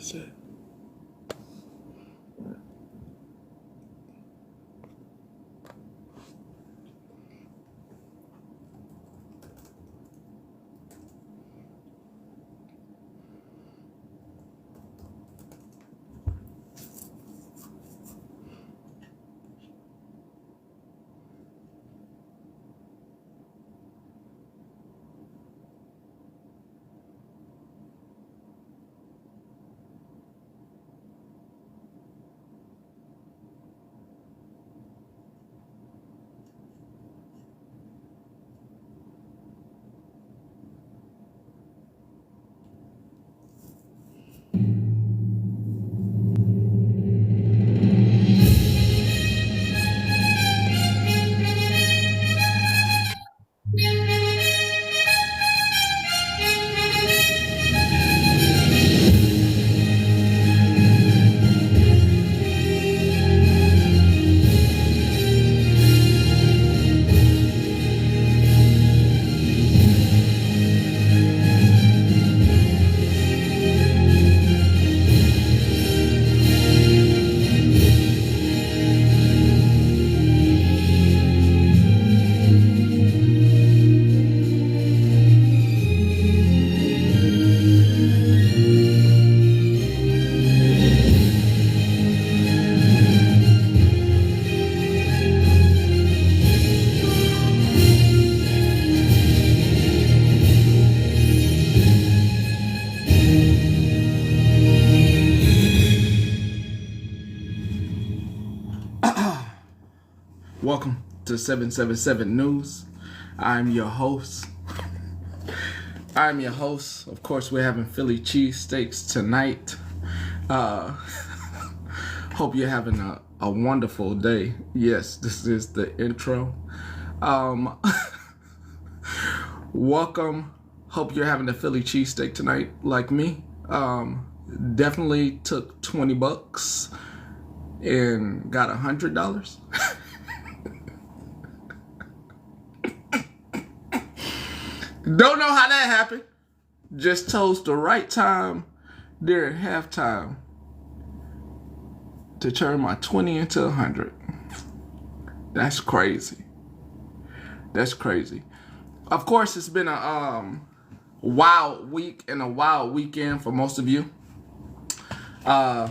shit. Welcome to 777 News. I'm your host. Of course, we're having Philly cheesesteaks tonight. Hope you're having a wonderful day. Yes, this is the intro. Welcome. Hope you're having a Philly cheesesteak tonight like me. Definitely took $20 and got $100. Don't know how that happened. Just chose the right time during halftime to turn my 20 into 100. That's crazy. That's crazy. Of course, it's been a wild week and a wild weekend for most of you. There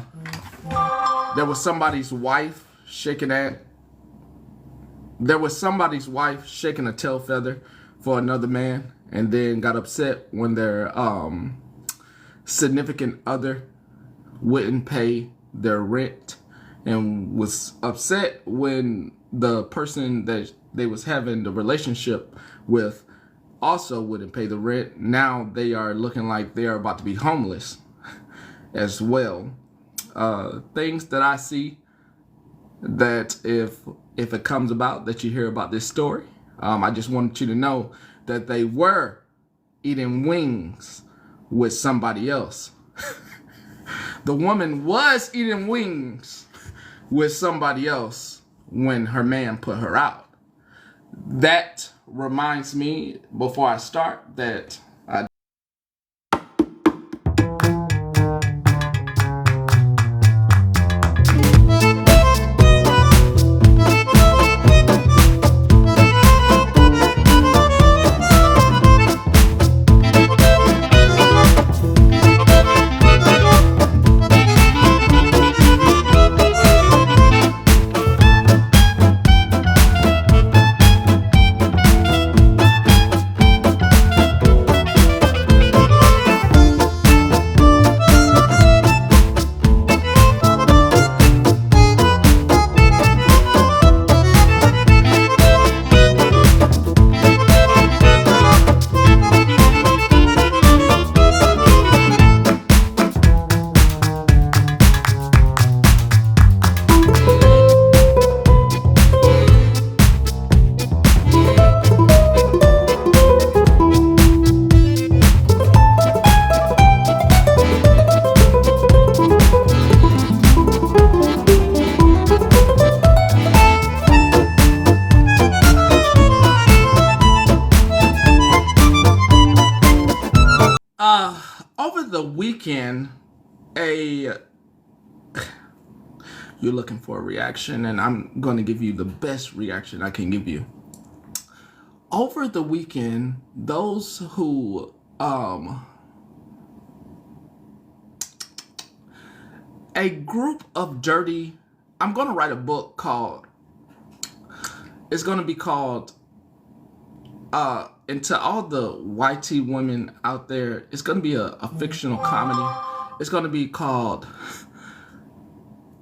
was somebody's wife shaking a tail feather for another man, and then got upset when their significant other wouldn't pay their rent, and was upset when the person that they was having the relationship with also wouldn't pay the rent. Now they are looking like they are about to be homeless as well. Things that I see that if it comes about that you hear about this story, I just wanted you to know that they were eating wings with somebody else. The woman was eating wings with somebody else when her man put her out. That reminds me, before I start, that over the weekend a you're looking for a reaction, and I'm going to give you the best reaction I can give you. Over the weekend, those who a group of dirty, I'm going to write a book called, it's going to be called and to all the YT women out there, it's going to be a fictional comedy. It's going to be called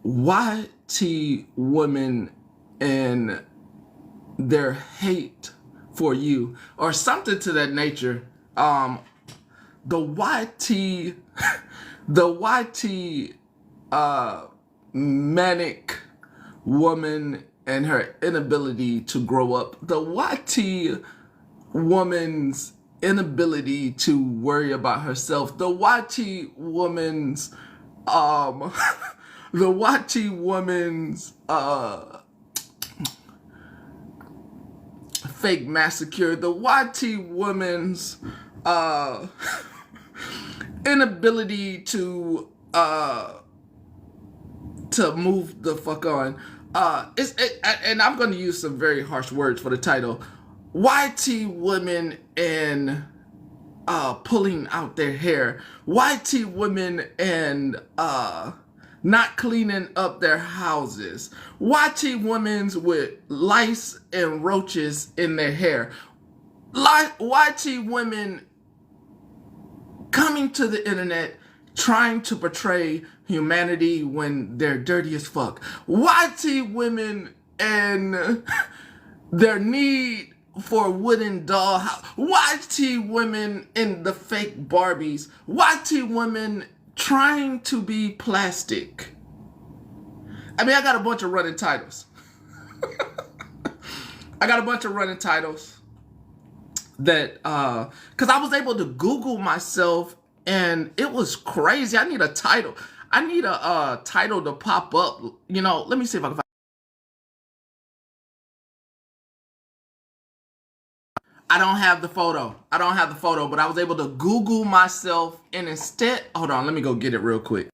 YT Women and Their Hate for You, or something to that nature. The YT manic woman and her inability to grow up. The YT woman's inability to worry about herself. The YT woman's the YT woman's fake massacre. The YT woman's inability to move the fuck on. And I'm going to use some very harsh words for the title. YT women and pulling out their hair. YT women and not cleaning up their houses. YT women with lice and roaches in their hair. YT women coming to the internet trying to portray humanity when they're dirty as fuck. YT women and their need for wooden dollhouse. YT women in the fake Barbies. YT women trying to be plastic. I mean, I got a bunch of running titles. I got a bunch of running titles that, because I was able to Google myself and it was crazy. I need a title. I need a title to pop up. You know, let me see if I can find. I don't have the photo. I don't have the photo, but I was able to Google myself and instead, hold on, let me go get it real quick.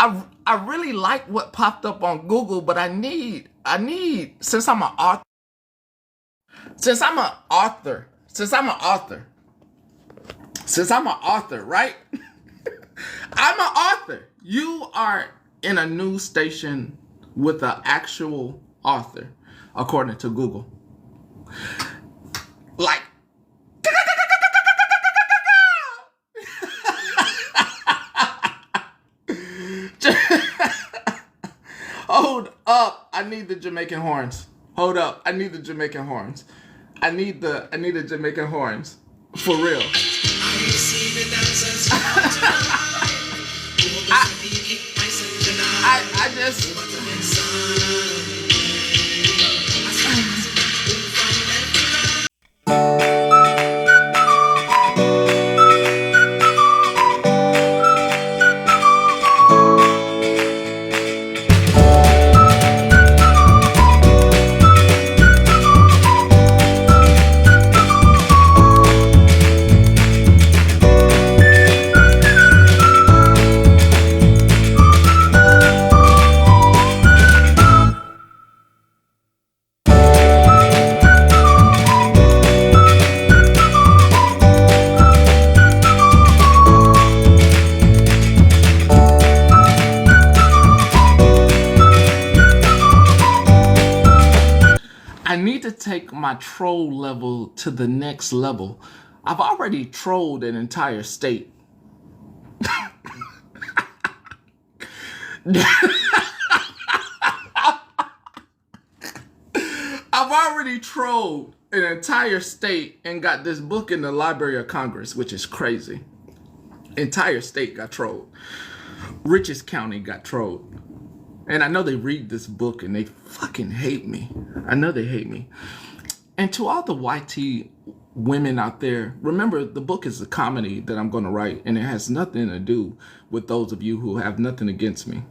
I really like what popped up on Google, but I need since I'm an author, right? I'm an author. You are in a news station with an actual author, according to Google. Like, hold up, I need the Jamaican horns. Hold up, I need the Jamaican horns. I need the Jamaican horns. For real. I just need to take my troll level to the next level. I've already trolled an entire state. I've already trolled an entire state and got this book in the Library of Congress, which is crazy. Entire state got trolled. Richest County got trolled. And I know they read this book and they fucking hate me. I know they hate me. And to all the YT women out there, remember the book is a comedy that I'm going to write, and it has nothing to do with those of you who have nothing against me.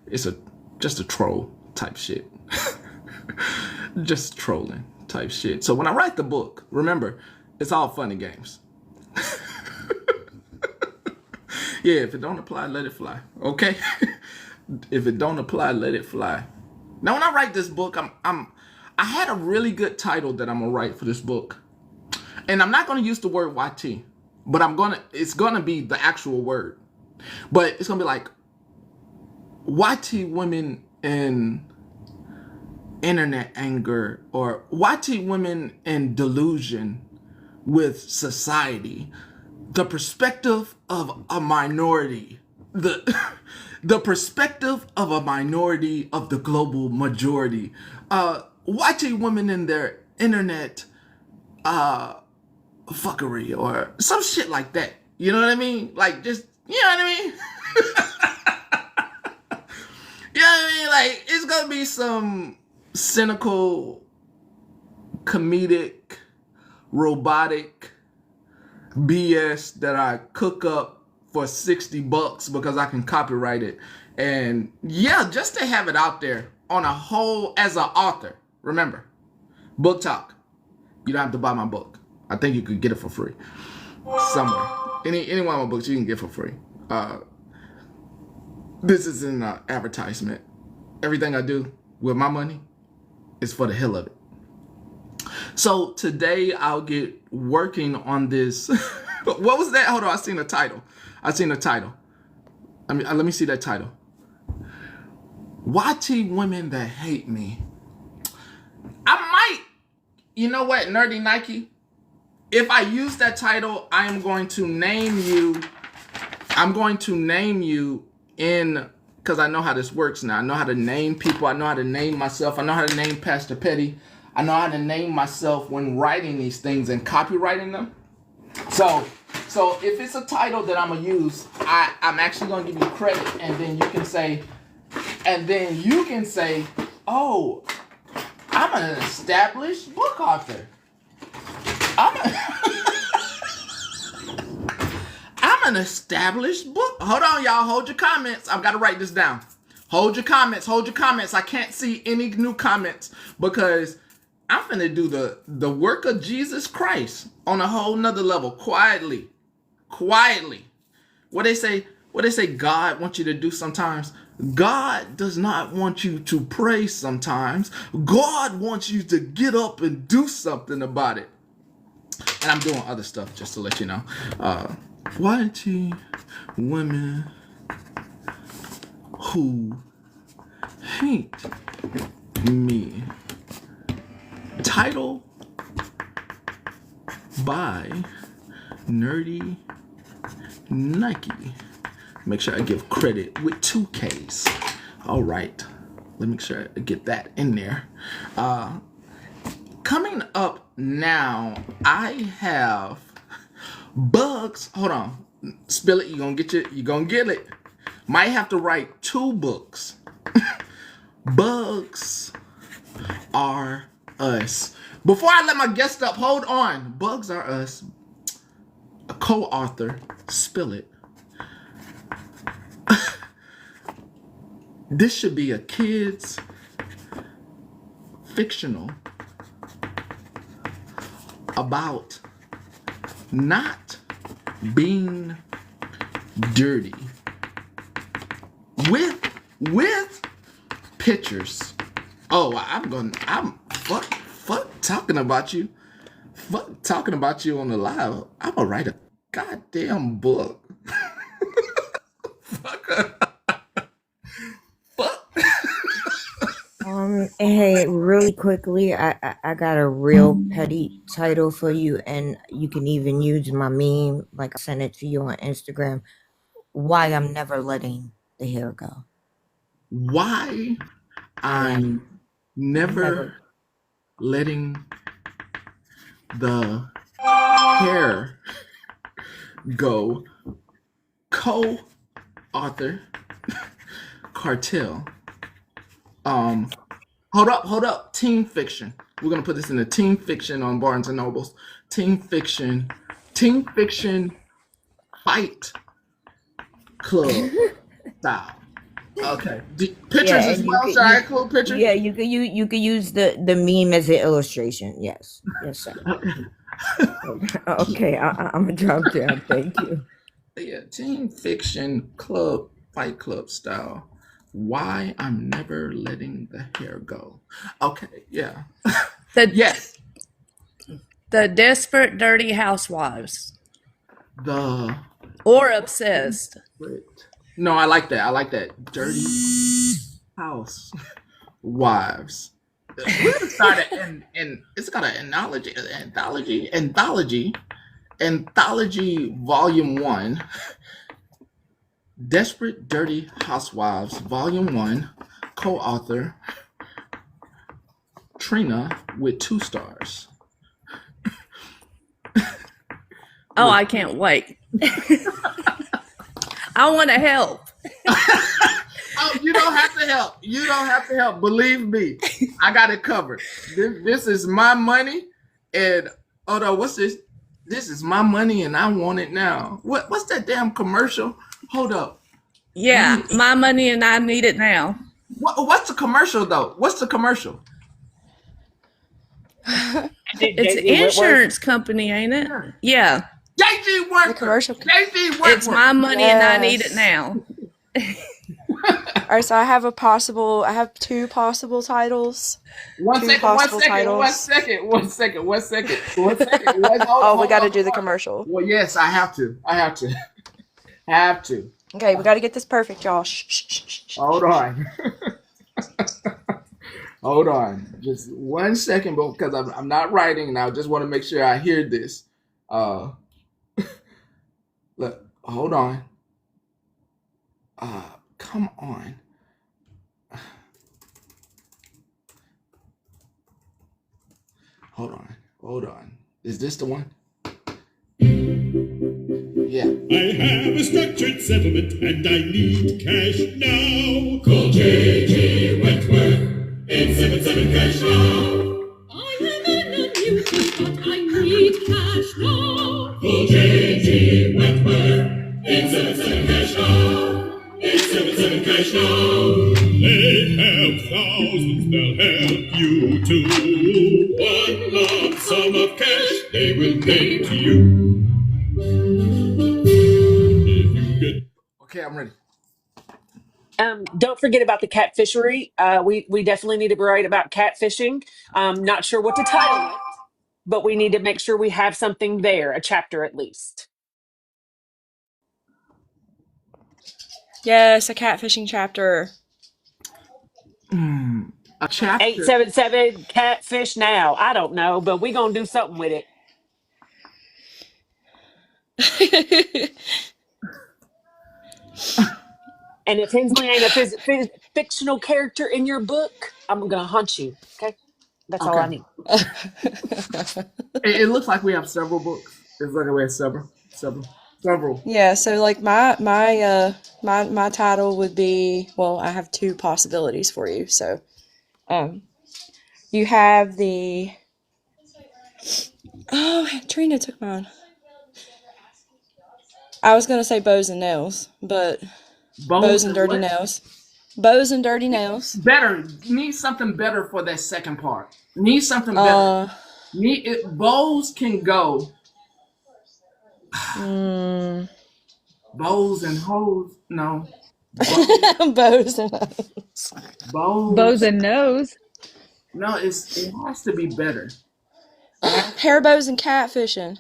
It's just a troll type shit. Just trolling type shit. So when I write the book, remember, it's all fun and games. Yeah, if it don't apply, let it fly. Okay? If it don't apply, let it fly. Now, when I write this book, I had a really good title that I'm gonna write for this book, and I'm not gonna use the word YT, but it's gonna be the actual word, but it's gonna be like YT women in internet anger, or YT women in delusion with society. The perspective of a minority, the perspective of a minority of the global majority. YT women in their internet fuckery or some shit like that. You know what I mean? Like, just, you know what I mean? You know what I mean? Like, it's gonna be some cynical, comedic, robotic BS that I cook up for $60 because I can copyright it. And yeah, just to have it out there on a whole as an author. Remember, book talk. You don't have to buy my book. I think you could get it for free somewhere. Any one of my books you can get for free. This isn't an advertisement. Everything I do with my money is for the hell of it. So today I'll get working on this. What was that? Hold on, I seen a title. Let me see that title. YT women that hate me. I might, you know what, Nerdy Nike? If I use that title, I am going to name you. I'm going to name you in, because I know how this works now. I know how to name people. I know how to name myself. I know how to name Pastor Petty. I know how to name myself when writing these things and copywriting them. So if it's a title that I'm gonna use, I'm actually gonna give you credit, and then you can say, oh, I'm an established book author. I'm an established book. Hold on, y'all. Hold your comments. I've got to write this down. Hold your comments. I can't see any new comments because I'm finna do the work of Jesus Christ on a whole nother level. Quietly. What they say God wants you to do sometimes. God does not want you to pray sometimes. God wants you to get up and do something about it. And I'm doing other stuff just to let you know. YT women who hate me. Title by Nerdy Nike. Make sure I give credit with 2 Ks. All right. Let me make sure I get that in there. Coming up now, I have Bugs. Hold on. Spill it. You're going to get it. Might have to write 2 books. Bugs Are Us. Before I let my guest up, hold on. Bugs Are Us. A co-author. Spill it. This should be a kid's fictional about not being dirty with pictures. Oh, I'm fuck talking about you. Fuck talking about you on the live. I'm gonna write a goddamn book. Fuck. Hey, really quickly, I got a real petty title for you, and you can even use my meme, like I sent it to you on Instagram. Why I'm never letting the hair go. Why I'm never letting the hair go. co-author, cartel. Um, hold up. Teen fiction. We're gonna put this in the teen fiction on Barnes and Nobles. Teen fiction, teen fiction fight club style. Okay. Pictures Yeah, as and you well. could Should I you include pictures? yeah, you could use the meme as an illustration. Yes. Yes, sir. Okay, I'm gonna drop down. Thank you. Yeah, teen fiction club fight club style. Why I'm never letting the hair go. Okay, yeah. The Yes. the desperate dirty housewives The or obsessed. no, I like that. I like that. Dirty house wives. We're gonna start it and it's got an anthology volume 1. Desperate Dirty Housewives volume 1, co-author Trina with 2 stars. Oh, I can't wait. I want to help. Oh, you don't have to help. You don't have to help. Believe me, I got it covered. This is my money, and oh no, what's this? This is my money, and I want it now. What's that damn commercial? Hold up. Yeah, my money and I need it now. What's the commercial though? What's the commercial? It's an insurance company, ain't it? Yeah. JG Worker. The commercial. JG Worker. It's my money and I need it now. All right, so I have two possible titles. One second. Oh, we got to do the commercial. Well, yes, I have to. Have to. Okay, we got to get this perfect, y'all. Shh, shh, shh, shh. Hold on. Hold on. Just 1 second, because I'm not writing, and I just want to make sure I hear this. Look, hold on. Come on. Hold on. Is this the one? Yeah. I have a structured settlement and I need cash now. Call J.G. Wentworth, 877 cash now. I have an annuity, but I need cash now. Call J.G. Wentworth, 877 cash now. 877 cash now. They have thousands, they'll help you too. One lump sum of cash they will pay to you. Okay, I'm ready. Don't forget about the catfishery. We definitely need to write about catfishing. Not sure what to title it, but we need to make sure we have something there, a chapter at least. Yes, a catfishing chapter. A chapter. 877 catfish now. I don't know, but we gonna do something with it. And if Hensley ain't a fictional character in your book, I'm gonna hunt you. Okay, that's all I need. It looks like we have several books. It's like we have several. Yeah, so like my title would be, well, I have two possibilities for you. So you have the Trina took mine. I was gonna say bows and nails, but bows and dirty nails. Bows and dirty nails. Better. Need something better for that second part. Need something better. Bows can go. Bows and hoes. No. Bows and nose. Bows and nose. No, it has to be better. Hair bows and catfishing.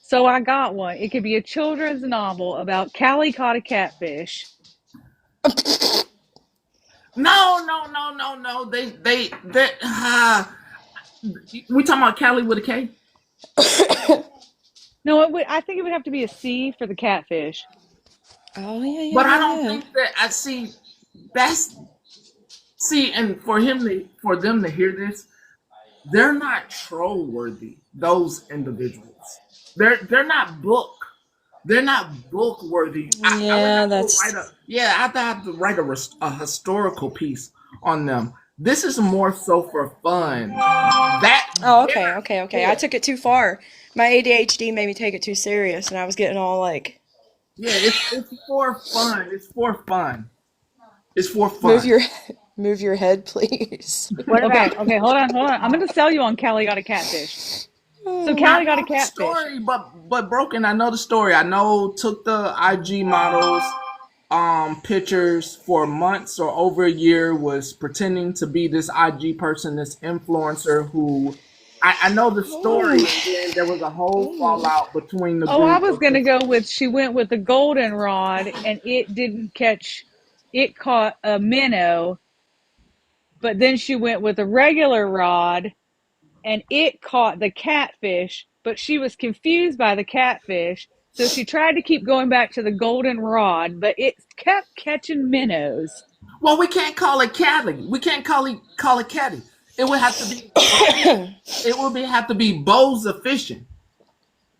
So I got one. It could be a children's novel about Callie caught a catfish. No. We talking about Callie with a K? No, I think it would have to be a C for the catfish. Oh yeah. But I don't think that I see. And for them to hear this, they're not troll worthy. Those individuals, they're not book They're not book worthy. I would Yeah, have to write that's. a yeah. I have to write a historical piece on them. This is more so for fun. That Oh, they're okay, not. okay, okay. I Yeah, took it too far. My ADHD made me take it too serious, and I was getting all like, yeah. It's for fun. It's for fun. It's for move fun. your, move your head, please. What Okay, about okay, hold on, hold on. I'm going to sell you on Callie got a catfish. So I Callie got a know the catfish. story, but broken. I know the story. I know took the IG models pictures for months or over a year, was pretending to be this IG person, this influencer who I know the story, and then there was a whole fallout between the Oh, I group was of going to go with she went with the goldenrod and it didn't catch, it caught a minnow, but then she went with a regular rod and it caught the catfish, but she was confused by the catfish. So she tried to keep going back to the golden rod, but it kept catching minnows. well, we can't call it caddy. We can't call it caddy. It would have to be it would be have to be bowls of fishing.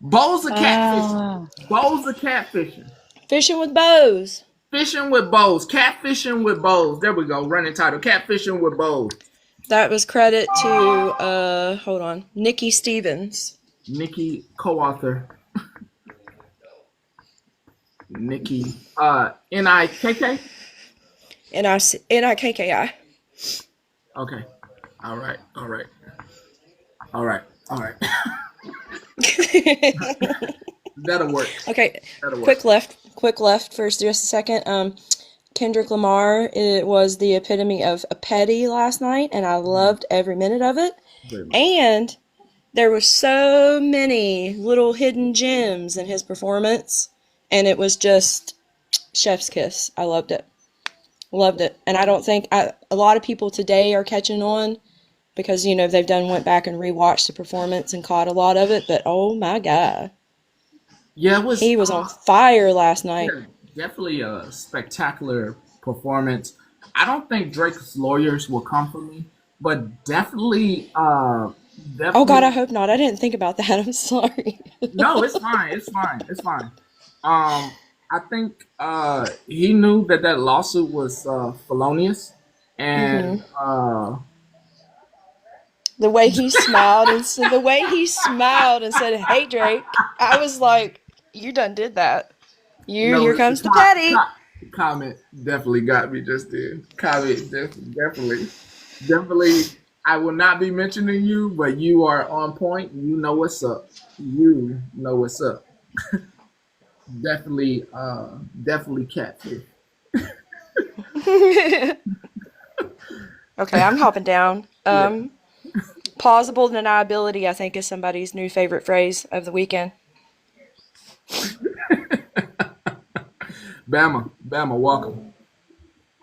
Bowls of catfishing. Ah. Bowls of catfishing. Fishing with bows. Fishing with bows. Catfishing with bows. There we go. Running title. Catfishing with bows. That was credit to, hold on, Nikki Stevens. Nikki, co-author. Nikki. Nikki. Nikki. Okay. All right. All right. All right. All right. That'll work. Okay, That'll work. quick left for just a second. Kendrick Lamar, it was the epitome of a petty last night, and I loved every minute of it. And there were so many little hidden gems in his performance, and it was just chef's kiss. I loved it. Loved it. And I don't think a lot of people today are catching on because, you know, went back and rewatched the performance and caught a lot of it, but oh my God. Yeah, it was. He was on fire last night. Yeah, definitely a spectacular performance. I don't think Drake's lawyers will come for me, but definitely, Oh definitely. God, I hope not. I didn't think about that. I'm sorry. No, it's fine. It's fine. It's fine. I think he knew that that lawsuit was felonious, and The way he smiled and said, "Hey Drake," I was like, "You done did that. no, Here the comes the petty." comment definitely got me just then. Comment definitely. I will not be mentioning you, but you are on point. You know what's up. You know what's up. Definitely catfish. Okay, I'm hopping down. Yeah. Plausible deniability, I think, is somebody's new favorite phrase of the weekend. Bama, welcome.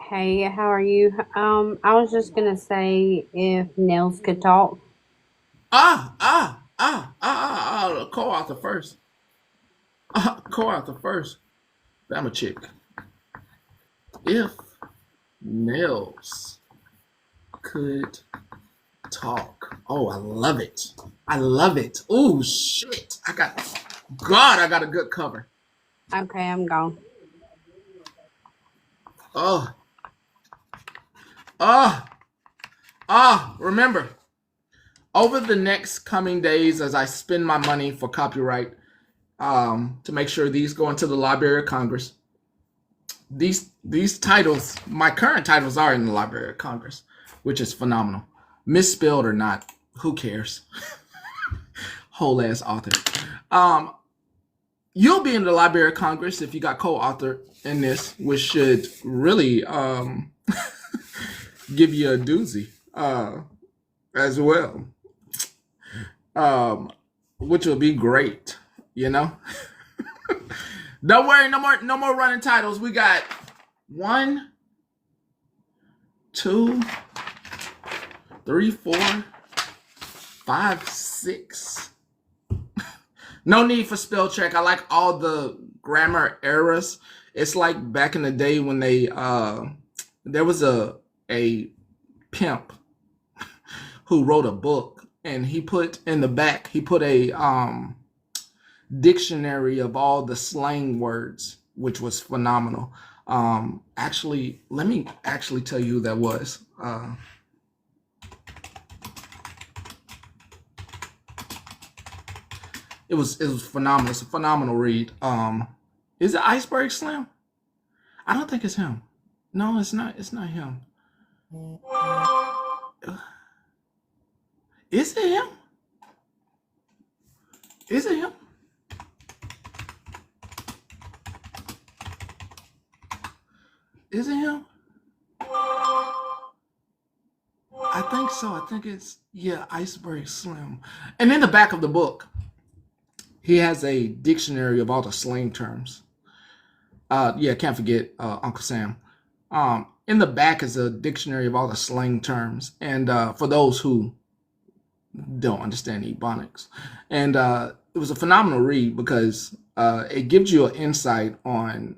Hey, how are you? I was just gonna say if nails could talk. Co-author first. Co-author first. Bama chick. If nails could talk. Oh, I love it. I love it. Oh shit. I got a good cover. Okay, I'm gone. Oh. Remember, over the next coming days as I spend my money for copyright, to make sure these go into the Library of Congress. These titles, my current titles are in the Library of Congress, which is phenomenal. Misspelled or not, who cares? Whole ass author. You'll be in the Library of Congress if you got co-author in this, which should really give you a doozy as well, which will be great. You know. Don't worry, no more running titles. We got 1, 2, 3, 4, 5, 6. No need for spell check. I like all the grammar errors. It's like back in the day when they there was a pimp who wrote a book and he put in the back, he put a dictionary of all the slang words, which was phenomenal. Actually, let me actually tell you who that was. It was phenomenal. It's a phenomenal read. Is it Iceberg Slim? I don't think it's him. No, it's not. It's not him. Is it him? Is it him? Is it him? I think so. I think it's, yeah, Iceberg Slim. And in the back of the book, he has a dictionary of all the slang terms. Yeah, can't forget Uncle Sam. In the back is a dictionary of all the slang terms. And for those who don't understand Ebonics. And it was a phenomenal read because it gives you an insight on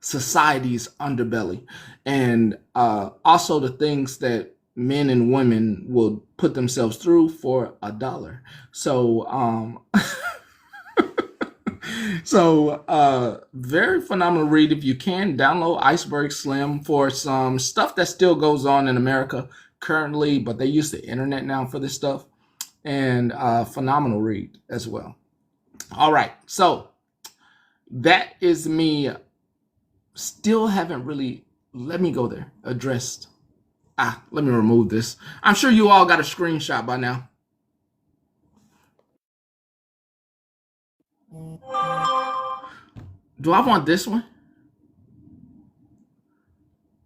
society's underbelly, and also the things that men and women will put themselves through for $1. So very phenomenal read. If you can, download Iceberg Slim for some stuff that still goes on in America currently, but they use the internet now for this stuff. And phenomenal read as well. All right, so that is me. Still haven't really, let me go there, addressed. Let me remove this. I'm sure you all got a screenshot by now. Do I want this one?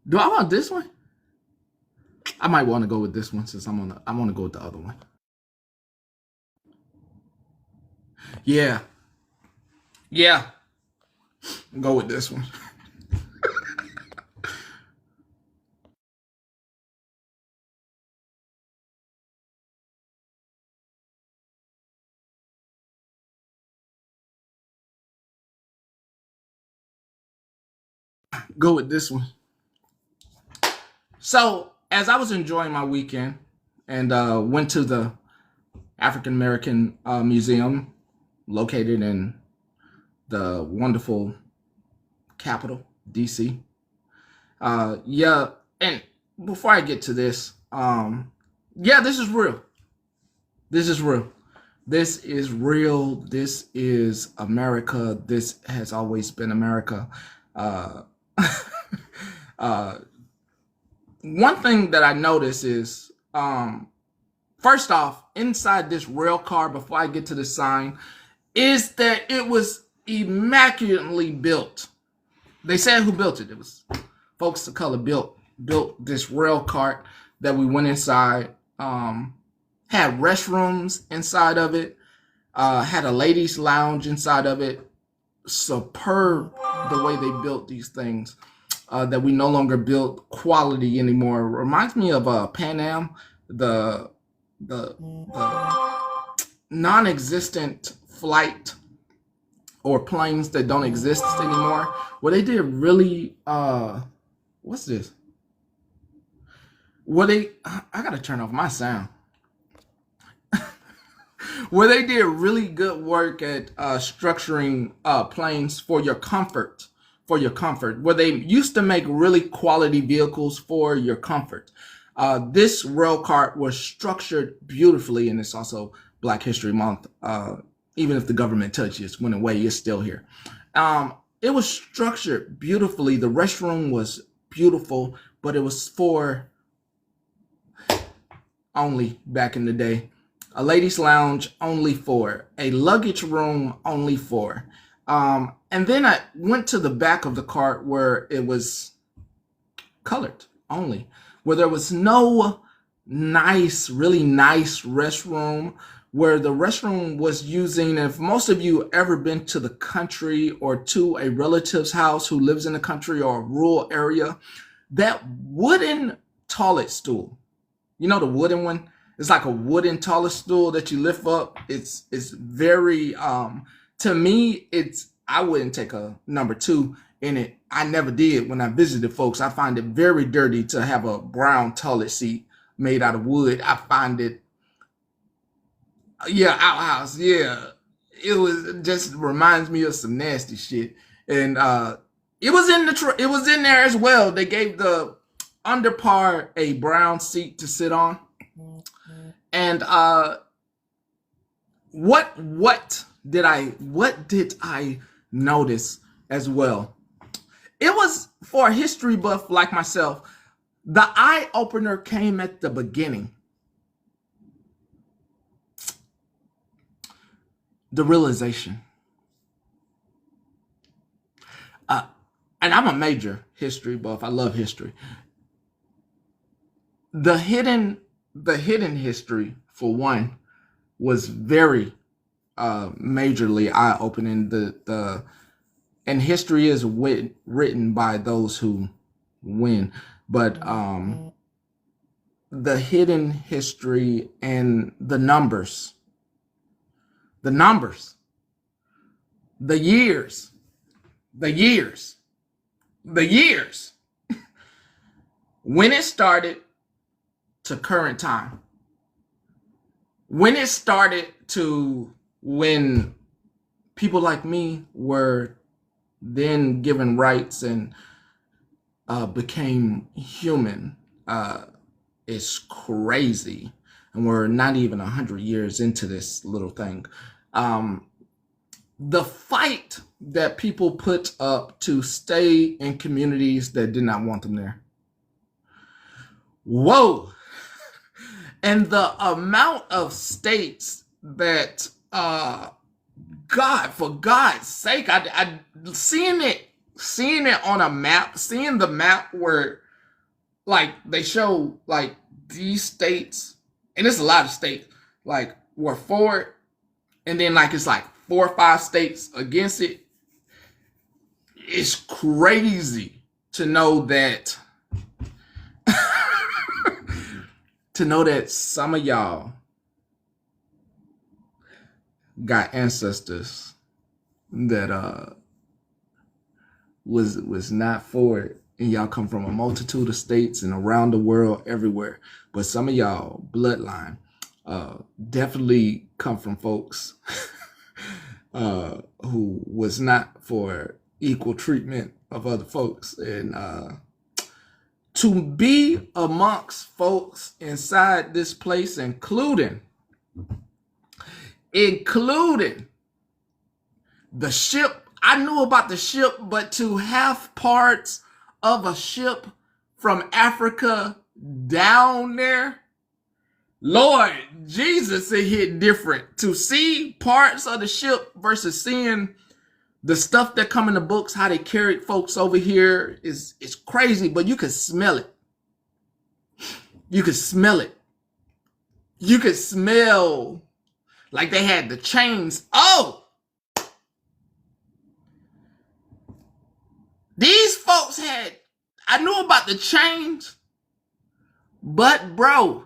Do I want this one? I might want to go with this one since I want to go with the other one. Yeah. Go with this one. Go with this one. So, as I was enjoying my weekend and went to the African American Museum located in the wonderful capital, DC. Yeah, and before I get to this, yeah, this is real. This is real. This is real. This is America. This has always been America. One thing that I notice is, first off, inside this rail car, before I get to the sign, is that it was immaculately built. They said who built it. It was folks of color built this rail cart that we went inside. Had restrooms inside of it. Had a ladies' lounge inside of it. Superb the way they built these things. That we no longer build quality anymore. Reminds me of P.AME, the non-existent flight or planes that don't exist anymore. Where they did really, what's this? I gotta turn off my sound. Where they did really good work at structuring planes for your comfort. Where they used to make really quality vehicles for your comfort. This rail cart was structured beautifully, and it's also Black History Month. Even if the government touches went away, it's still here. It was structured beautifully. The restroom was beautiful, but it was for only back in the day. A ladies' lounge, only for. A luggage room, only for. And then I went to the back of the cart where it was colored only, where there was no really nice restroom, where the restroom was using, if most of you ever been to the country or to a relative's house who lives in the country or a rural area, that wooden toilet stool, you know, the wooden one, it's like a wooden toilet stool that you lift up. It's very, to me, I wouldn't take a number 2 in it. I never did when I visited folks. I find it very dirty to have a brown toilet seat made out of wood. I find it, yeah, outhouse, yeah. it was just reminds me of some nasty shit. And it was it was in there as well. They gave the underpar a brown seat to sit on. And what did I notice as well? It was for a history buff like myself. The eye opener came at the beginning. The realization. And I'm a major history buff. I love history. The hidden history, for one, was very majorly eye-opening. And history is written by those who win. But the hidden history and the numbers, the years, when it started to current time, when it started to when people like me were then given rights and became human, is crazy. And we're not even 100 years into this little thing. The fight that people put up to stay in communities that did not want them there. Whoa. And the amount of states that, God, for God's sake, I seeing it on a map, seeing the map where, like, they show, like, these states, and it's a lot of states, like, were for it, and then, like, it's like 4 or 5 states against it. It's crazy to know that some of y'all got ancestors that was not for it, and y'all come from a multitude of states and around the world, everywhere. But some of y'all bloodline definitely come from folks who was not for equal treatment of other folks. And to be amongst folks inside this place, including the ship. I knew about the ship, but to have parts of a ship from Africa down there, Lord Jesus, it hit different. To see parts of the ship versus seeing the stuff that come in the books, how they carried folks over here is crazy, but you could smell it. You could smell it. You could smell like they had the chains. Oh! These folks had, I knew about the chains, but bro,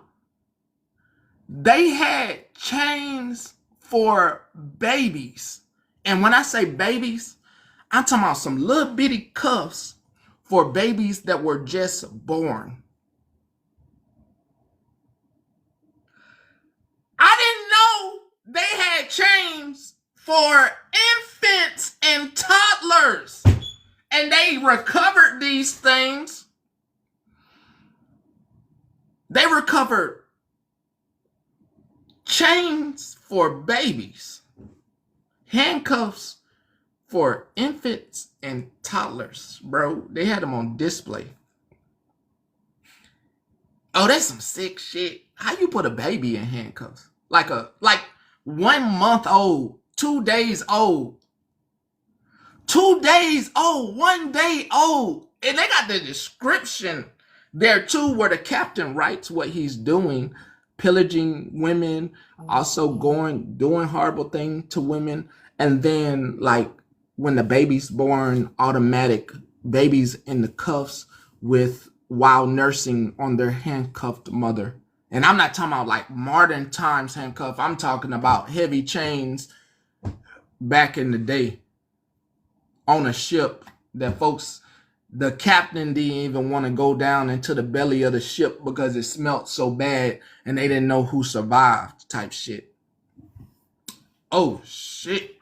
they had chains for babies. And when I say babies, I'm talking about some little bitty cuffs for babies that were just born. I didn't know they had chains for infants and toddlers. And they recovered these things. They recovered chains for babies, handcuffs for infants and toddlers, bro. They had them on display. Oh, that's some sick shit. How you put a baby in handcuffs? Like 1 month old, 2 days old. 2 days old, 1 day old. And they got the description there too, where the captain writes what he's doing, pillaging women, also doing horrible things to women. And then, like, when the baby's born, automatic babies in the cuffs while nursing on their handcuffed mother. And I'm not talking about like modern times handcuff. I'm talking about heavy chains back in the day on a ship that the captain didn't even want to go down into the belly of the ship because it smelled so bad and they didn't know who survived type shit. Oh shit.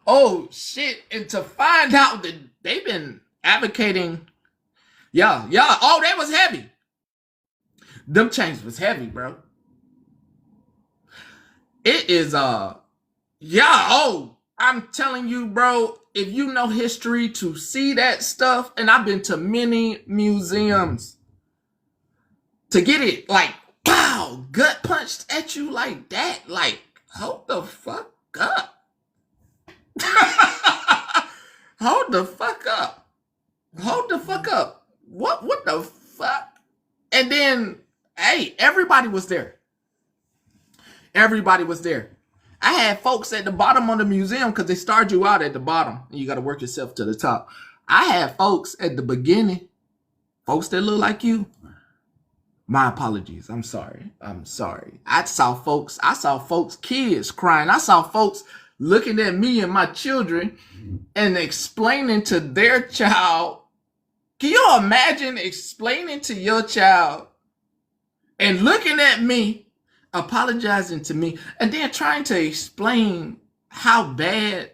Oh shit. And to find out that they've been advocating. Yeah. Oh, that was heavy. Them chains was heavy, bro. It is yeah, oh, I'm telling you, bro, if you know history to see that stuff, and I've been to many museums to get it like, wow, gut punched at you like that. Like, hold the fuck up. Hold the fuck up. Hold the fuck up. What the fuck? And then, hey, everybody was there. Everybody was there. I had folks at the bottom of the museum because they start you out at the bottom and you got to work yourself to the top. I had folks at the beginning, folks that look like you. My apologies. I'm sorry. I saw folks, kids crying. I saw folks looking at me and my children and explaining to their child. Can you imagine explaining to your child and looking at me, apologizing to me, and then trying to explain how bad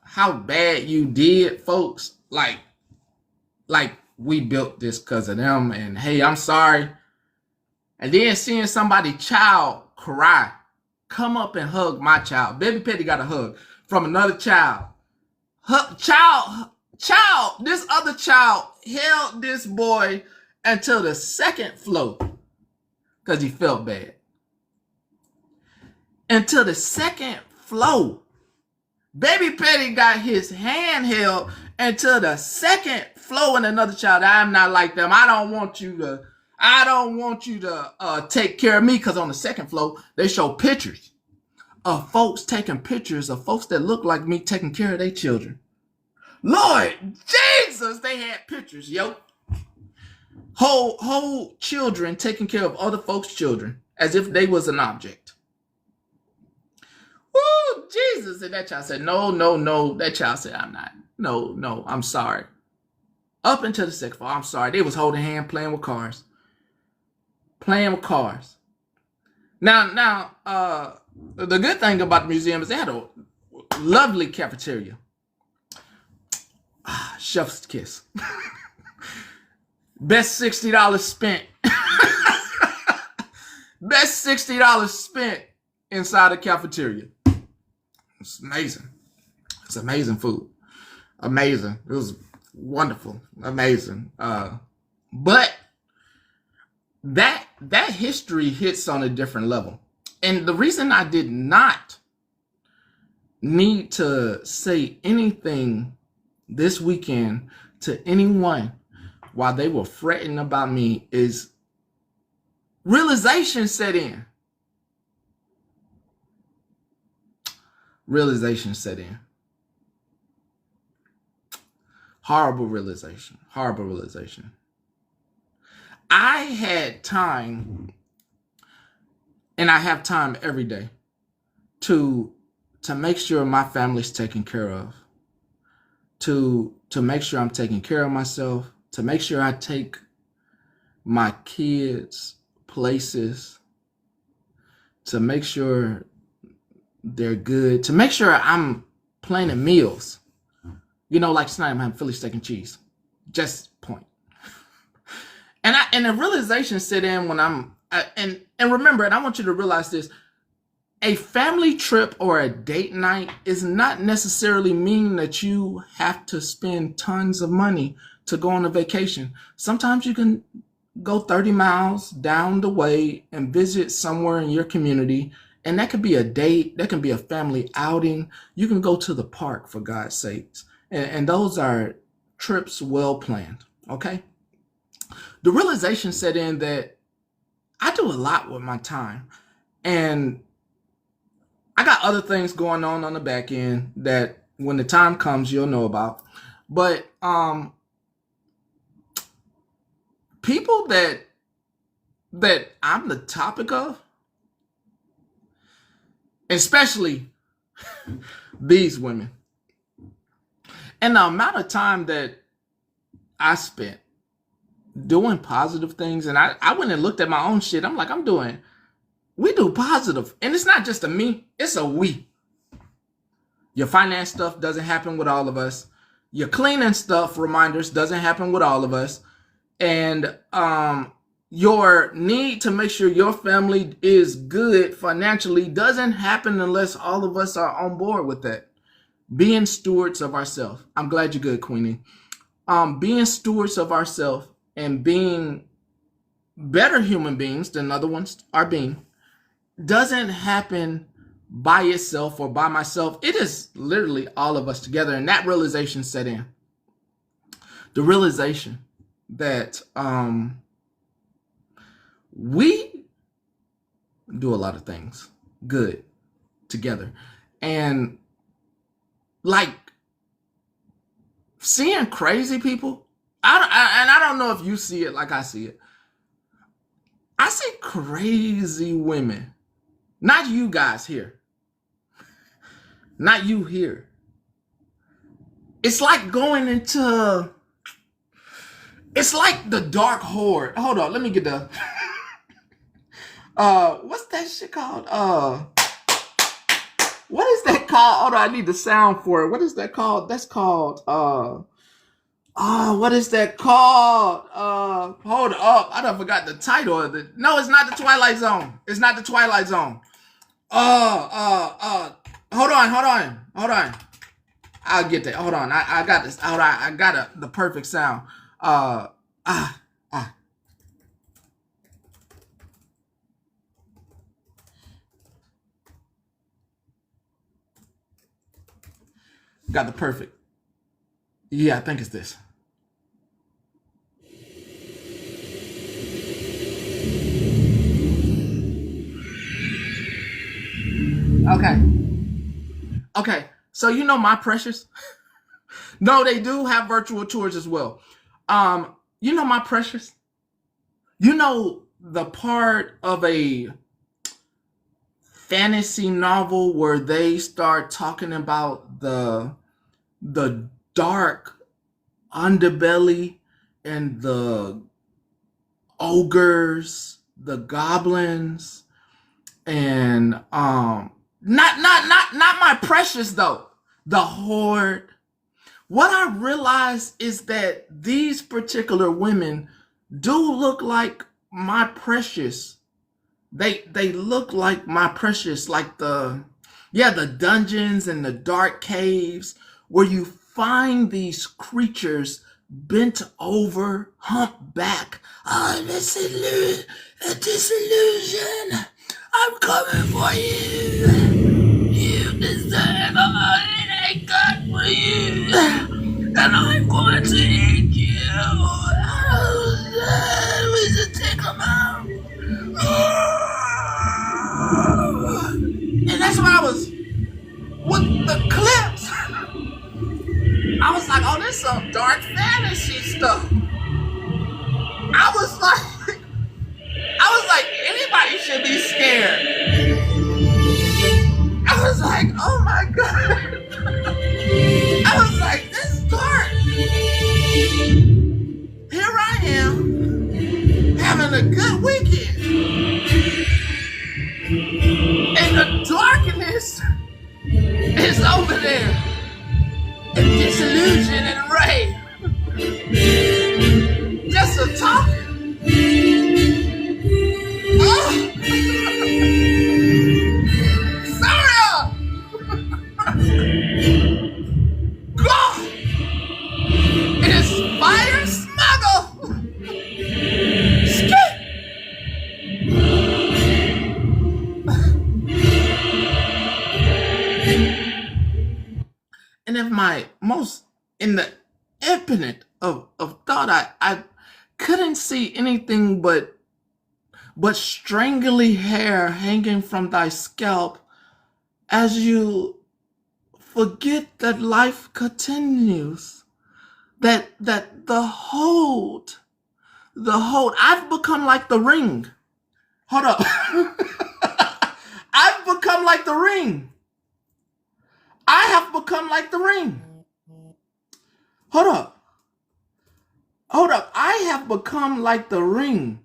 how bad you did, folks. Like we built this because of them, and hey, I'm sorry. And then seeing somebody's child cry, come up and hug my child. Baby Petty got a hug from another child. This other child held this boy until the second floor because he felt bad. Until the second floor. Baby Petty got his hand held until the second floor, and another child, I'm not like them. I don't want you to take care of me, because on the second floor, they show pictures of folks taking pictures of folks that look like me taking care of their children. Lord Jesus, they had pictures, yo. Whole children taking care of other folks' children as if they was an object. Woo, Jesus. And that child said, no. That child said, I'm not. No, I'm sorry. Up until the second floor, I'm sorry. They was holding hands, playing with cars. Now, the good thing about the museum is they had a lovely cafeteria. Chef's kiss. Best $60 spent. Best $60 spent inside the cafeteria. It's amazing. It's amazing food. Amazing. It was wonderful. Amazing. But that history hits on a different level. And the reason I did not need to say anything this weekend to anyone while they were fretting about me is realization set in. Realization set in. Horrible realization. I had time, and I have time every day to make sure my family's taken care of, to make sure I'm taking care of myself, to make sure I take my kids places, to make sure they're good, to make sure I'm planning meals. You know, like tonight I'm having Philly steak and cheese. Just point. And the realization set in when and remember, and I want you to realize this, a family trip or a date night is not necessarily mean that you have to spend tons of money to go on a vacation. Sometimes you can go 30 miles down the way and visit somewhere in your community. And that could be a date. That can be a family outing. You can go to the park, for God's sakes. And those are trips well planned, okay? The realization set in that I do a lot with my time. And I got other things going on the back end that when the time comes, you'll know about. But people that I'm the topic of, especially these women, and the amount of time that I spent doing positive things, and I went and looked at my own shit. I'm like, I'm doing We do positive. And it's not just a me, it's a we. Your finance stuff doesn't happen with all of us. Your cleaning stuff, reminders, doesn't happen with all of us. And your need to make sure your family is good financially doesn't happen unless all of us are on board with that. Being stewards of ourselves. I'm glad you're good, Queenie. Being stewards of ourselves and being better human beings than other ones are being doesn't happen by itself or by myself. It is literally all of us together. And that realization set in. The realization that we do a lot of things good together. And like seeing crazy people, I don't know if you see it like I see it. I see crazy women. Not you guys here. Not you here. It's like going into... It's like the dark horde. Hold on, let me get the... what's that shit called? What is that called? Hold on, I need the sound for it. What is that called? That's called... what is that called? Hold up. I done forgot the title of it. No, it's not the Twilight Zone. It's not the Twilight Zone. Hold on. I'll get that. Hold on. I got this. Hold on. I got the perfect sound. Got the perfect. Yeah, I think it's this. Okay. So you know my precious? No, they do have virtual tours as well. You know my precious? You know the part of a fantasy novel where they start talking about the dark underbelly and the ogres, the goblins, and not my precious though, the horde. What I realize is that these particular women do look like my precious. They look like my precious, like the dungeons and the dark caves where you find these creatures bent over, humpback. Oh, disillusion. I'm coming for you. You deserve all that I got for you. And I'm going to eat you. Oh, we should take them out. And that's why I was with the clips. I was like, oh, this is some dark fantasy stuff. I was like, anybody should be scared. I was like, oh my God. I was like, this is dark. Here I am, having a good weekend. And the darkness is over there. And disillusion and rage. Just a talking. Oh! Sarah! God! It is fire smuggle! Skip! And if my most, in the infinite of thought, I couldn't see anything but strangly hair hanging from thy scalp as you forget that life continues. That the hold, I've become like the ring. Hold up. I've become like the ring. I have become like the ring. Hold up. I have become like the ring.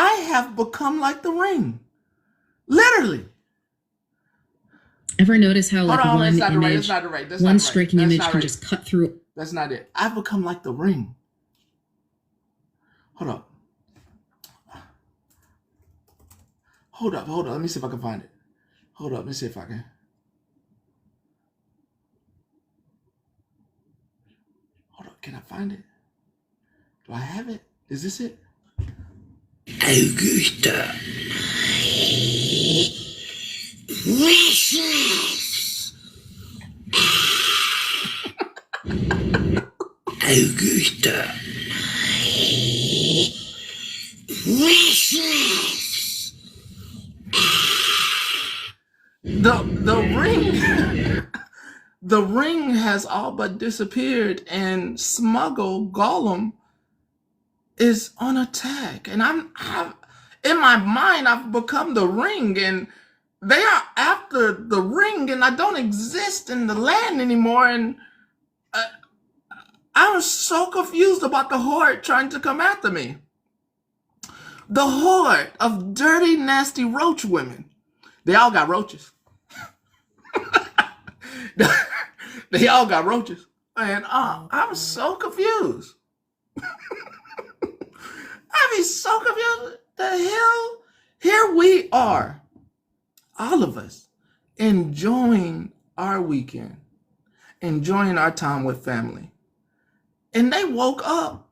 I have become like the ring. Literally. Ever notice how like on, one that's not image, the right. That's not the right. That's one not striking right. image That's can right. just cut through? That's not it. I've become like the ring. Hold up. Hold up. Let me see if I can find it. Hold up. Let me see if I can. Hold up. Can I find it? Do I have it? Is this it? Augusta. Precious. Augusta. Precious. The ring. The ring has all but disappeared, and Smuggle Gollum is on attack. And I'm in my mind, I've become the ring, and they are after the ring, and I don't exist in the land anymore. And I'm so confused about the horde trying to come after me. The horde of dirty, nasty roach women. They all got roaches. They all got roaches. And I'm so confused. I be so confused. The hell? Here we are, all of us, enjoying our weekend, enjoying our time with family. And they woke up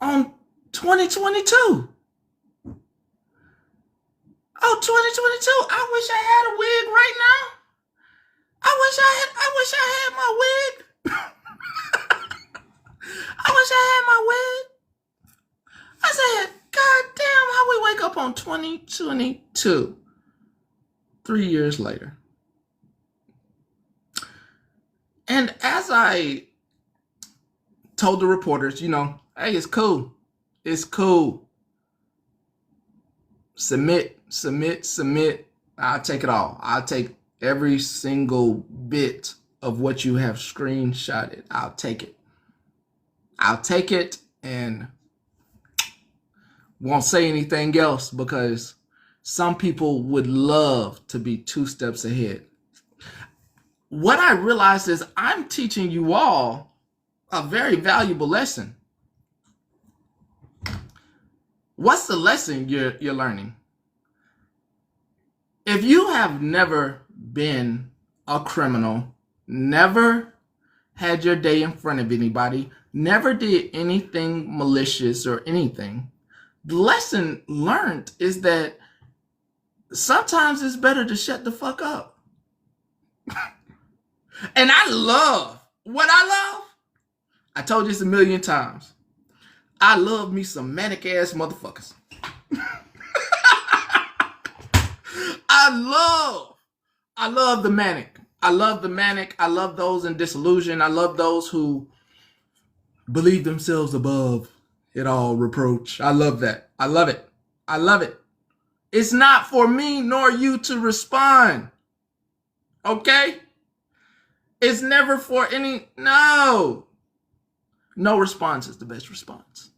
on 2022. Oh, 2022. I wish I had a wig right now. I wish I had my wig. I wish I had my wig. I said, God damn, how we wake up on 2022, 3 years later. And as I told the reporters, hey, it's cool. It's cool. Submit. I'll take it all. I'll take every single bit of what you have screenshotted. I'll take it and won't say anything else, because some people would love to be 2 steps ahead. What I realized is I'm teaching you all a very valuable lesson. What's the lesson you're learning? If you have never been a criminal, never had your day in front of anybody, never did anything malicious or anything, the lesson learned is that sometimes it's better to shut the fuck up. And I love I told you this a million times. I love me some manic ass motherfuckers. I love the manic. I love those in disillusion. I love those who believe themselves above it all reproach. I love that. I love it. It's not for me nor you to respond. Okay? It's never for any, no. No response is the best response.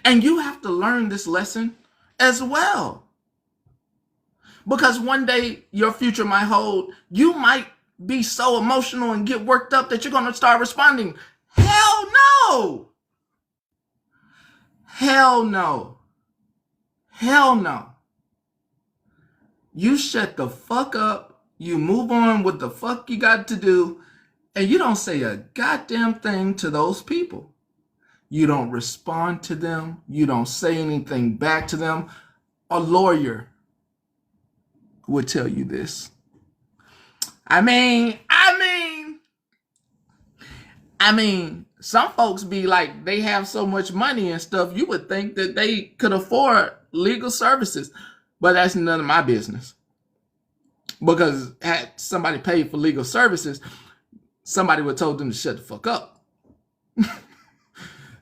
And you have to learn this lesson as well. Because one day your future might hold, you might be so emotional and get worked up that you're going to start responding. Hell no. Hell no. Hell no. You shut the fuck up. You move on with the fuck you got to do. And you don't say a goddamn thing to those people. You don't respond to them. You don't say anything back to them. A lawyer would tell you this. I mean, some folks be like, they have so much money and stuff, you would think that they could afford legal services. But that's none of my business. Because had somebody paid for legal services, somebody would have told them to shut the fuck up.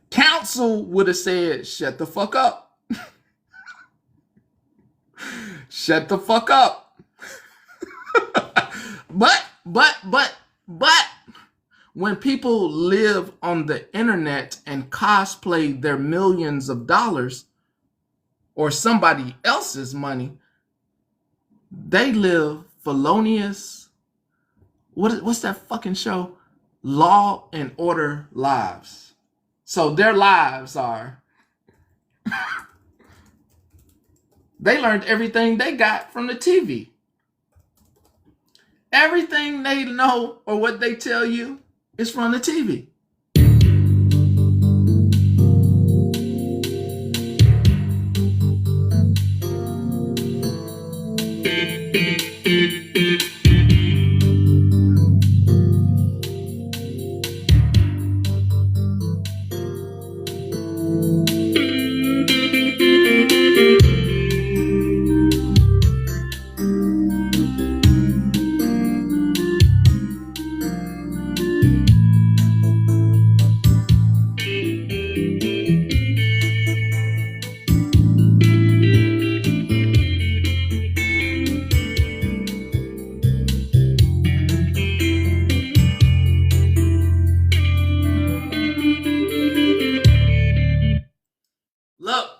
Counsel would have said, shut the fuck up. Shut the fuck up. But when people live on the internet and cosplay their millions of dollars, or somebody else's money, they live felonious. What's that fucking show? Law and Order lives. So their lives are, they learned everything they got from the TV. Everything they know or what they tell you is from the TV.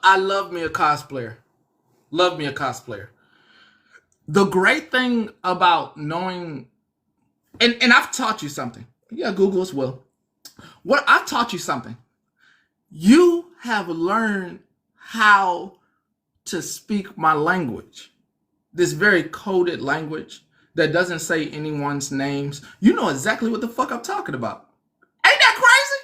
I love me a cosplayer. Love me a cosplayer. The great thing about knowing, and I've taught you something. Yeah, Google as well. What I've taught you something. You have learned how to speak my language. This very coded language that doesn't say anyone's names. You know exactly what the fuck I'm talking about. Ain't that crazy?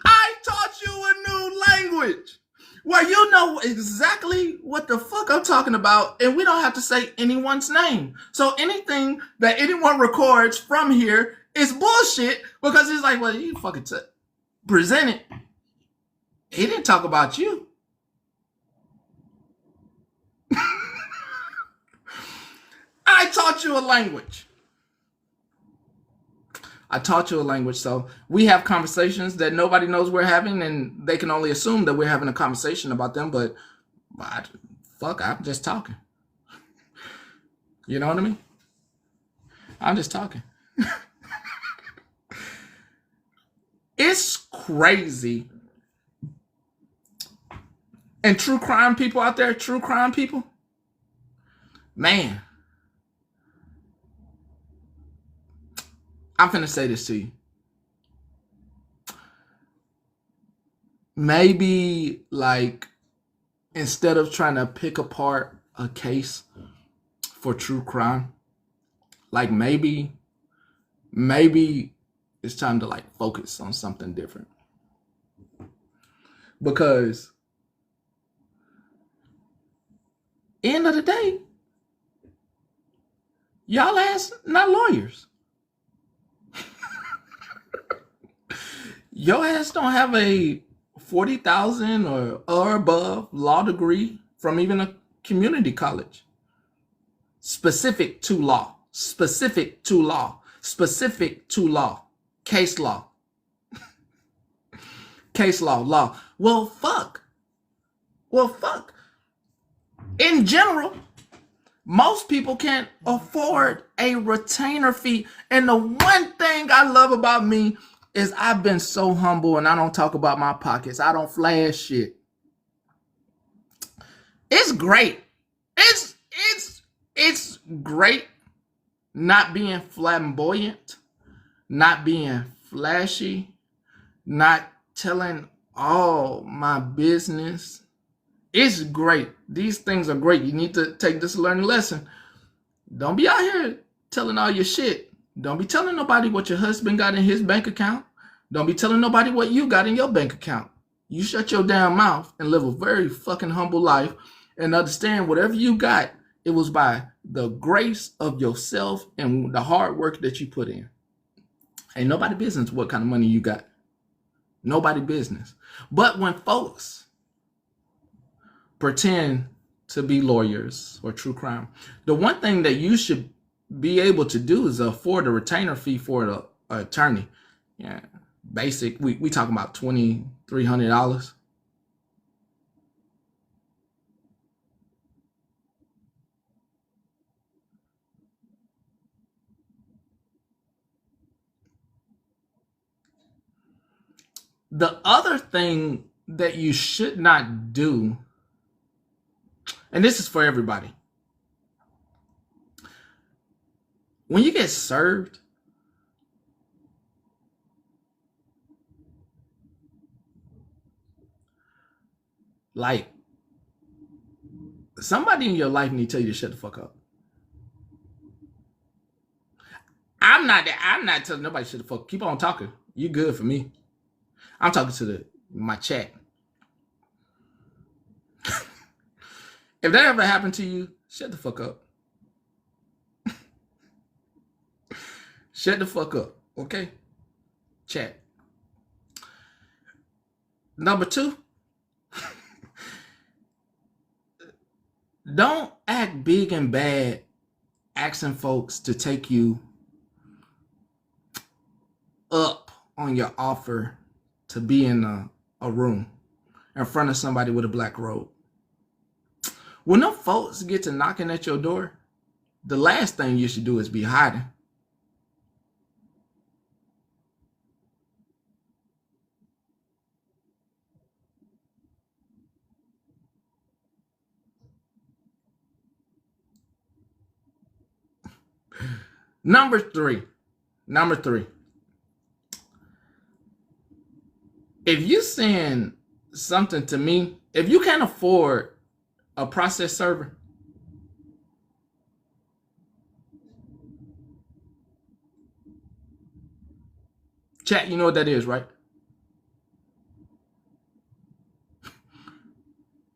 I taught you a new language where you know exactly what the fuck I'm talking about, and we don't have to say anyone's name. So anything that anyone records from here is bullshit, because it's like, well, you fucking present it. He didn't talk about you. I taught you a language. I taught you a language, so we have conversations that nobody knows we're having, and they can only assume that we're having a conversation about them, but I'm just talking. You know what I mean? I'm just talking. It's crazy. And true crime people out there, true crime people, man, I'm finna say this to you. Maybe, like, instead of trying to pick apart a case for true crime, like maybe it's time to like focus on something different. Because end of the day, y'all ass not lawyers. Your ass don't have a 40,000 or above law degree from even a community college. Specific to law. Case law. Case law. Well, fuck. In general, most people can't afford a retainer fee. And the one thing I love about me is I've been so humble, and I don't talk about my pockets. I don't flash shit. It's great. It's great not being flamboyant, not being flashy, not telling all my business. It's great. These things are great. You need to take this learning lesson. Don't be out here telling all your shit. Don't be telling nobody what your husband got in his bank account. Don't be telling nobody what you got in your bank account. You shut your damn mouth and live a very fucking humble life, and understand whatever you got, it was by the grace of yourself and the hard work that you put in. Ain't nobody business what kind of money you got. Nobody business. But when folks pretend to be lawyers or true crime, the one thing that you should be able to do is afford a retainer fee for the attorney. Yeah, basic. We talking about $2,300. The other thing that you should not do, and this is for everybody. When you get served, like, somebody in your life need to tell you to shut the fuck up. I'm not telling nobody to shut the fuck. Keep on talking. You good for me. I'm talking to my chat. If that ever happened to you, shut the fuck up. Shut the fuck up, okay? Chat. Number 2, don't act big and bad asking folks to take you up on your offer to be in a room in front of somebody with a black robe. When them folks get to knocking at your door, the last thing you should do is be hiding. Number three. If you send something to me, if you can't afford a process server, chat, you know what that is, right?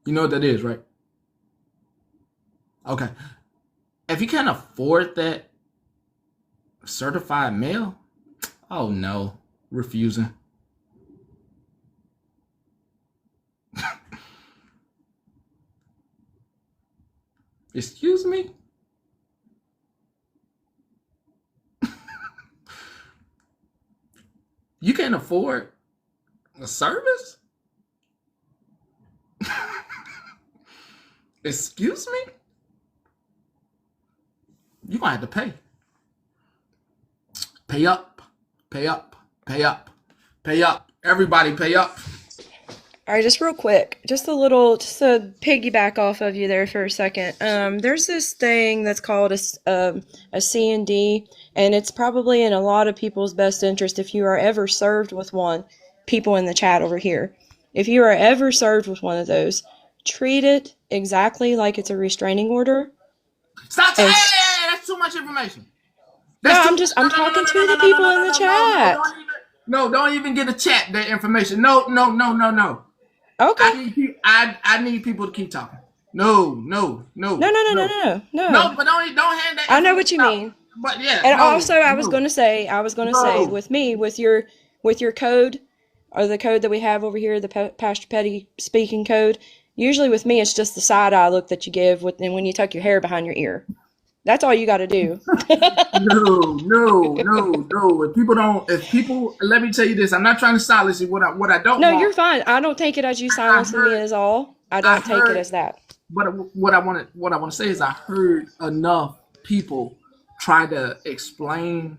You know what that is, right? Okay. If you can't afford that certified mail, oh no, refusing. Excuse me? You can't afford a service? Excuse me? You're gonna have to pay. Pay up, pay up, pay up, pay up. Everybody pay up. All right, just real quick, just to piggyback off of you there for a second. There's this thing that's called a C&D, and it's probably in a lot of people's best interest if you are ever served with one, people in the chat over here. If you are ever served with one of those, treat it exactly like it's a restraining order. Stop! Hey, that's too much information. I'm talking to the people in the chat. Don't even get a chat that information. No. Okay. I need people to keep talking. No. No. No, but don't hand that. I know what you mean. But yeah. And also, I was gonna say, with me, with your code, or the code that we have over here, the Pastor Petty speaking code. Usually, with me, it's just the side eye look that you give and when you tuck your hair behind your ear. That's all you got to do. No. If people, let me tell you this. I'm not trying to silence you. What I don't. No, you're fine. I don't take it as you silencing me as all. I don't take it as that. But what I want to say is I heard enough people try to explain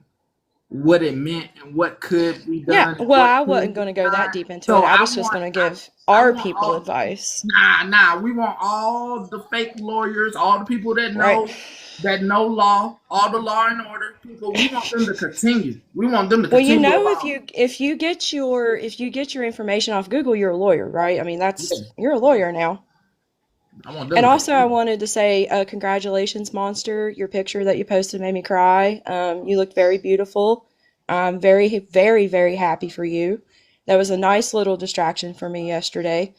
what it meant and what could be done. Yeah, well, I wasn't going to go that deep into it. I was just going to give our people advice. Nah. We want all the fake lawyers, all the people that know law, all the law and order people. We want them to continue. Well, you know, if you get your information off Google, you're a lawyer, right? I mean, you're a lawyer now. And also, I wanted to say congratulations, Monster. Your picture that you posted made me cry. You looked very beautiful. I'm very, very, very happy for you. That was a nice little distraction for me yesterday.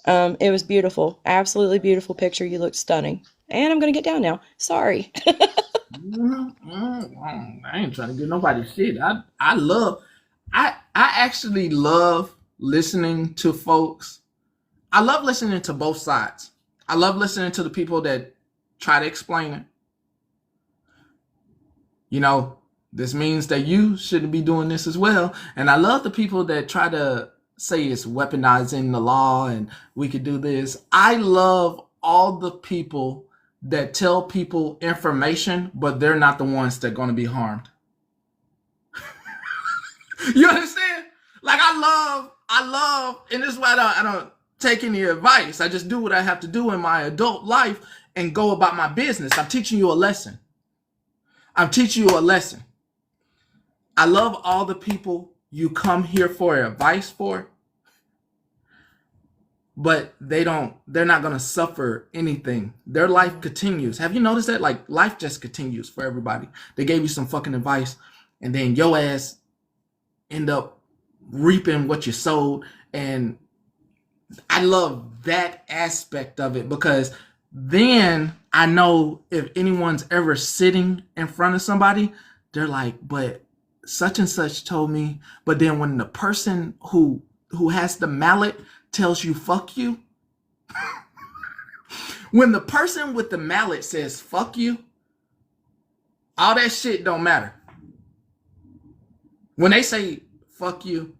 It was beautiful. Absolutely beautiful picture. You looked stunning. And I'm going to get down now. Sorry. I ain't trying to get nobody shit. I actually love listening to folks. I love listening to both sides. I love listening to the people that try to explain it. You know, this means that you shouldn't be doing this as well. And I love the people that try to say it's weaponizing the law and we could do this. I love all the people that tell people information, but they're not the ones that are going to be harmed. You understand? Like, I love I love, and this is why I don't take any advice. I just do what I have to do in my adult life and go about my business. I'm teaching you a lesson. I'm teaching you a lesson. I love all the people you come here for advice for, but they're not going to suffer anything. Their life continues. Have you noticed that? Like, life just continues for everybody. They gave you some fucking advice, and then your ass end up reaping what you sowed. And I love that aspect of it, because then I know if anyone's ever sitting in front of somebody, they're like, but such and such told me. But then when the person who has the mallet tells you fuck you, when the person with the mallet says fuck you, all that shit don't matter. When they say fuck you,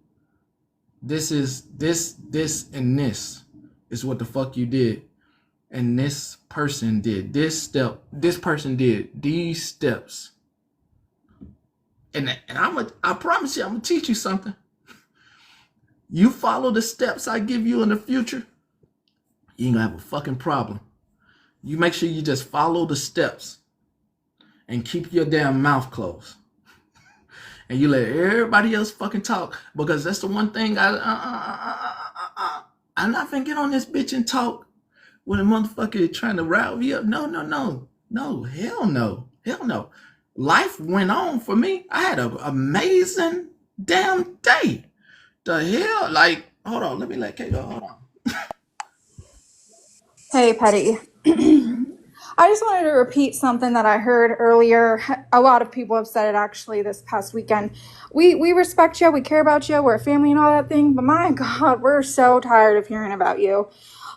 this and this is what the fuck you did. And this person did this step. This person did these steps. And I promise you, I'm gonna teach you something. You follow the steps I give you in the future, you ain't gonna have a fucking problem. You make sure you just follow the steps and keep your damn mouth closed. And you let everybody else fucking talk, because that's the one thing I'm not gonna get on this bitch and talk when a motherfucker trying to rile me up. No, hell no. Life went on for me. I had an amazing damn day. The hell, like, hold on, let me let Kay go. Hold on. Hey, Petty. I just wanted to repeat something that I heard earlier. A lot of people have said it actually this past weekend. We respect you, we care about you, we're a family and all that thing, but my God, we're so tired of hearing about you.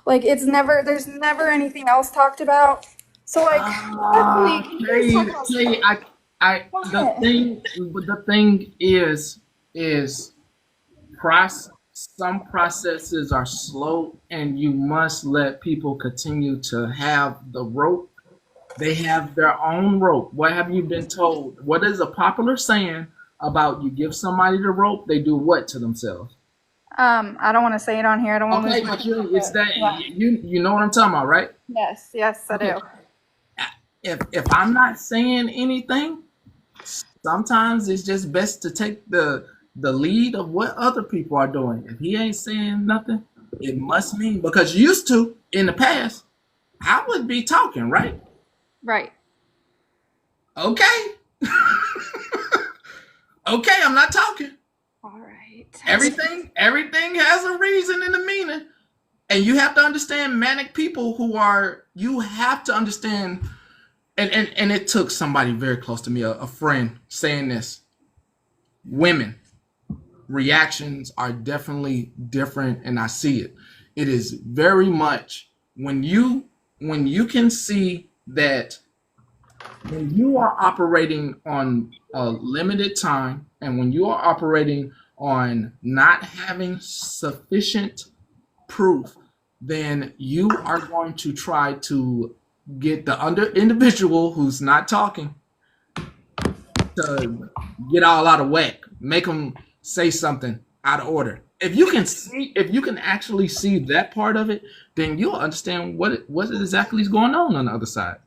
Like, there's never anything else talked about. So, like, honestly, can you guys talk about Kay, what? the thing is some processes are slow, and you must let people continue to have the rope. They have their own rope. What have you been told? What is a popular saying about you give somebody the rope, they do what to themselves? I don't want to say it on here. I don't want to Okay, lose my but it's that yeah. you know what I'm talking about, right? Yes, I Okay. do. If I'm not saying anything, sometimes it's just best to take the lead of what other people are doing. If he ain't saying nothing, it must mean, because used to in the past, I would be talking, right? Right. Okay. Okay, I'm not talking. All right. Everything has a reason and a meaning. And you have to understand manic people you have to understand, and it took somebody very close to me, a friend, saying this. Women reactions are definitely different, and I see it. It is very much when you can see that when you are operating on a limited time, and when you are operating on not having sufficient proof, then you are going to try to get the individual who's not talking to get all out of whack, make them say something out of order. If you can actually see that part of it, then you'll understand what exactly is going on the other side.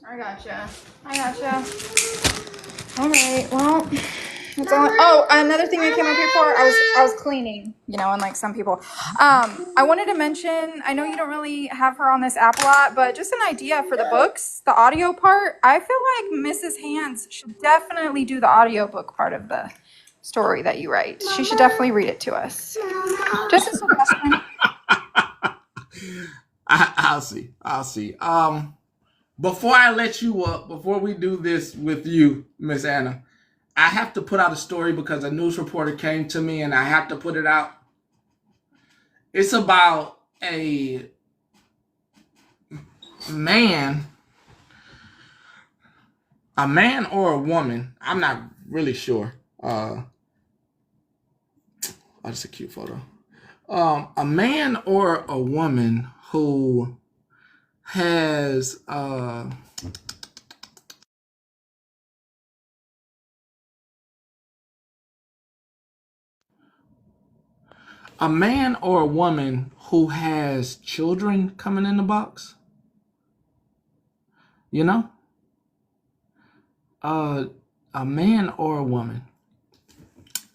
I gotcha. All right. Well, that's all. Oh, another thing I came up here for, I was cleaning, unlike some people. I wanted to mention, I know you don't really have her on this app a lot, but just an idea for the books, the audio part. I feel like Mrs. Hands should definitely do the audiobook part of the story that you write. She should definitely read it to us. Just a suggestion. I'll see. Before I let you up, before we do this with you, Miss Anna, I have to put out a story because a news reporter came to me and I have to put it out. It's about a man or a woman. I'm not really sure. Oh, that's a cute photo. A man or a woman who has A man or a woman who has children coming in the box? You know? A man or a woman?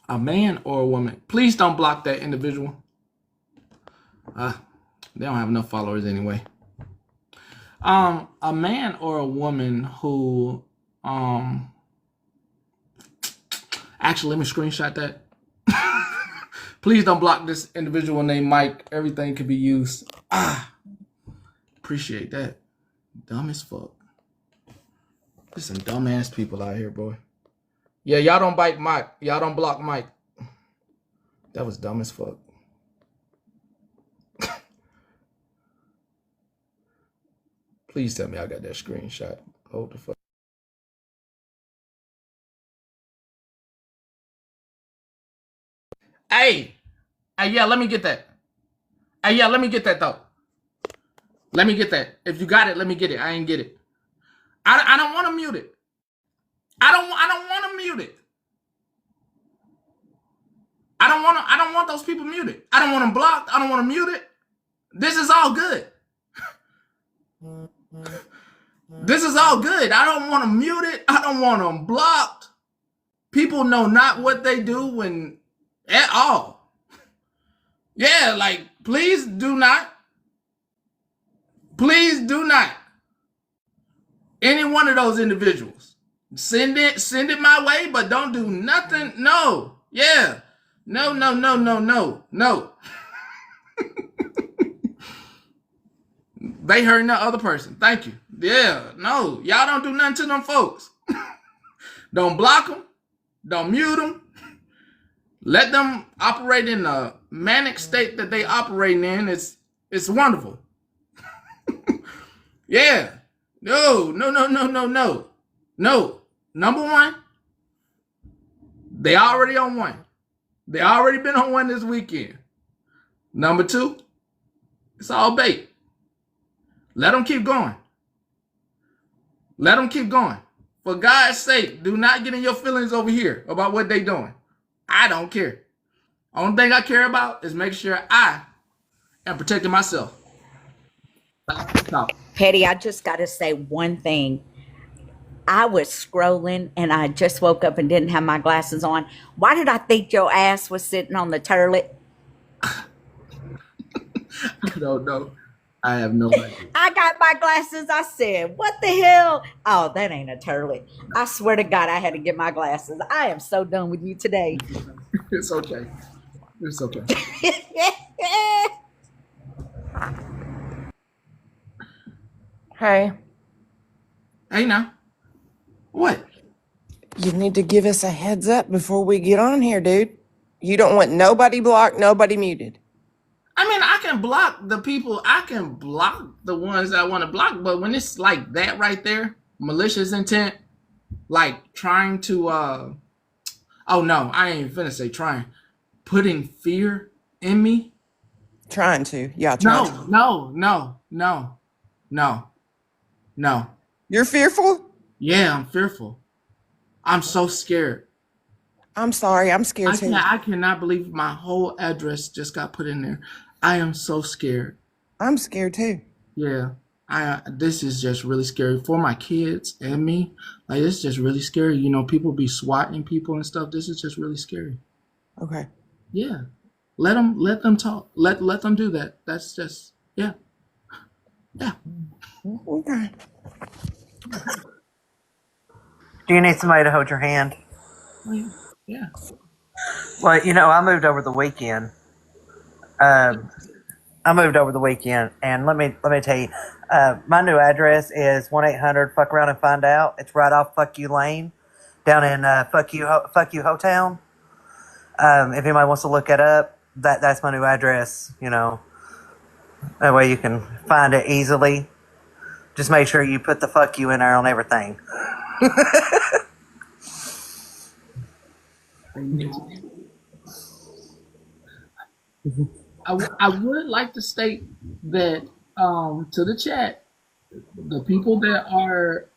A man or a woman? Please don't block that individual. They don't have enough followers anyway. A man or a woman who actually, let me screenshot that. Please don't block this individual named Mike. Everything could be used. Appreciate that. Dumb as fuck. There's some dumbass people out here, boy. Yeah, y'all don't bite Mike. Y'all don't block Mike. That was dumb as fuck. Please tell me I got that screenshot. Hold the fuck. Hey, yeah, let me get that. Hey, yeah, let me get that though. Let me get that. If you got it, let me get it. I ain't get it. I don't want to mute it. I don't want to mute it. I don't want those people muted. I don't want them blocked. I don't want to mute it. This is all good. This is all good. I don't want to mute it. I don't want them blocked. People know not what they do when at all. Yeah, like, please do not. Please do not. Any one of those individuals. Send it my way, but don't do nothing. No. Yeah. No. They hurting the other person. Thank you. Yeah. No. Y'all don't do nothing to them folks. Don't block them. Don't mute them. Let them operate in the manic state that they operating in. It's wonderful. Yeah. No. No. Number one, they already on one. They already been on one this weekend. Number two, it's all bait. Let them keep going. Let them keep going. For God's sake, do not get in your feelings over here about what they doing. I don't care. Only thing I care about is making sure I am protecting myself. Petty, I just got to say one thing. I was scrolling and I just woke up and didn't have my glasses on. Why did I think your ass was sitting on the toilet? I don't know. I have no idea. I got my glasses. I said, what the hell? Oh, that ain't a turlet. I swear to God, I had to get my glasses. I am so done with you today. It's okay. It's okay. Hey. Hey now. What? You need to give us a heads up before we get on here, dude. You don't want nobody blocked, nobody muted. I mean, I can block the people. I can block the ones I want to block. But when it's like that right there, malicious intent, like trying to, oh no, I ain't finna say trying. Putting fear in me. Trying to. Yeah, trying to. No. You're fearful? Yeah, I'm fearful. I'm so scared. I'm sorry. I'm scared too. I cannot believe my whole address just got put in there. I am so scared. I'm scared too. Yeah. This is just really scary for my kids and me. Like, it's just really scary. You know, people be swatting people and stuff. This is just really scary. Okay. Yeah. Let them talk. Let them do that. That's just, yeah. Yeah. Okay. Do you need somebody to hold your hand? Yeah. Well, you know, I moved over the weekend. And let me tell you, my new address is 1-800 Fuck Around and Find Out. It's right off Fuck You Lane, down in Fuck You Hotown. If anybody wants to look it up, that's my new address. You know, that way you can find it easily. Just make sure you put the fuck you in there on everything. I would like to state that to the chat, the people that are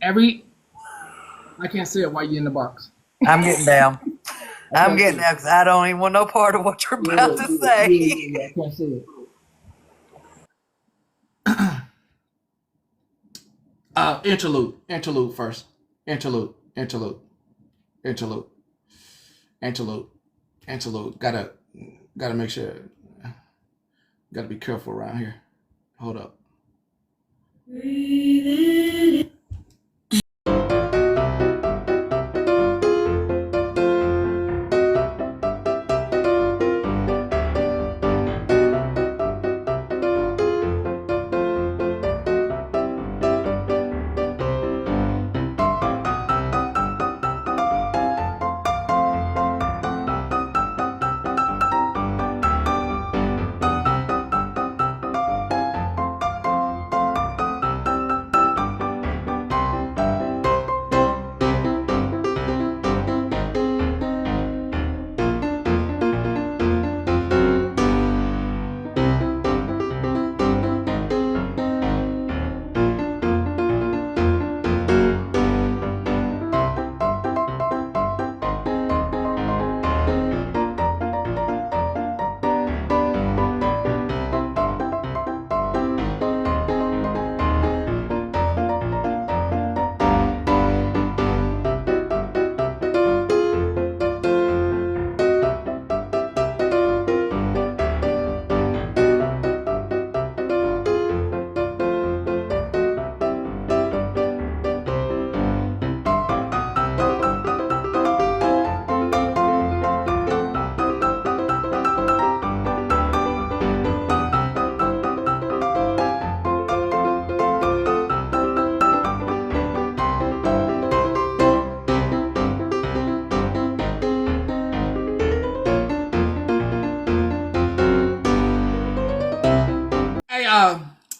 I can't say it while you're in the box. I'm getting down. I'm getting out because I don't even want no part of what you're about to say. I can't see it. Interlude first. Interlude. Gotta make sure. Gotta be careful around here. Hold up. Hey,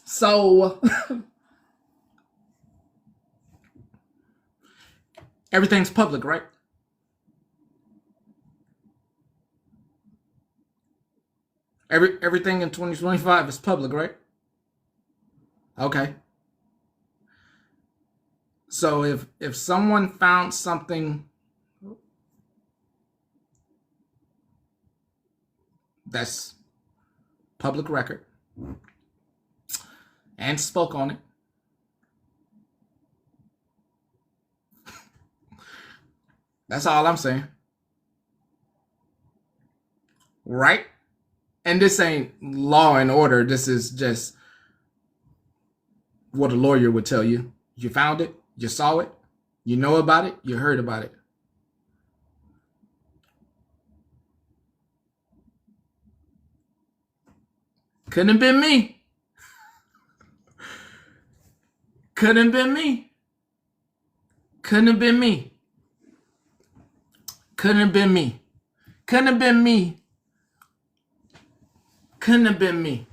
so everything's public, right? Everything in 2025 is public, right? Okay. So if someone found something that's public record and spoke on it, that's all I'm saying. Right? And this ain't law and order. This is just what a lawyer would tell you. You found it, you saw it, you know about it, you heard about it. Couldn't have been me. Couldn't have been me. Couldn't have been me. Couldn't have been me. Couldn't have been me. Couldn't have been me.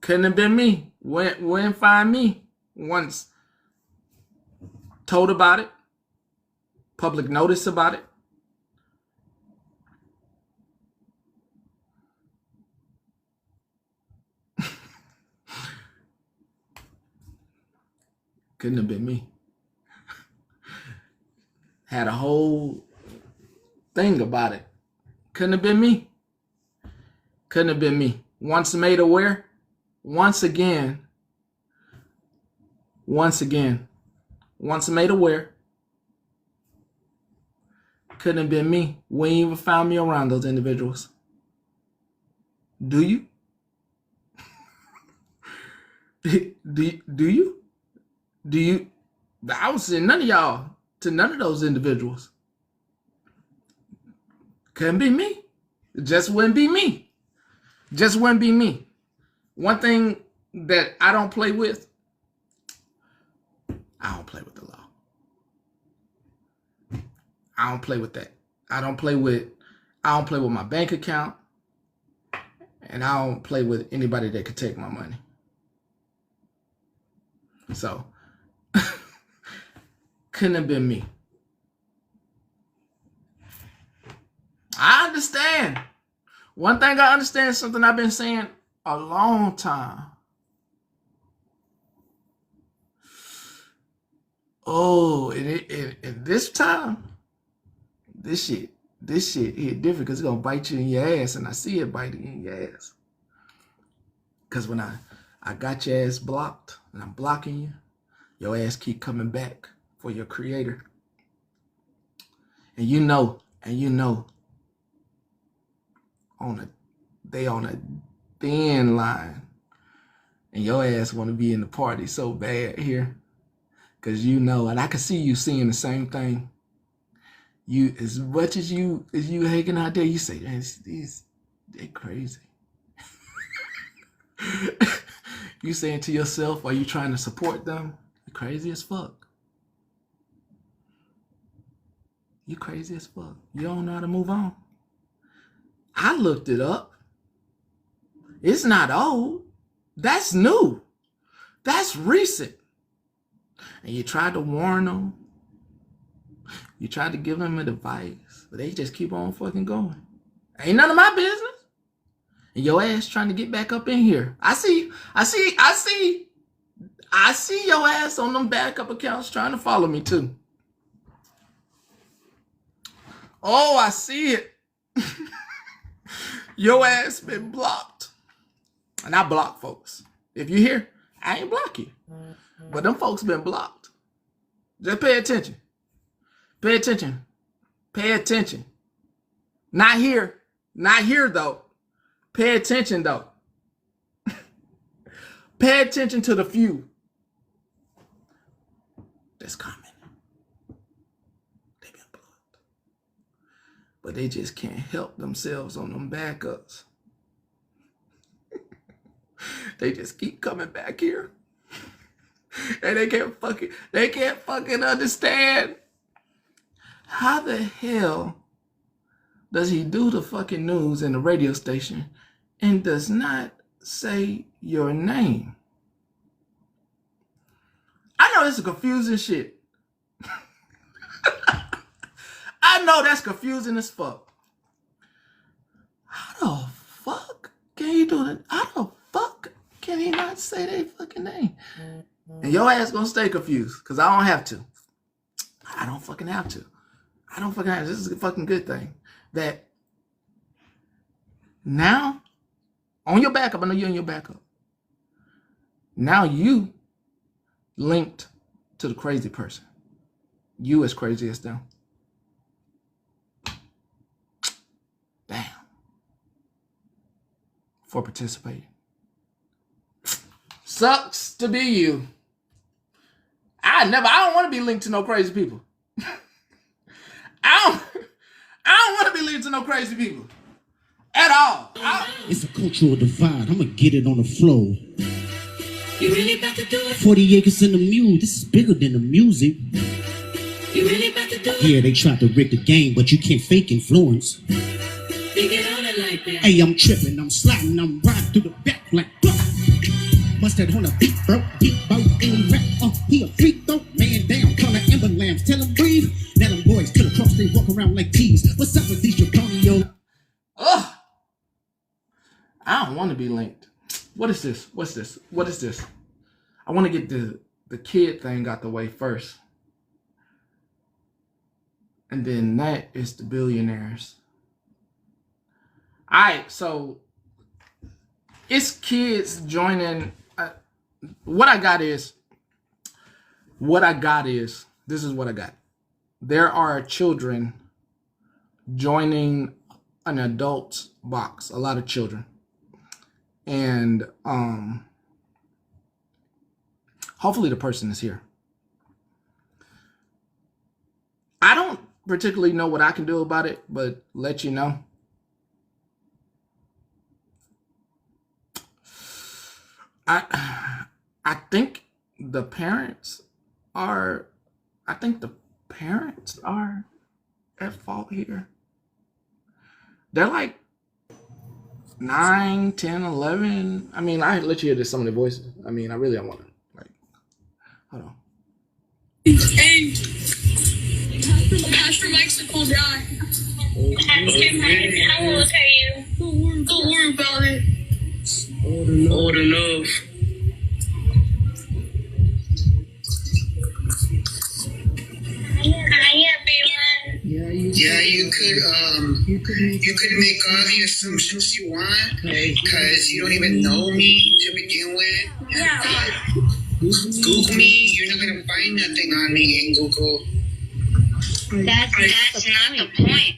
Couldn't have been me. Wouldn't find me. Once told about it, public notice about it. Couldn't have been me. Had a whole thing about it. Couldn't have been me. Couldn't have been me. Once made aware, once again, once made aware, couldn't have been me. We ain't even found me around those individuals. Do you? Do you? Do you? I was saying none of y'all to none of those individuals. Couldn't be me. It just wouldn't be me. Just wouldn't be me. One thing that I don't play with, I don't play with the law. I don't play with that. I don't play with my bank account, and I don't play with anybody that could take my money. So, couldn't have been me. I understand. One thing I understand, something I've been saying a long time. Oh, and this time, this shit hit different because it's gonna bite you in your ass, and I see it biting in your ass. Cause when I got your ass blocked and I'm blocking you, your ass keep coming back for your creator. And you know, they on a thin line. And your ass want to be in the party so bad here. Cause you know, and I can see you seeing the same thing. You, as much as you hanging out there, you say, man, they crazy. You saying to yourself, are you trying to support them? You're crazy as fuck. You crazy as fuck. You don't know how to move on. I looked it up. It's not old. That's new. That's recent. And you tried to warn them. You tried to give them advice, but they just keep on fucking going. Ain't none of my business. And your ass trying to get back up in here. I see your ass on them backup accounts trying to follow me too. Oh, I see it. Your ass been blocked. And I block folks. If you hear, I ain't block you. But them folks been blocked. Just pay attention. Pay attention. Pay attention. Not here. Not here though. Pay attention though. Pay attention to the few that's coming. They've been blocked. But they just can't help themselves on them backups. They just keep coming back here. And they can't fucking understand. How the hell does he do the fucking news in the radio station and does not say your name? I know this is confusing shit. I know that's confusing as fuck. How the fuck can he do that? How the fuck can he not say their fucking name? And your ass gonna stay confused because I don't have to. I don't fucking have to. I don't fucking have to. This is a fucking good thing. That now, on your backup, I know you're in your backup. Now you linked to the crazy person. You as crazy as them. Damn. For participating. Sucks to be you. I don't want to be linked to no crazy people. I don't want to be linked to no crazy people. At all. It's a cultural divide. I'm going to get it on the floor. You really about to do it? 40 acres in the mule. This is bigger than the music. You really about to do it? Yeah, they tried to rig the game, but you can't fake influence. They get on it like that. Hey, I'm tripping, I'm sliding, I'm riding through the back like must have on a beat, bro, any rap, he a freak though, man down, call an ambulance, tell him breathe. Now them boys to the cross, they walk around like tees. What's up with these Japonio? I don't want to be linked. What is this? What's this? What is this? I want to get the kid thing out the way first. And then that is the billionaires. All right, so it's kids joining. What I got is, this is what I got. There are children joining an adult box, a lot of children. And hopefully the person is here. I don't particularly know what I can do about it, but let you know. I think the parents are at fault here. They're like 9, 10, 11. I mean, I let you hear this, some of the voices. I mean, I really don't want to, like, hold on. Hey, Pastor Mike's a cool guy. I will tell you. Don't worry about it. Old enough. Yeah, you could make all the assumptions you want because you don't even know me to begin with. Yeah. Google me, you're not gonna find nothing on me in Google. That's not the point.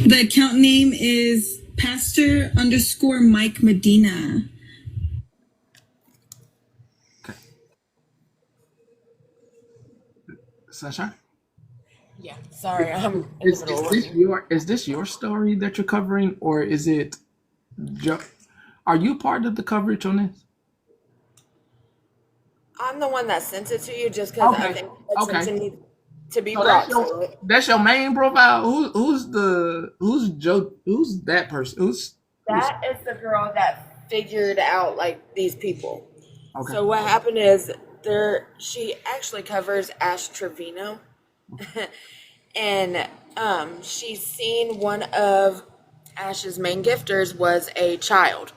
The account name is Pastor_Mike Medina. Okay. Sunshine? Yeah, sorry, I'm in the Is middle of this your story that you're covering, or is it? Are you part of the coverage on this? I'm the one that sent it to you just because I think attention needs to be So brought to it. that's your main profile. Who's that person? That is the girl that figured out like these people. Okay. So what happened is she actually covers Ash Trevino. And she's seen one of Ash's main gifters was a child.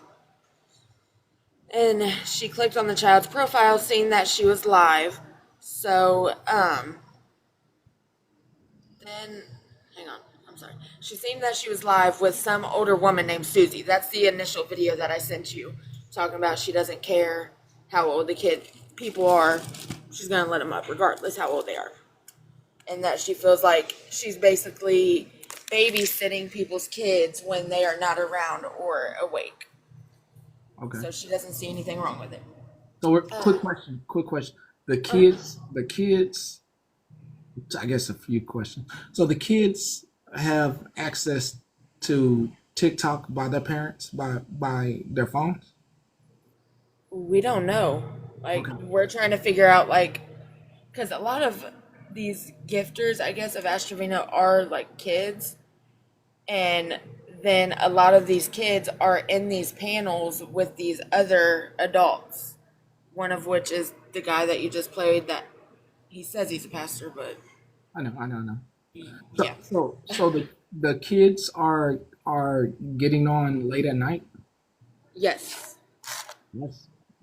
And she clicked on the child's profile, seeing that she was live. So, then, hang on, I'm sorry. She seen that she was live with some older woman named Susie. That's the initial video that I sent you, talking about she doesn't care how old the people are. She's going to let them up regardless how old they are. And that she feels like she's basically babysitting people's kids when they are not around or awake. Okay. So she doesn't see anything wrong with it. So quick question. The kids, I guess a few questions. So the kids have access to TikTok by their parents, by their phones? We don't know. We're trying to figure out, because a lot of these gifters, I guess, of Ash Trevino are, kids. And then a lot of these kids are in these panels with these other adults. One of which is the guy that you just played that he says he's a pastor, but... I know. Yeah. So the kids are getting on late at night? Yes.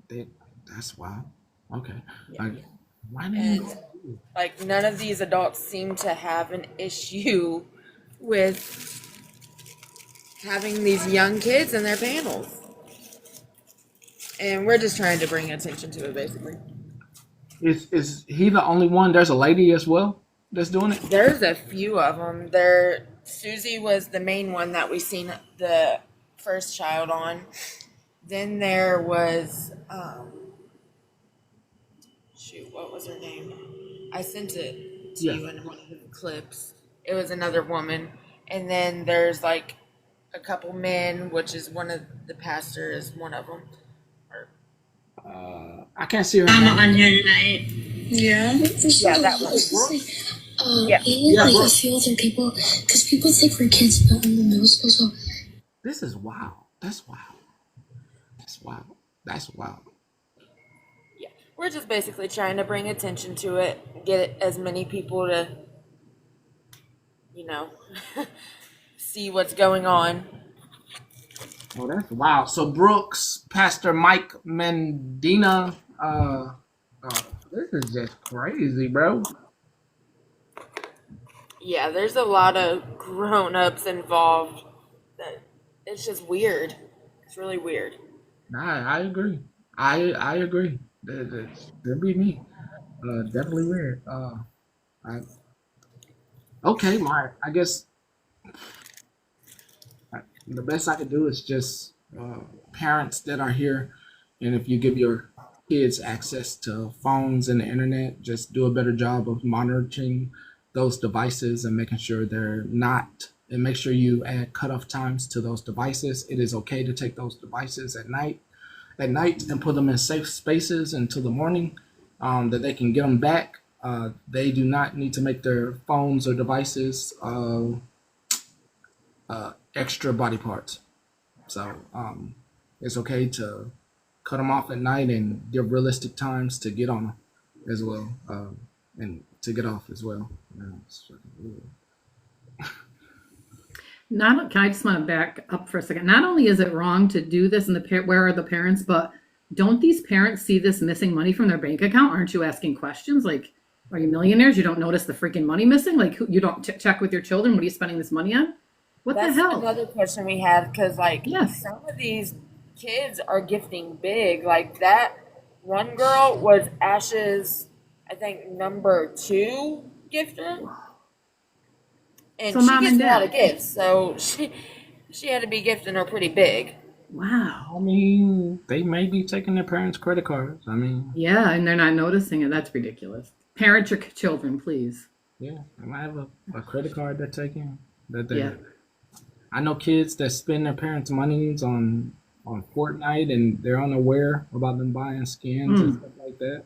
That's wild. Okay. Yeah. None of these adults seem to have an issue with having these young kids in their panels. And we're just trying to bring attention to it, basically. Is he the only one? There's a lady as well that's doing it? There's a few of them. Susie was the main one that we seen the first child on. Then there was, what was her name? I sent it to you in one of the clips. It was another woman. And then there's a couple men, which is one of the pastors, one of them. I can't see her. I'm on here tonight. Yeah. Yeah, that one. A few other people, because people think we're kids, but I'm in middle school, so. This is wild. That's wild. Yeah, we're just basically trying to bring attention to it, get as many people to, see what's going on. Oh, that's wild. So Brooks, Pastor Mike Medina, this is just crazy, bro. Yeah, there's a lot of grown-ups involved. It's just weird. It's really weird. I agree. I agree. That'd be me. Definitely weird. Okay, I guess the best I could do is just parents that are here, and if you give your kids access to phones and the internet, just do a better job of monitoring those devices and making sure they're not, and make sure you add cutoff times to those devices. It is okay to take those devices at night and put them in safe spaces until the morning, that they can get them back. They do not need to make their phones or devices extra body parts. So it's okay to cut them off at night and give realistic times to get on them as well, and to get off as well. Can I just want to back up for a second? Not only is it wrong to do this and where are the parents, but don't these parents see this missing money from their bank account? Aren't you asking questions? Like, are you millionaires? You don't notice the freaking money missing? Like, you don't check with your children? What are you spending this money on? What That's the hell? another question we have, because like some of these kids are gifting big. Like that one girl was Ash's, I think, number 2 gifter, and So she mom gets and a lot dad. of gifts. So she had to be gifting her pretty big. Wow. I mean, they may be taking their parents' credit cards. I mean, Yeah, and they're not noticing it. That's ridiculous. Parent your children, please. yeah, they might have a credit card they're taking. Yeah. I know kids that spend their parents' monies on Fortnite and they're unaware about them buying skins and stuff like that.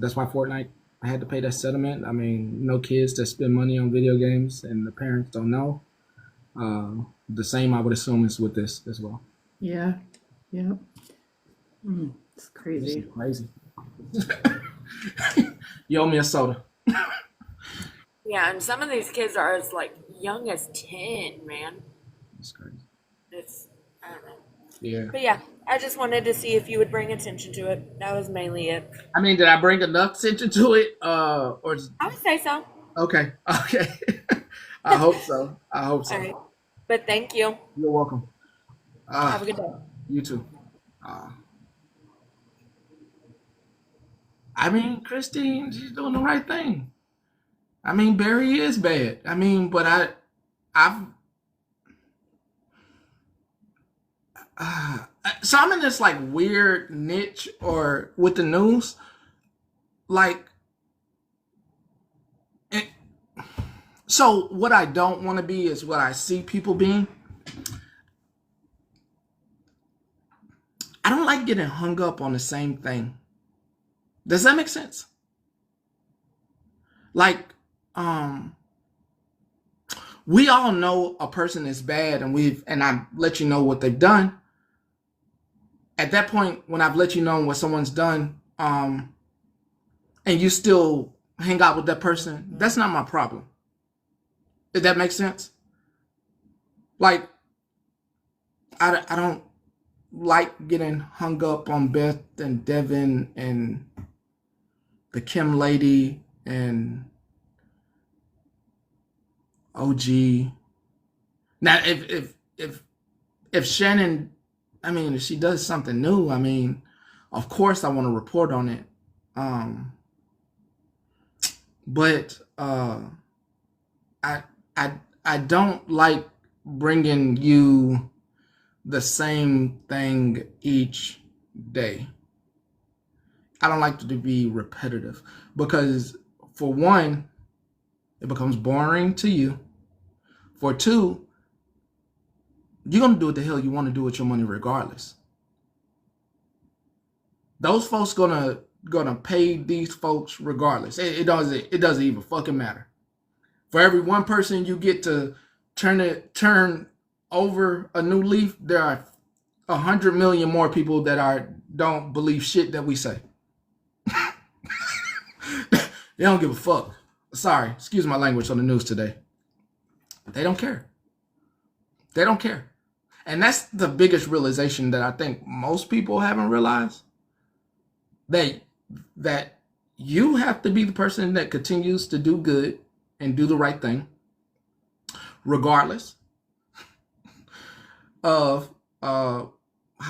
That's why Fortnite had to pay that settlement. I mean, no kids that spend money on video games and the parents don't know. The same, I would assume, is with this as well. Yeah. Yeah. It's crazy. This is crazy. You owe me a soda. Yeah, and some of these kids are as like young as 10, man. It's crazy. I don't know. Yeah. But yeah, I just wanted to see if you would bring attention to it. That was mainly it. I mean, did I bring enough attention to it? Or I would say so. Okay. I hope so. All right. But thank you. You're welcome. Have a good day. You too. I mean, Christine, she's doing the right thing. I mean, Barry is bad. I mean, but so I'm in this like weird niche or with the news, like. So what I don't want to be is what I see people being. I don't like getting hung up on the same thing. Does that make sense? Like, we all know a person is bad and I let you know what they've done. At that point, when I've let you know what someone's done, and you still hang out with that person, that's not my problem. Did that make sense? Like, I don't like getting hung up on Beth and Devin and the Kim lady and OG. Now, if Shannon, I mean, if she does something new, I mean, of course I want to report on it. But I don't like bringing you the same thing each day. I don't like to be repetitive because, for one, it becomes boring to you. For two, you're going to do what the hell you want to do with your money regardless. Those folks gonna pay these folks regardless. It doesn't even fucking matter. For every one person you get to turn over a new leaf, there are 100 million more people that don't believe shit that we say. They don't give a fuck. Sorry, excuse my language on the news today. They don't care. They don't care. And that's the biggest realization that I think most people haven't realized. That you have to be the person that continues to do good and do the right thing, regardless of how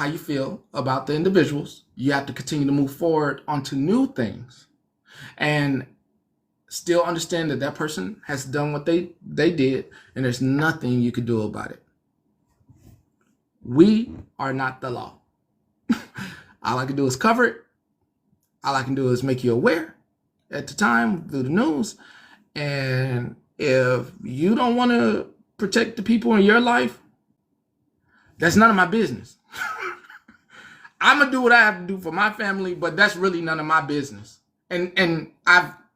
you feel about the individuals. You have to continue to move forward onto new things and still understand that person has done what they did and there's nothing you could do about it. We are not the law. All I can do is cover it. All I can do is make you aware at the time through the news. And if you don't want to protect the people in your life, that's none of my business. I'm going to do what I have to do for my family, but that's really none of my business. And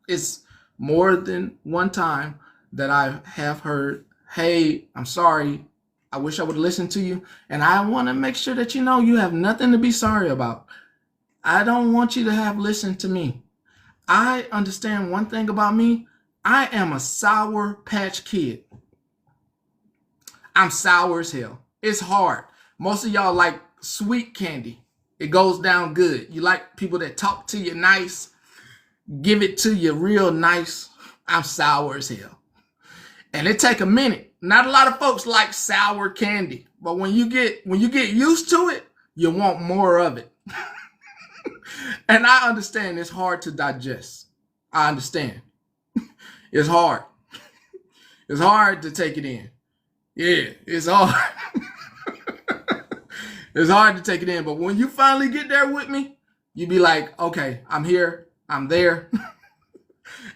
it's more than one time that I have heard, hey, I'm sorry. I wish I would have listened to you. And I want to make sure that you know you have nothing to be sorry about. I don't want you to have listened to me. I understand one thing about me. I am a Sour Patch Kid. I'm sour as hell. It's hard. Most of y'all like sweet candy. It goes down good. You like people that talk to you nice, give it to you real nice. I'm sour as hell. And it take a minute. Not a lot of folks like sour candy, but when you get used to it, you want more of it. And I understand it's hard to digest. I understand. It's hard. It's hard to take it in. Yeah, it's hard. It's hard to take it in, but when you finally get there with me, you be like, okay, I'm here, I'm there,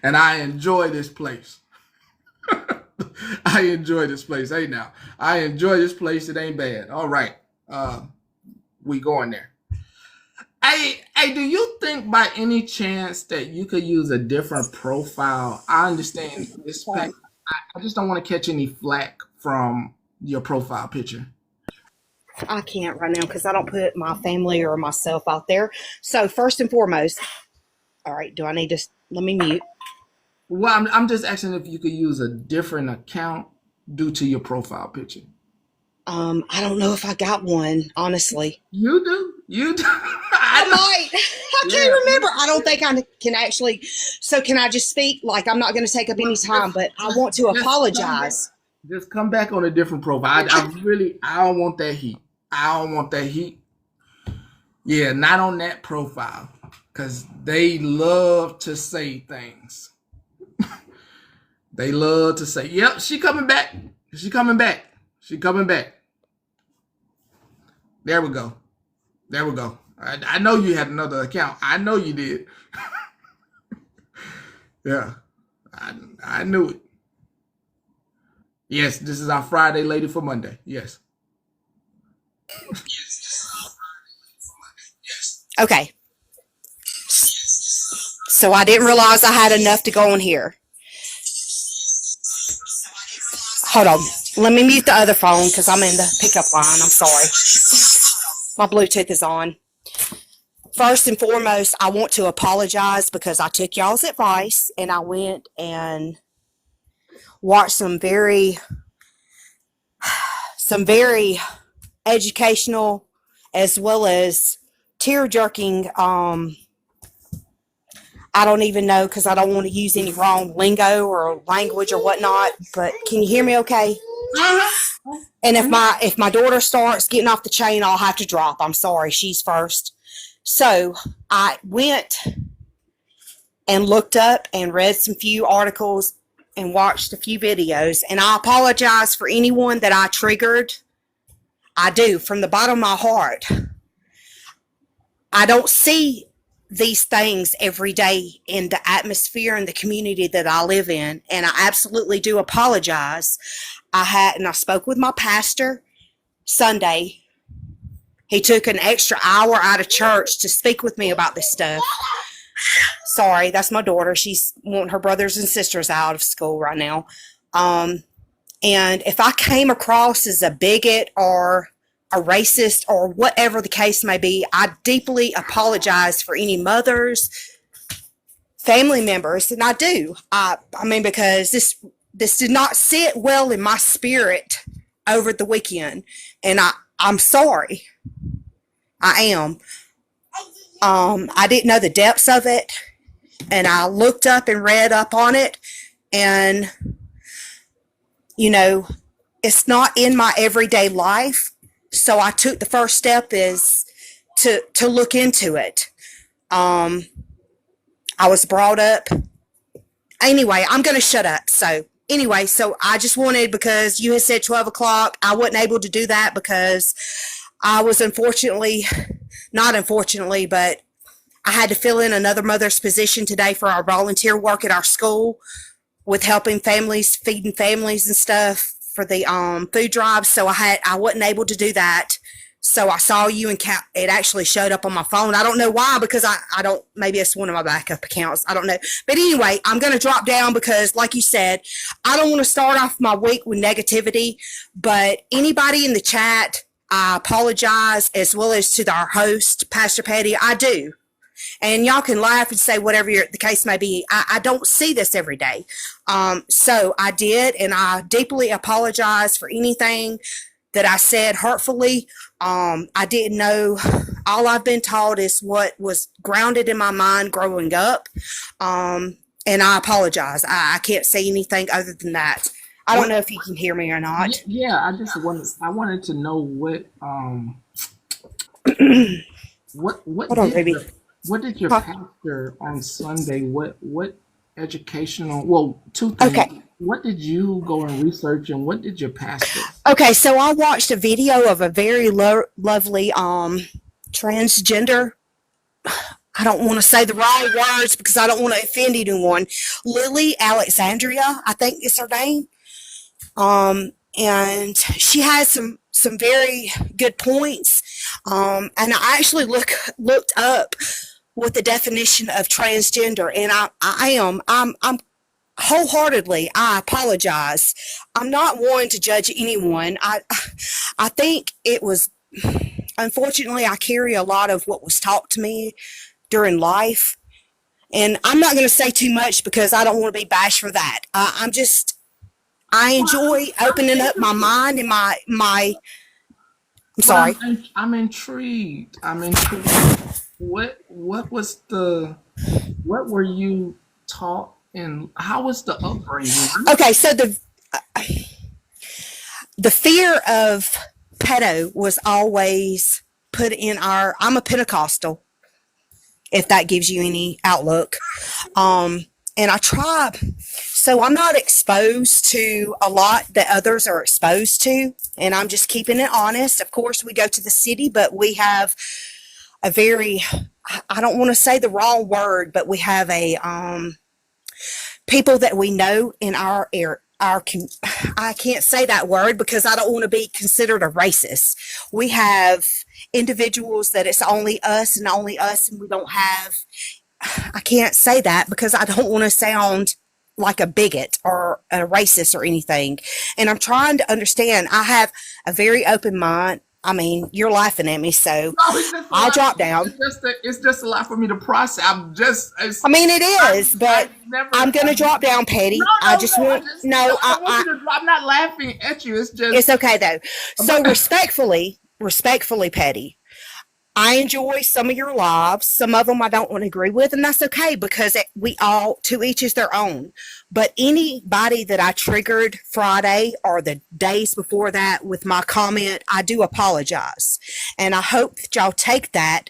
and I enjoy this place. I enjoy this place. Hey now, I enjoy this place. It ain't bad. All right, we going there. Hey, do you think by any chance that you could use a different profile? I understand this pack. I just don't want to catch any flack from your profile picture. I can't right now because I don't put my family or myself out there. So first and foremost, all right, do I need to let me mute? Well, I'm just asking if you could use a different account due to your profile picture. I don't know if I got one, honestly. You do? You do? I might. I can't remember. I don't think I can actually. So can I just speak? Like, I'm not going to take up any time, but I want to apologize. Just come back on a different profile. I don't want that heat. I don't want that heat. Yeah, not on that profile. Because they love to say things. They love to say, yep, she coming back. She coming back. She coming back. There we go. There we go. I know you had another account. I know you did. Yeah. I knew it. Yes, this is our Friday lady for Monday. Yes. Okay. So I didn't realize I had enough to go on here. Hold on. Let me mute the other phone because I'm in the pickup line. I'm sorry. My Bluetooth is on. First and foremost, I want to apologize because I took y'all's advice and I went and watched some very educational as well as tear-jerking, I don't even know because I don't want to use any wrong lingo or language or whatnot, but can you hear me okay? And if my daughter starts getting off the chain, I'll have to drop. I'm sorry, she's first. So I went and looked up and read some few articles and watched a few videos, and I apologize for anyone that I triggered. I do, from the bottom of my heart. I don't see these things every day in the atmosphere and the community that I live in, and I absolutely do apologize. I spoke with my pastor Sunday. He took an extra hour out of church to speak with me about this stuff. Sorry, that's my daughter. She's wanting her brothers and sisters out of school right now. And if I came across as a bigot or a racist or whatever the case may be, I deeply apologize for any mothers, family members, and I do. I mean, because this did not sit well in my spirit over the weekend, and I'm sorry. I am. I didn't know the depths of it, and I looked up and read up on it, and, you know, it's not in my everyday life, so I took the first step is to look into it. I was brought up. Anyway, I'm going to shut up. So anyway, so I just wanted, because you had said 12 o'clock, I wasn't able to do that because I was not unfortunately, but I had to fill in another mother's position today for our volunteer work at our school with helping families, feeding families and stuff for the food drive. So I wasn't able to do that. So I saw you and it actually showed up on my phone. I don't know why, because I don't, maybe it's one of my backup accounts. I don't know. But anyway, I'm going to drop down because, like you said, I don't want to start off my week with negativity, but anybody in the chat, I apologize, as well as to our host, Pastor Petty. I do. And y'all can laugh and say whatever the case may be. I don't see this every day. So I did, and I deeply apologize for anything that I said hurtfully. I didn't know. All I've been taught is what was grounded in my mind growing up. And I apologize. I can't say anything other than that. I don't know if you can hear me or not. Yeah, I wanted to know what Hold on, baby. what did your pastor on Sunday, what educational, well, two things. Okay. What did you go and research, and what did your pastor? Okay, so I watched a video of a very lovely transgender. I don't want to say the wrong words because I don't want to offend anyone. Lily Alexandria, I think is her name. And she has some very good points. And I actually looked up what the definition of transgender, and I'm wholeheartedly, I apologize. I'm not one to judge anyone. I think it was, unfortunately, I carry a lot of what was taught to me during life. And I'm not going to say too much because I don't want to be bashed for that. I enjoy opening up my mind and my I'm sorry. I'm intrigued. What were you taught, and how was the upbringing? Okay, so the fear of pedo was always put in I'm a Pentecostal, if that gives you any outlook. And so I'm not exposed to a lot that others are exposed to, and I'm just keeping it honest. Of course, we go to the city, but we have a very, I don't want to say the wrong word, but we have people that we know in our area. I can't say that word because I don't want to be considered a racist. We have individuals that it's only us, and we don't have, I can't say that because I don't want to sound like a bigot or a racist or anything. And I'm trying to understand. I have a very open mind. I mean, you're laughing at me, so I'll drop down. It's just a lot for me to process. It is, but I'm going to drop down, Petty. I'm not laughing at you. It's just. It's okay, though. So respectfully, Petty, I enjoy some of your lives. Some of them I don't want to agree with, and that's okay because we all, to each is their own. But anybody that I triggered Friday or the days before that with my comment, I do apologize. And I hope that y'all take that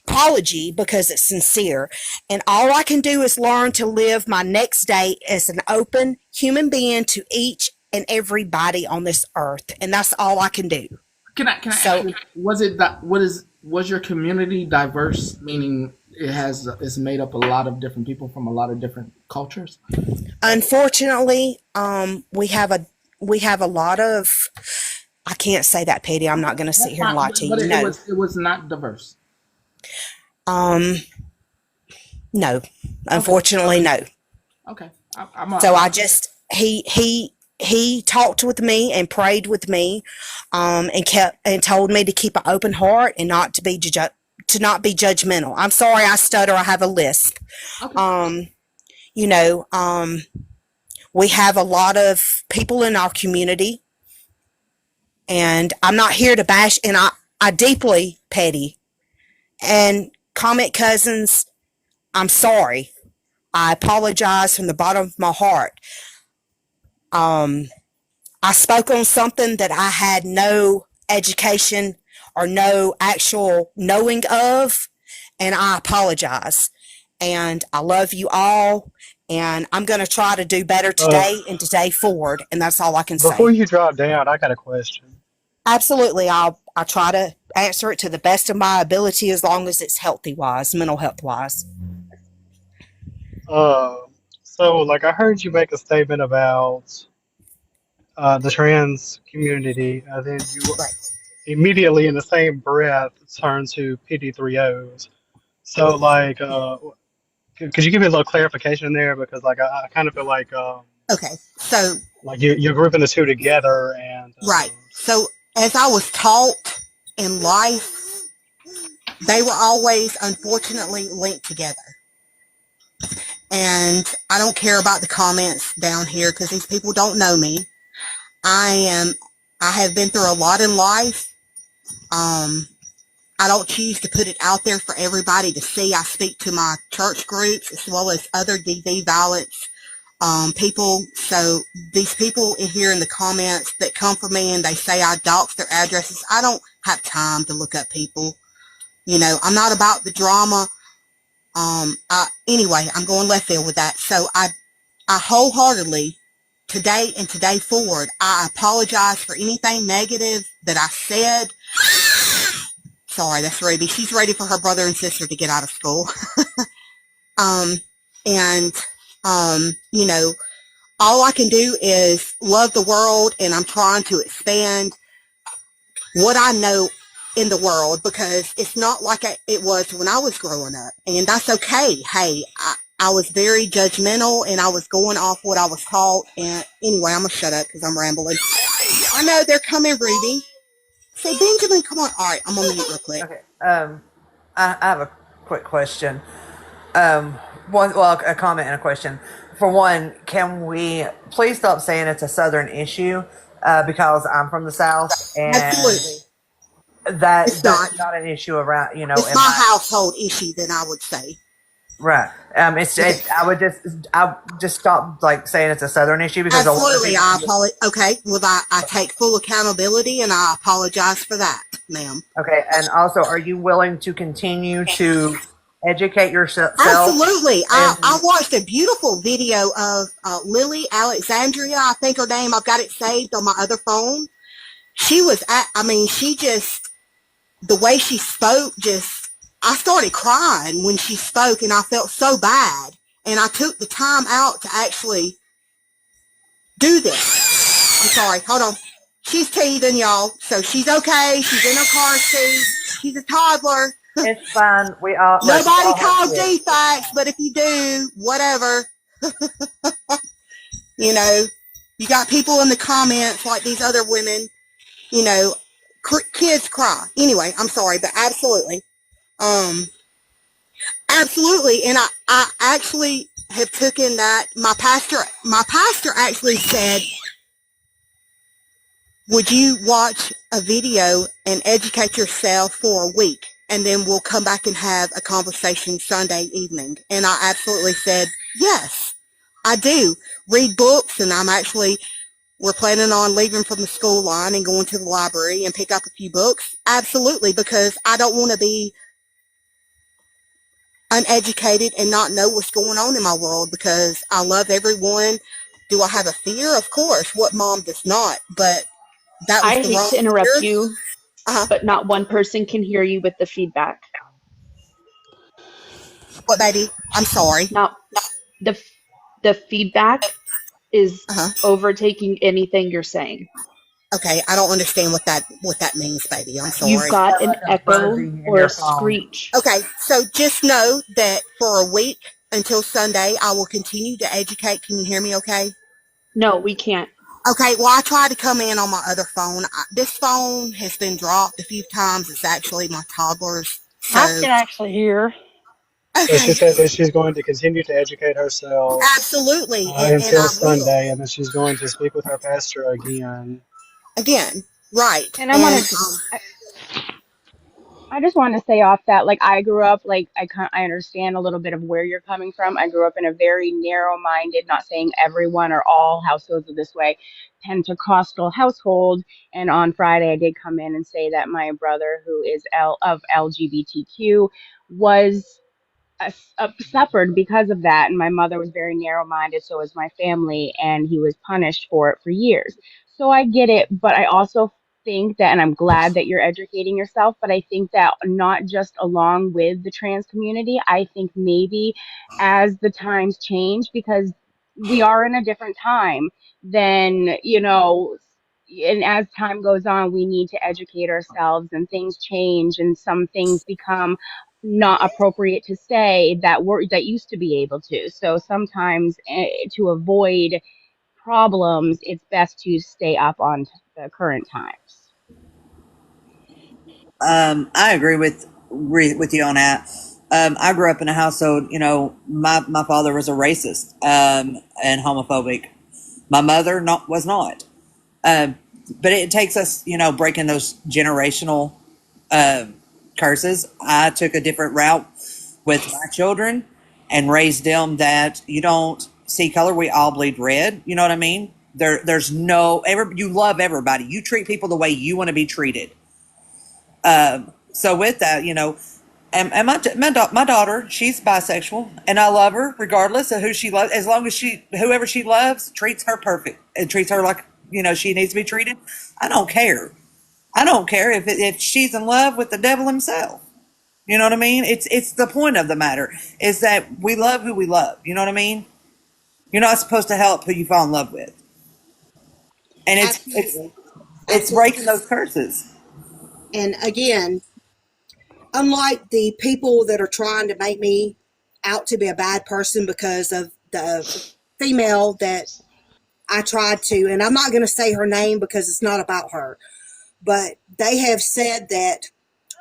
apology because it's sincere. And all I can do is learn to live my next day as an open human being to each and everybody on this earth. And that's all I can do. Can I ask you, was your community diverse, meaning it's made up a lot of different people from a lot of different cultures? Unfortunately, we have a lot of, I can't say that, Petey. I'm not going to sit here and lie to you. No. It was not diverse. No. Unfortunately, no. Okay. He talked with me and prayed with me, and told me to keep an open heart and not to be judgmental. I'm sorry, I stutter. I have a lisp. Okay. We have a lot of people in our community, and I'm not here to bash. And I deeply, Petty and comment cousins, I'm sorry. I apologize from the bottom of my heart. I spoke on something that I had no education or no actual knowing of, and I apologize. And I love you all, and I'm going to try to do better today and today forward, and that's all I can say. Before you drop down, I got a question. Absolutely. I'll try to answer it to the best of my ability as long as it's healthy-wise, mental health-wise. So, I heard you make a statement about the trans community, and then you immediately in the same breath turn to PD3Os. So, could you give me a little clarification there? Because, I kind of feel like, okay, so you're grouping the two together, and right. So, as I was taught in life, They were always, unfortunately, linked together. And I don't care about the comments down here because these people don't know me. I have been through a lot in life. I don't choose to put it out there for everybody to see. I speak to my church groups as well as other DV violence people. So these people in here in the comments that come for me and they say I dox their addresses, I don't have time to look up people. You know, I'm not about the drama. Anyway, I'm going left field with that. So I wholeheartedly, today and today forward, I apologize for anything negative that I said. Sorry, that's Ruby. She's ready for her brother and sister to get out of school. And, you know, all I can do is love the world, and I'm trying to expand what I know in the world because it's not like it was when I was growing up, and that's okay. Hey, I was very judgmental, and I was going off what I was taught, and anyway, I'm going to shut up because I'm rambling. I know they're coming, Ruby. Say, Benjamin, come on. All right, I'm going to mute real quick. Okay. I have a quick question. A comment and a question. For one, can we please stop saying it's a Southern issue? Because I'm from the South, and absolutely, that's not an issue around. You know, it's my household issue. Then I would say. Right. I just stop like saying it's a Southern issue because absolutely. I apologize. Okay. Well, I take full accountability and I apologize for that, ma'am. Okay. And also, are you willing to continue to educate yourself? Absolutely. I watched a beautiful video of Lily Alexandria. I think her name. I've got it saved on my other phone. She was she just, the way she spoke, I started crying when she spoke and I felt so bad. And I took the time out to actually do this. I'm sorry. Hold on. She's teething, y'all. So she's okay. She's in her car seat. She's a toddler. It's fine. We all nobody calls defects, but if you do, whatever. You know, you got people in the comments like these other women. You know, kids cry. Anyway, I'm sorry, but absolutely, absolutely. And I actually have taken that. My pastor actually said, would you watch a video and educate yourself for a week? And then we'll come back and have a conversation Sunday evening. And I absolutely said, yes, I do. Read books, and we're planning on leaving from the school line and going to the library and pick up a few books. Absolutely, because I don't want to be uneducated and not know what's going on in my world because I love everyone. Do I have a fear? Of course. What mom does not? But that was I the hate wrong to interrupt fear. you, but not one person can hear you with the feedback. What, baby? I'm sorry. Not the feedback is overtaking anything you're saying. Okay, I don't understand what that means, baby. I'm sorry. You've got an echo or a screech. Okay, so just know that for a week until Sunday, I will continue to educate. Can you hear me okay? No, we can't. Okay, well, I tried to come in on my other phone. This phone has been dropped a few times. It's actually my toddler's. So. I can actually hear. Okay. So she said that she's going to continue to educate herself. Absolutely. Until Sunday, and then she's going to speak with her pastor again. Again, right. And I just want to say off that, like, I grew up, like, I understand a little bit of where you're coming from. I grew up in a very narrow-minded, not saying everyone or all households are this way, Pentecostal household. And on Friday, I did come in and say that my brother, who is of LGBTQ, was suffered because of that. And my mother was very narrow-minded, so was my family, and he was punished for it for years. So I get it, but I also think that, and I'm glad that you're educating yourself, but I think that not just along with the trans community, I think maybe as the times change, because we are in a different time, then, you know, and as time goes on, we need to educate ourselves, and things change, and some things become not appropriate to say that used to be able to. So sometimes to avoid problems, it's best to stay up on the current times. I agree with with you on that. I grew up in a household, my father was a racist and homophobic. My mother was not. But it takes us, breaking those generational curses. I took a different route with my children and raised them that you don't see color. We all bleed red. You know what I mean? There's you love everybody. You treat people the way you want to be treated. So with that, and my daughter, she's bisexual, and I love her regardless of who she loves. As long as whoever she loves treats her perfect and treats her like she needs to be treated. I don't care. I don't care if she's in love with the devil himself. You know what I mean? It's the point of the matter is that we love who we love. You know what I mean? You're not supposed to help who you fall in love with, and it's breaking those curses. And again, unlike the people that are trying to make me out to be a bad person because of the female that I tried to, and I'm not going to say her name because it's not about her, but they have said that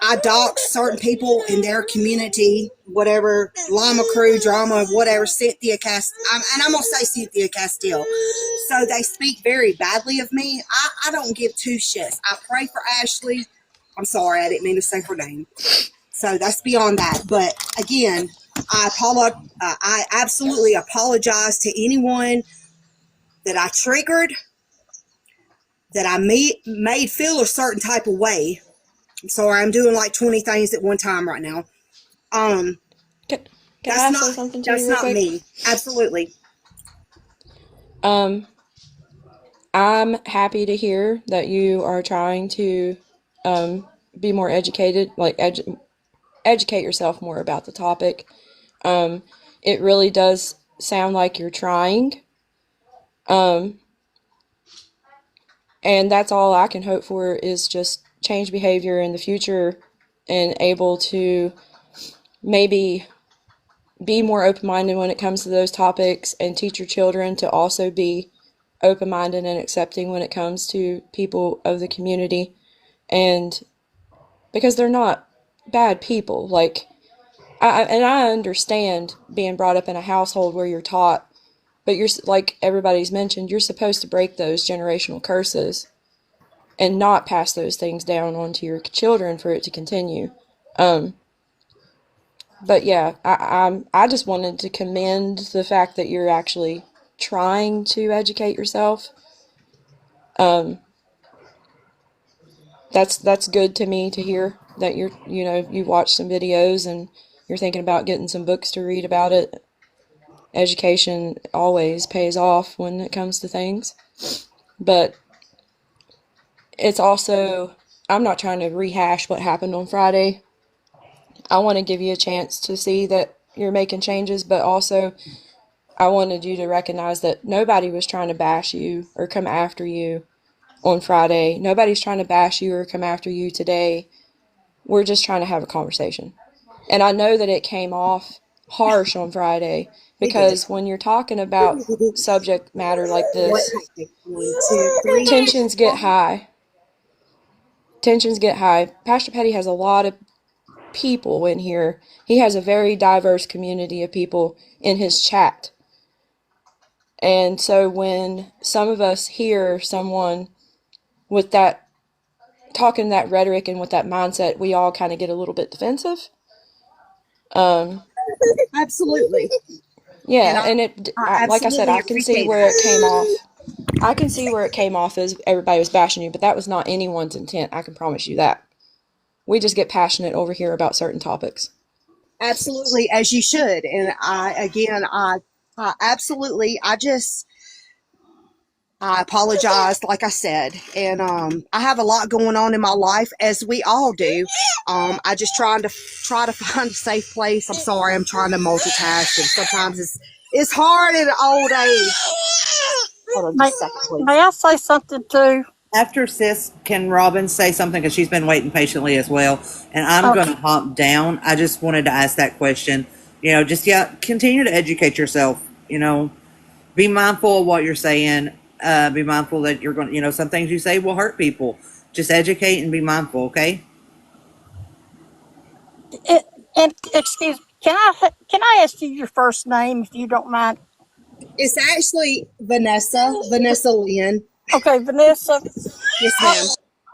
I dox certain people in their community, whatever, Llama Crew, drama, whatever, Cynthia and I'm going to say Cynthia Castile. So they speak very badly of me. I don't give two shits. I pray for Ashley. I'm sorry, I didn't mean to say her name. So that's beyond that. But again, I absolutely apologize to anyone that I triggered, that I made feel a certain type of way. I'm sorry, I'm doing like 20 things at one time right now. Can I say something to you real quick? Me. Absolutely. I'm happy to hear that you are trying to be more educated, like educate yourself more about the topic. It really does sound like you're trying. And that's all I can hope for is just change behavior in the future and able to maybe be more open-minded when it comes to those topics and teach your children to also be open-minded and accepting when it comes to people of the community. And because they're not bad people, like I understand being brought up in a household where you're taught, but you're, like everybody's mentioned, you're supposed to break those generational curses and not pass those things down onto your children for it to continue. But yeah, I just wanted to commend the fact that you're actually trying to educate yourself. That's good to me to hear that you watch some videos and you're thinking about getting some books to read about it. Education always pays off when it comes to things. But it's also, I'm not trying to rehash what happened on Friday. I want to give you a chance to see that you're making changes, but also I wanted you to recognize that nobody was trying to bash you or come after you on Friday. Nobody's trying to bash you or come after you today. We're just trying to have a conversation. And I know that it came off harsh on Friday because when you're talking about subject matter like this, tensions get high. Tensions get high. Pastor Petty has a lot of people in here. He has a very diverse community of people in his chat. And so when some of us hear someone with that, talking that rhetoric and with that mindset, we all kind of get a little bit defensive. Absolutely. Yeah, and like I said, I can see where it came off. I can see where it came off as everybody was bashing you, but that was not anyone's intent. I can promise you that. We just get passionate over here about certain topics. Absolutely, as you should. And I absolutely, I apologize, like I said, and I have a lot going on in my life, as we all do. I just try to find a safe place. I'm sorry, I'm trying to multitask, and sometimes it's hard in old age. Hold on just a second, please. May I say something too? After Sis, can Robin say something? Because she's been waiting patiently as well. And I'm going to hop down. I just wanted to ask that question. Continue to educate yourself. Be mindful of what you're saying. Be mindful that you're going to, some things you say will hurt people. Just educate and be mindful, okay? It, and excuse me, can I ask you your first name if you don't mind? It's actually Vanessa Lynn. Okay, Vanessa. Yes, ma'am.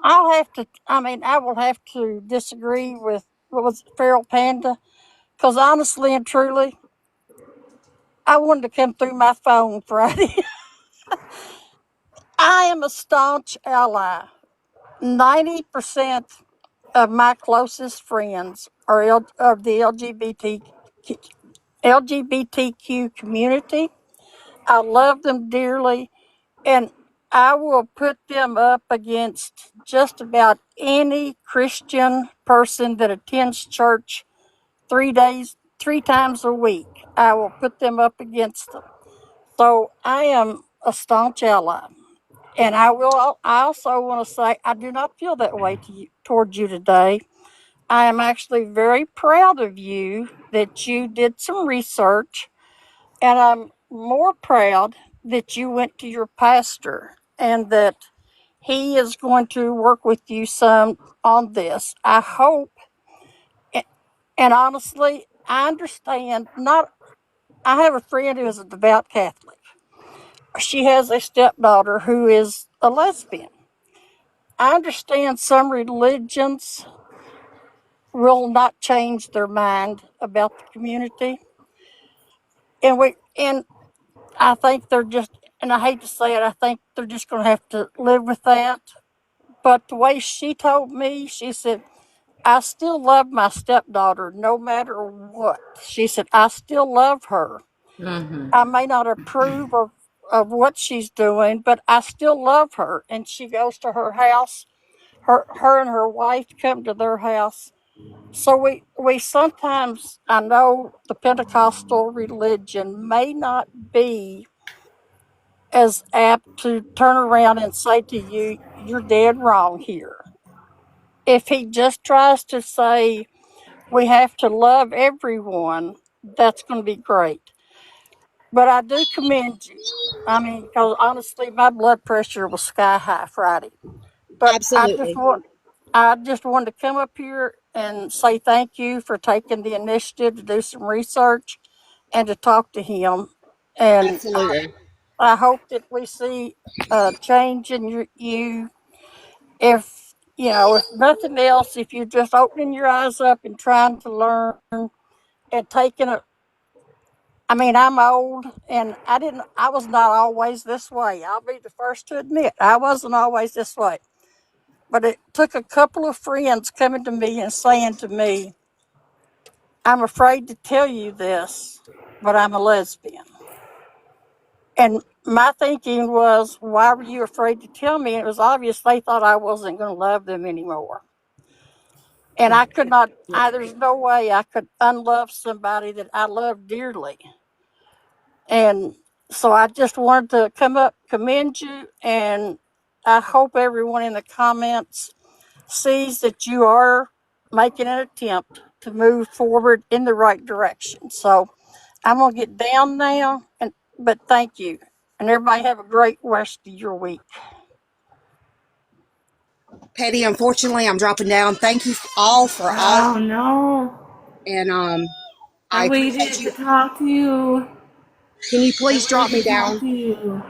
I'll have to. I mean, I will have to disagree with what was it, Feral Panda, because honestly and truly, I wanted to come through my phone Friday. I am a staunch ally. 90% of my closest friends are of the LGBTQ community. I love them dearly, and I will put them up against just about any Christian person that attends church 3 times a week. I will put them up against them. So I am a staunch ally. And I also want to say I do not feel that way towards you today. I am actually very proud of you that you did some research, and I'm more proud that you went to your pastor and that he is going to work with you some on this. I hope, and honestly, I understand. Not, I have a friend who is a devout Catholic. She has a stepdaughter who is a lesbian. I understand some religions will not change their mind about the community, and I think they're just, and I hate to say it, I think they're just going to have to live with that. But the way she told me, she said, I still love my stepdaughter no matter what. She said, I still love her. Mm-hmm. I may not approve of what she's doing, but I still love her. And she goes to her house. Her and her wife come to their house. So we sometimes, I know the Pentecostal religion may not be as apt to turn around and say to you, you're dead wrong here. If he just tries to say, we have to love everyone, that's going to be great. But I do commend you. I mean, because honestly, my blood pressure was sky high Friday. But Absolutely. I just wanted to come up here and say thank you for taking the initiative to do some research and to talk to him. And Absolutely. I hope that we see a change in you. If you know, if nothing else, if you're just opening your eyes up and trying to learn and taking it. I mean, I'm old and I was not always this way. I'll be the first to admit I wasn't always this way. But it took a couple of friends coming to me and saying to me, I'm afraid to tell you this, but I'm a lesbian. And my thinking was, why were you afraid to tell me? And it was obvious they thought I wasn't going to love them anymore. And I could not, there's no way I could unlove somebody that I love dearly. And so I just wanted to come up, commend you, and I hope everyone in the comments sees that you are making an attempt to move forward in the right direction. So I'm gonna get down now, but thank you, and everybody have a great rest of your week. Petty, unfortunately, I'm dropping down. Thank you all for all. Oh no. And I I waited appreciate to you. talk to you. Can you I please drop waited me to talk down? to you.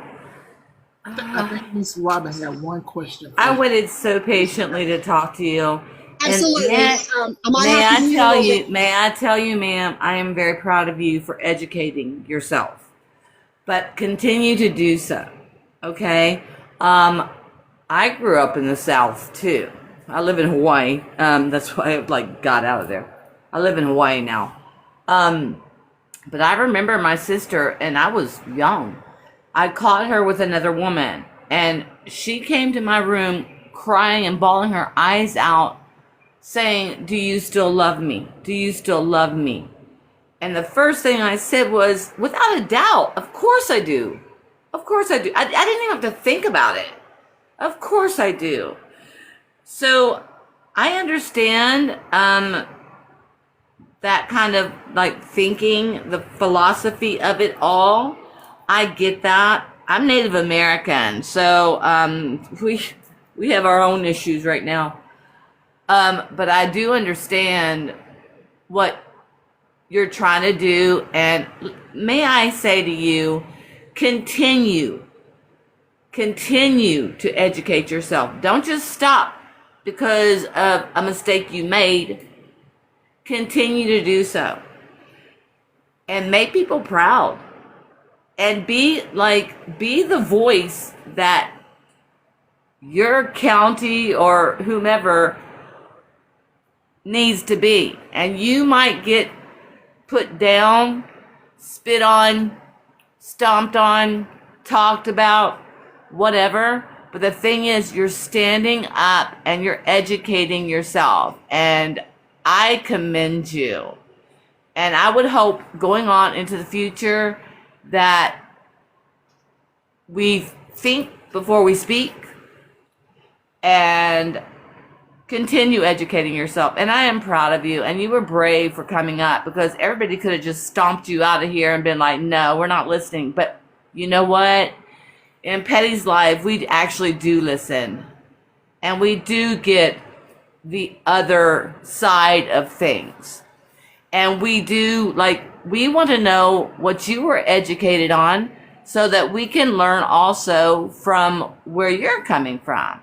I think Miss Robin had one question for I you. waited so patiently to talk to you. And Absolutely. I might may have to I mute a tell little you, bit. ma'am, I am very proud of you for educating yourself. But continue to do so. Okay? I grew up in the South too. I live in Hawaii. That's why I got out of there. I live in Hawaii now. But I remember my sister, and I was young. I caught her with another woman, and she came to my room crying and bawling her eyes out, saying, "Do you still love me? Do you still love me?" And the first thing I said was, without a doubt, of course I do. Of course I do. I didn't even have to think about it. Of course I do. So I understand that kind of thinking, the philosophy of it all. I get that. I'm Native American, so we have our own issues right now. But I do understand what you're trying to do. And may I say to you, continue to educate yourself. Don't just stop because of a mistake you made. Continue to do so and make people proud, and be the voice that your county or whomever needs to be. And you might get put down, spit on, stomped on, talked about, whatever. But the thing is, you're standing up and you're educating yourself. And I commend you. And I would hope going on into the future that we think before we speak and continue educating yourself. And I am proud of you. And you were brave for coming up, because everybody could have just stomped you out of here and been like, no, we're not listening. But you know what? In Petty's life, we actually do listen. And we do get the other side of things. And we do, we want to know what you were educated on so that we can learn also from where you're coming from.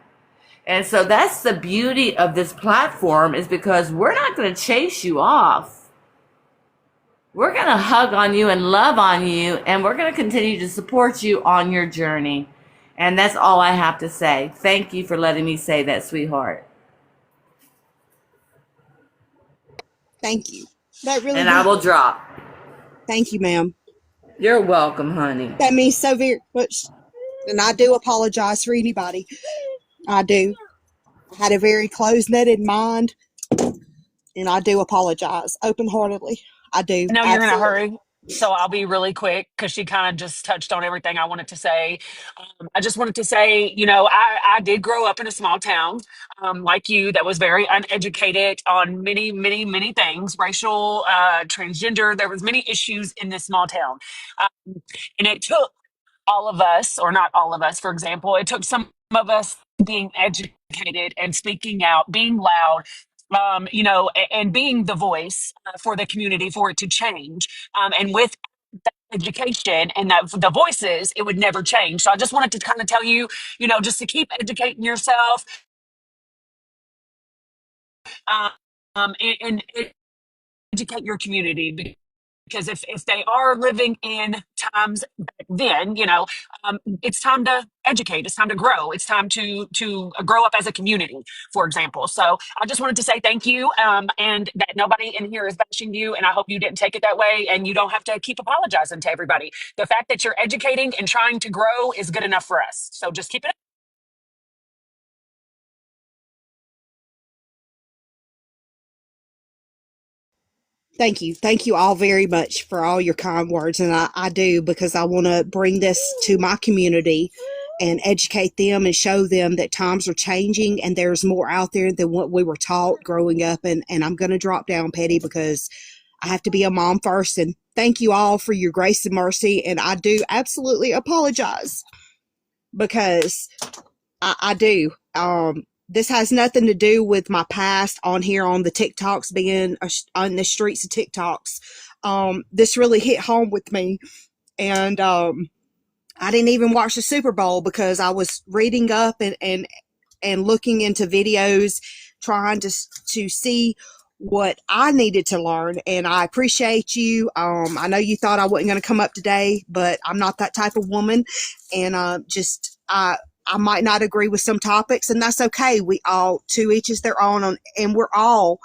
And so that's the beauty of this platform, is because we're not going to chase you off. We're going to hug on you and love on you, and we're going to continue to support you on your journey. And that's all I have to say. Thank you for letting me say that, sweetheart. Thank you. That really And I will drop. Thank you, ma'am. You're welcome, honey. That means so very much. And I do apologize for anybody. I do. I had a very closed-knitted mind, and I do apologize open-heartedly. I do. I know you're in a Absolutely. hurry, so I'll be really quick because she kind of just touched on everything I wanted to say. I just wanted to say, I did grow up in a small town, like you, that was very uneducated on many, many, many things, racial, transgender. There was many issues in this small town. And it took all of us, or not all of us, for example, it took some of us being educated and speaking out, being loud, and being the voice for the community for it to change. And with that education and the voices, it would never change. So I just wanted to kind of tell you, just to keep educating yourself, and educate your community. Because if they are living in times back then, it's time to educate. It's time to grow. It's time to grow up as a community, for example. So I just wanted to say thank you, and that nobody in here is bashing you. And I hope you didn't take it that way. And you don't have to keep apologizing to everybody. The fact that you're educating and trying to grow is good enough for us. So just keep it up. Thank you. Thank you all very much for all your kind words. And I do, because I want to bring this to my community and educate them and show them that times are changing and there's more out there than what we were taught growing up. And I'm going to drop down, Petty, because I have to be a mom first. And thank you all for your grace and mercy. And I do absolutely apologize, because I do. This has nothing to do with my past on here on the TikToks, being on the streets of TikToks. This really hit home with me. And I didn't even watch the Super Bowl because I was reading up and looking into videos, trying to see what I needed to learn. And I appreciate you. I know you thought I wasn't going to come up today, but I'm not that type of woman. And I might not agree with some topics, and that's okay. We all, to each is their own, and we're all,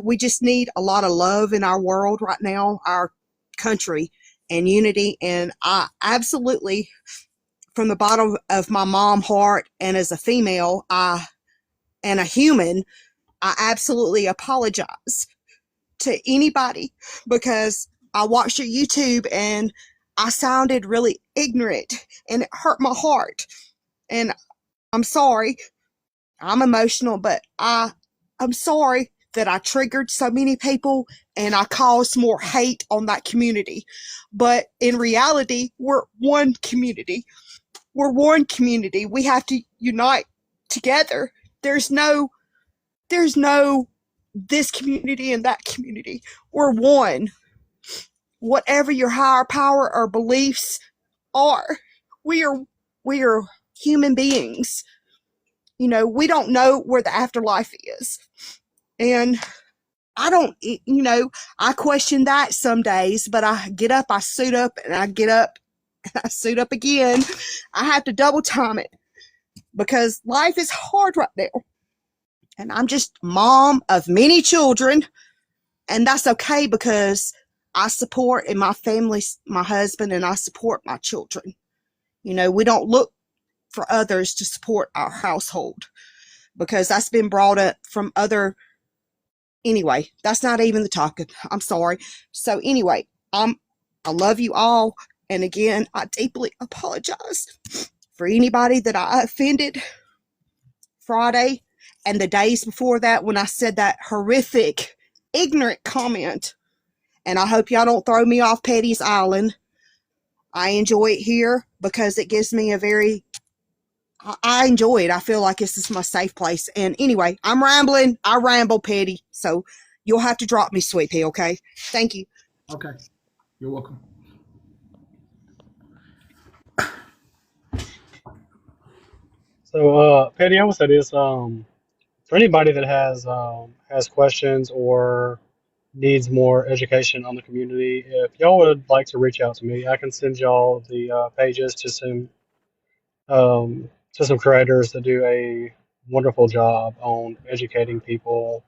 we just need a lot of love in our world right now, our country, and unity. And I absolutely, from the bottom of my mom heart, and as a female, and a human, I absolutely apologize to anybody, because I watched your YouTube and I sounded really ignorant, and it hurt my heart. And I'm sorry. I'm emotional, but I'm sorry that I triggered so many people and I caused more hate on that community. But in reality, we're one community. We're one community. We have to unite together. There's no this community and that community. We're one. Whatever your higher power or beliefs are, we are human beings. You know, we don't know where the afterlife is. And I don't, you know, I question that some days, but I get up, I suit up, and I get up, and I suit up again. I have to double time it because life is hard right now. And I'm just mom of many children, and that's okay because I support in my family, my husband, and I support my children. You know, we don't look for others to support our household because that's been brought up from other. Anyway, that's not even the topic. I'm sorry. So anyway, I love you all, and again, I deeply apologize for anybody that I offended Friday and the days before that when I said that horrific, ignorant comment. And I hope y'all don't throw me off Petty's Island. I enjoy it here because it gives me I enjoy it. I feel like this is my safe place. And anyway, I'm rambling. I ramble, Petty. So you'll have to drop me, Sweet Pea, okay? Thank you. Okay. You're welcome. So, Patty, I would say this: for anybody that has questions or needs more education on the community, if y'all would like to reach out to me, I can send y'all the pages to some creators that do a wonderful job on educating people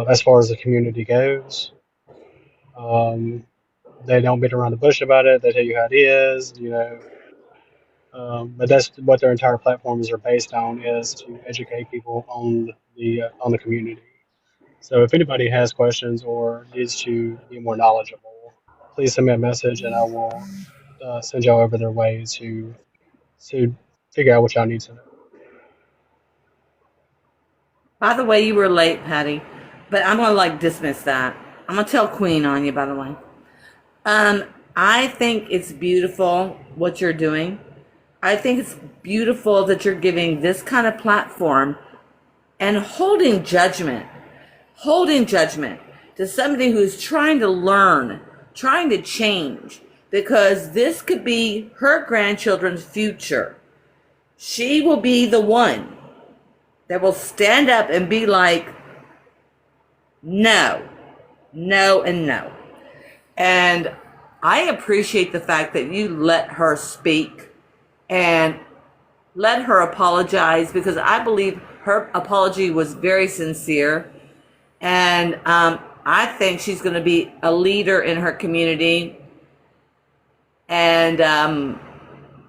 as far as the community goes. Um, they don't beat around the bush about it. They tell you how it is, you know. But that's what their entire platforms are based on, is to educate people on the community. So if anybody has questions or needs to be more knowledgeable, please send me a message and I will send y'all over their way to figure out what y'all need to know. By the way, you were late, Patty, but I'm gonna like dismiss that. I'm gonna tell Queen on you, by the way. I think it's beautiful what you're doing. I think it's beautiful that you're giving this kind of platform and holding judgment to somebody who's trying to learn, trying to change, because this could be her grandchildren's future. She will be the one that will stand up and be like, no, no, and no. And I appreciate the fact that you let her speak and let her apologize, because I believe her apology was very sincere. And I think she's going to be a leader in her community. And I'm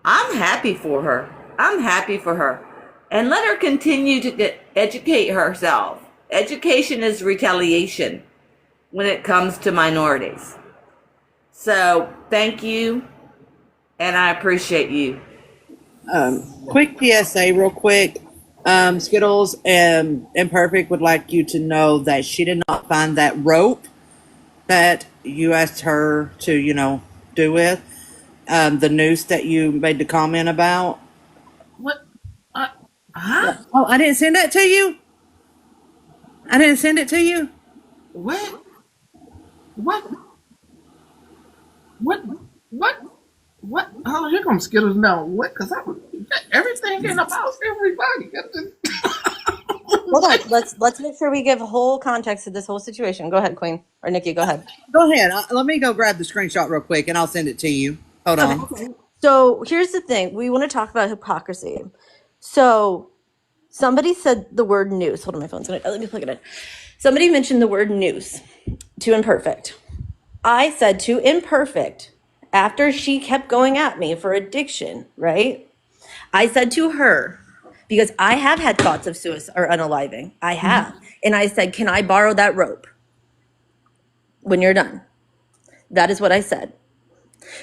happy for her. I'm happy for her. And let her continue to educate herself. Education is retaliation when it comes to minorities. So thank you, and I appreciate you. Quick PSA, real quick. Skittles and Imperfect would like you to know that she did not find that rope that you asked her to, you know, do with. The noose that you made the comment about. What? Huh? Oh, I didn't send that to you? I didn't send it to you? What? What? What? What? What? Oh, here comes Skittles now. What? Because everything ain't about everybody. Hold on. Let's make sure we give whole context to this whole situation. Go ahead, Queen. Or Nikki, go ahead. Go ahead. Let me go grab the screenshot real quick and I'll send it to you. Hold on. Okay. So here's the thing. We want to talk about hypocrisy. So somebody said the word noose. Hold on, my phone's gonna let me plug it in. Somebody mentioned the word noose to Imperfect. I said to Imperfect, after she kept going at me for addiction, right? I said to her, because I have had thoughts of suicide or unaliving. I have. And I said, can I borrow that rope when you're done? That is what I said.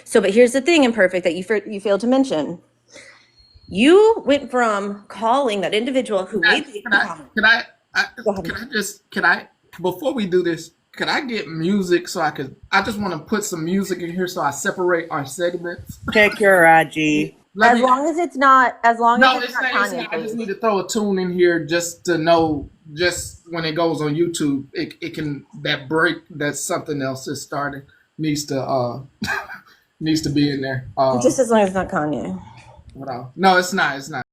So, but here's the thing, Imperfect, that you failed to mention. You went from calling that individual who made the comment. Can I, before we do this, can I get music so I just want to put some music in here so I separate our segments? Check your IG. As long as it's not I just need to throw a tune in here just to know just when it goes on YouTube, it can that break that something else is starting needs to needs to be in there. Just as long as it's not Kanye. No, it's not. It's not.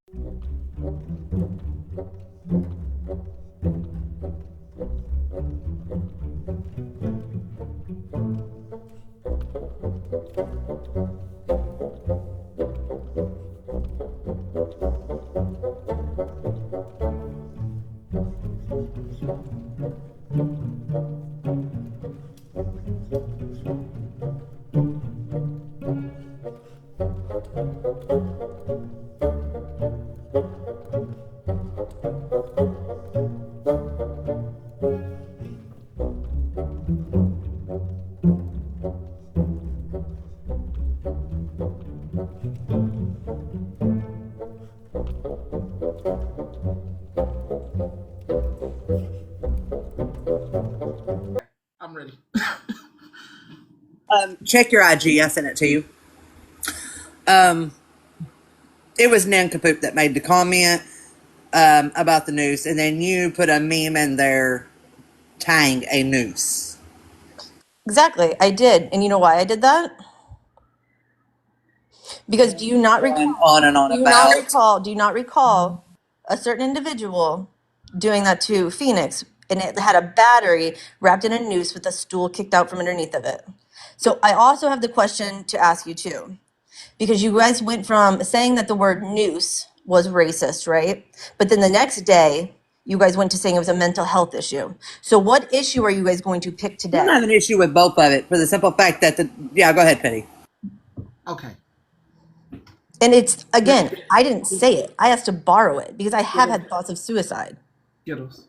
I'm ready. Check your IG. I sent it to you. It was Nincompoop that made the comment about the noose, and then you put a meme in there tying a noose. Exactly, I did. And you know why I did that? Because do you not recall? On and on Do you not about. recall? Do you not recall a certain individual doing that to Phoenix, and it had a battery wrapped in a noose with a stool kicked out from underneath of it? So I also have the question to ask you too, because you guys went from saying that the word noose was racist, right? But then the next day, you guys went to saying it was a mental health issue. So what issue are you guys going to pick I today? don't have an issue with both of it for the simple fact that yeah, go ahead, Penny. Okay. And it's, again, I didn't say it. I asked to borrow it because I have had thoughts of suicide. Skittles.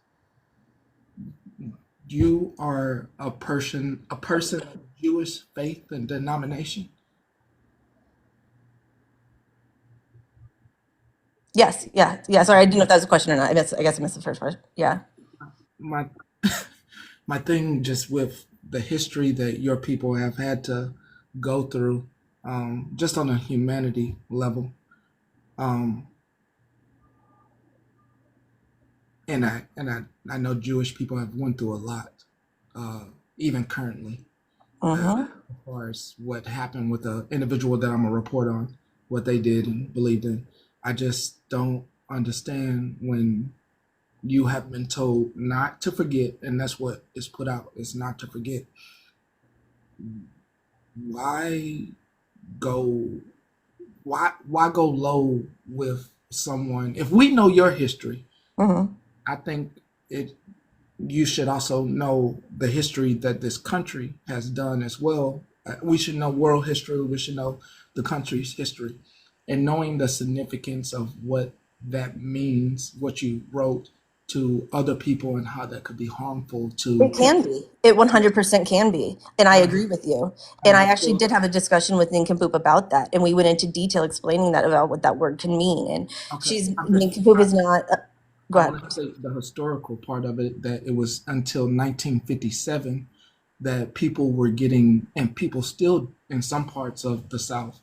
You are a person of Jewish faith and denomination. Yes, yeah. Sorry, I didn't know if that was a question or not. I guess I missed the first part. Yeah. My my thing just with the history that your people have had to go through, just on a humanity level, um, and I know Jewish people have went through a lot, even currently, as far as what happened with the individual that I'm gonna report on, what they did and believed in. I just don't understand when you have been told not to forget, and that's what is put out, is not to forget. Why go why go low with someone if we know your history? I think it you should also know the history that this country has done as well. We should know world history, we should know the country's history, and knowing the significance of what that means, what you wrote to other people, and how that could be harmful to It can be. It 100% can be. And I agree with you. And I actually did have a discussion with Nincompoop about that. And we went into detail explaining that about what that word can mean. And Nincompoop is not, go I ahead. want to say the historical part of it, that it was until 1957 that people were getting, and people still in some parts of the South,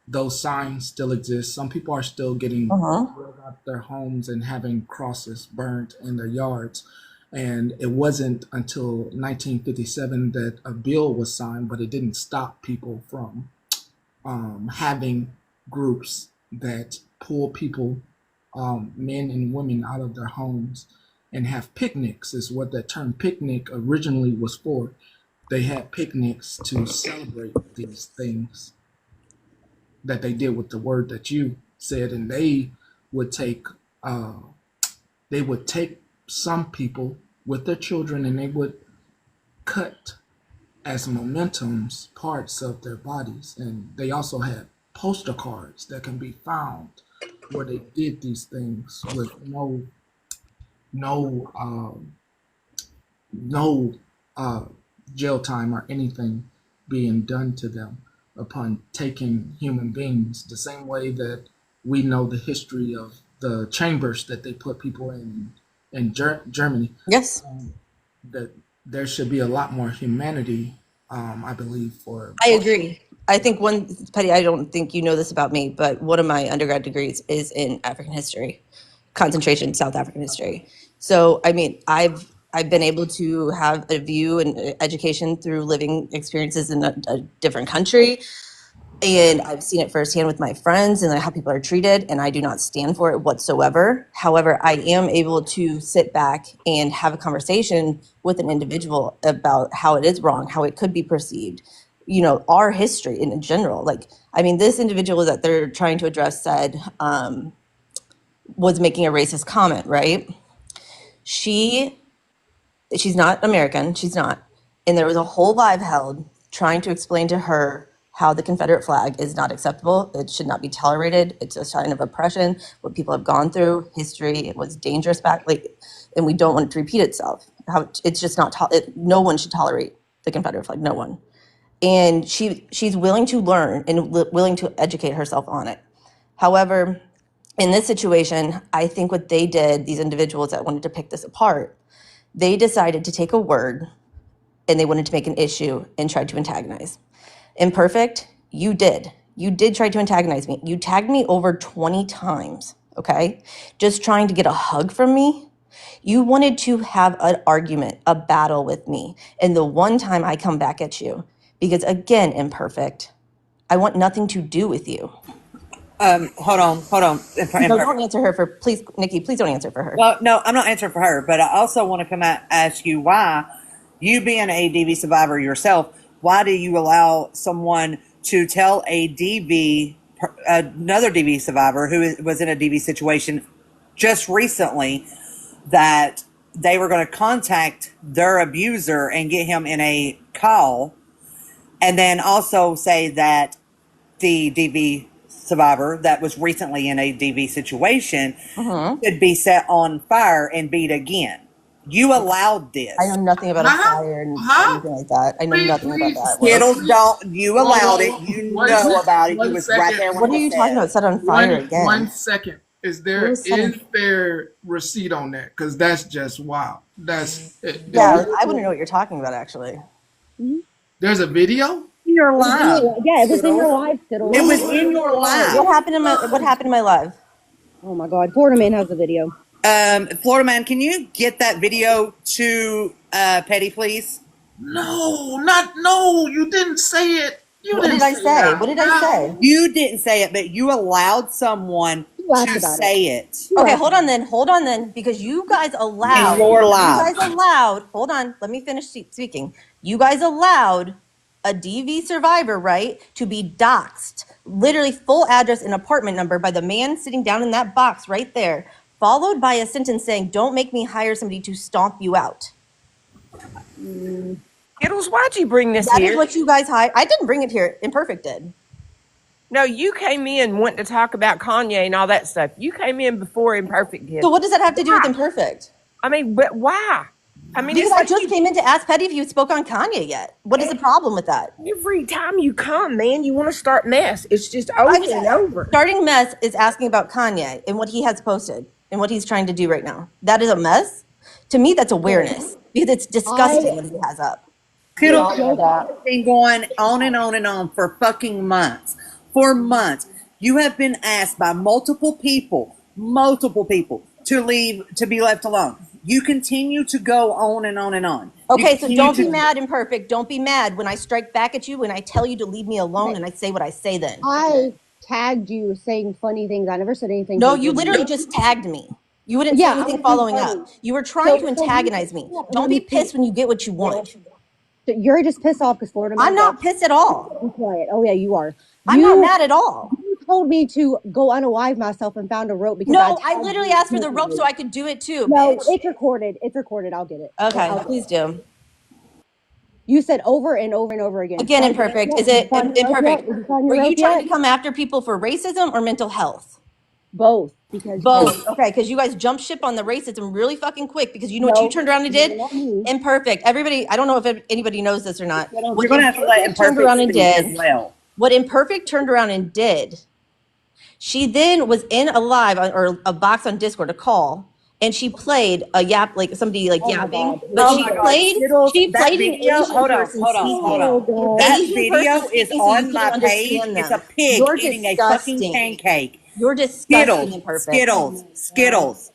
those signs still exist. Some people are still getting drove out their homes and having crosses burned in their yards. And it wasn't until 1957 that a bill was signed, but it didn't stop people from having groups that pull people, men and women, out of their homes and have picnics, is what that term picnic originally was for. They had picnics to celebrate these things that they did with the word that you said, and would take uh, they would take some people with their children, and they would cut as momentums parts of their bodies. And they also had poster cards that can be found where they did these things with no no uh, jail time or anything being done to them upon taking human beings, the same way that we know the history of the chambers that they put people in Germany. Yes. That there should be a lot more humanity, I believe, for. I agree. I think Petty, I don't think you know this about me, but one of my undergrad degrees is in African history, concentration South African history. So, I mean, I've been able to have a view and education through living experiences in a different country. And I've seen it firsthand with my friends and how people are treated, and I do not stand for it whatsoever. However, I am able to sit back and have a conversation with an individual about how it is wrong, how it could be perceived, our history in general. Like, I mean, this individual that they're trying to address said, was making a racist comment, right? She's not American, she's not. And there was a whole live held trying to explain to her how the Confederate flag is not acceptable. It should not be tolerated. It's a sign of oppression, what people have gone through, history. It was dangerous and we don't want it to repeat itself. How it's just not, no one should tolerate the Confederate flag, no one. And she's willing to learn and willing to educate herself on it. However, in this situation, I think what they did, these individuals that wanted to pick this apart, they decided to take a word and they wanted to make an issue and tried to antagonize. Imperfect, you did. You did try to antagonize me. You tagged me over 20 times, okay? Just trying to get a hug from me. You wanted to have an argument, a battle with me. And the one time I come back at you, because again, Imperfect, I want nothing to do with you. Hold on. No, don't answer her for, please, Nikki, please don't answer for her. Well, no, I'm not answering for her, but I also want to come out and ask you why, you being a DV survivor yourself, why do you allow someone to tell another DV survivor who was in a DV situation just recently that they were going to contact their abuser and get him in a call, and then also say that the DV survivor that was recently in a DV situation could be set on fire and beat again? You allowed this. I know nothing about a fire and anything like that. I know nothing about that. Skittles don't. You allowed it. You know about it. You was right there. What are you talking about? Set on fire again? 1 second. Is there receipt on that? Because that's just wow. That's yeah. I wouldn't know what you're talking about actually. There's a video. Your live. Yeah, it was in your live, Skittles. It was in your live. What happened in my live? Oh my God, Florida Man has the video. Florida Man, can you get that video to Petty, please? No, you didn't say it. What did I say? What did I say? You didn't say it, but you allowed someone to say it. Okay, hold on then, because you guys allowed. In your live. You guys allowed. Hold on, let me finish speaking. You guys allowed a DV survivor, right, to be doxxed, literally full address and apartment number by the man sitting down in that box right there, followed by a sentence saying, "Don't make me hire somebody to stomp you out." Skittles, why'd you bring this here? That is what you guys hired. I didn't bring it here. Imperfect did. No, you came in wanting to talk about Kanye and all that stuff. You came in before Imperfect did. So what does that have to do with Imperfect? I mean, but why? I mean, because I just came in to ask Petty if you spoke on Kanye yet. What is the problem with that? Every time you come, man, you want to start mess. It's just over and over. Starting mess is asking about Kanye and what he has posted and what he's trying to do right now. That is a mess. To me, that's awareness because it's disgusting what he has up. Skittles has been going on and on and on for fucking months. For months. You have been asked by multiple people to be left alone. You continue to go on and on and on. Okay, so don't be mad, Imperfect. Don't be mad when I strike back at you, when I tell you to leave me alone and I say what I say then. I tagged you saying funny things. I never said anything. No, you literally just tagged me. You wouldn't say anything following up. You were trying to antagonize me. Don't be pissed when you get what you want. So you're just pissed off because Florida Man. I'm not pissed at all. Be quiet. Oh yeah, you are. I'm not mad at all. You told me to go unalive myself and found a rope because I literally asked for the rope so I could do it too. No, bitch. it's recorded. It's recorded. I'll get it. Okay, please do. You said over and over and over again. Again, Imperfect. Is it Imperfect? Were you trying to come after people for racism or mental health? Both. Both. Okay, because you guys jumped ship on the racism really fucking quick because you know what you turned around and did? Imperfect. Everybody, I don't know if anybody knows this or not. You're going to have to let Imperfect speak as well. What Imperfect turned around and did, she then was in a live or a box on Discord, a call, and she played a somebody yapping. But she played an Asian person speaking. That video is on my page. It's a pig eating a fucking pancake. You're disgusting, Imperfect. Skittles.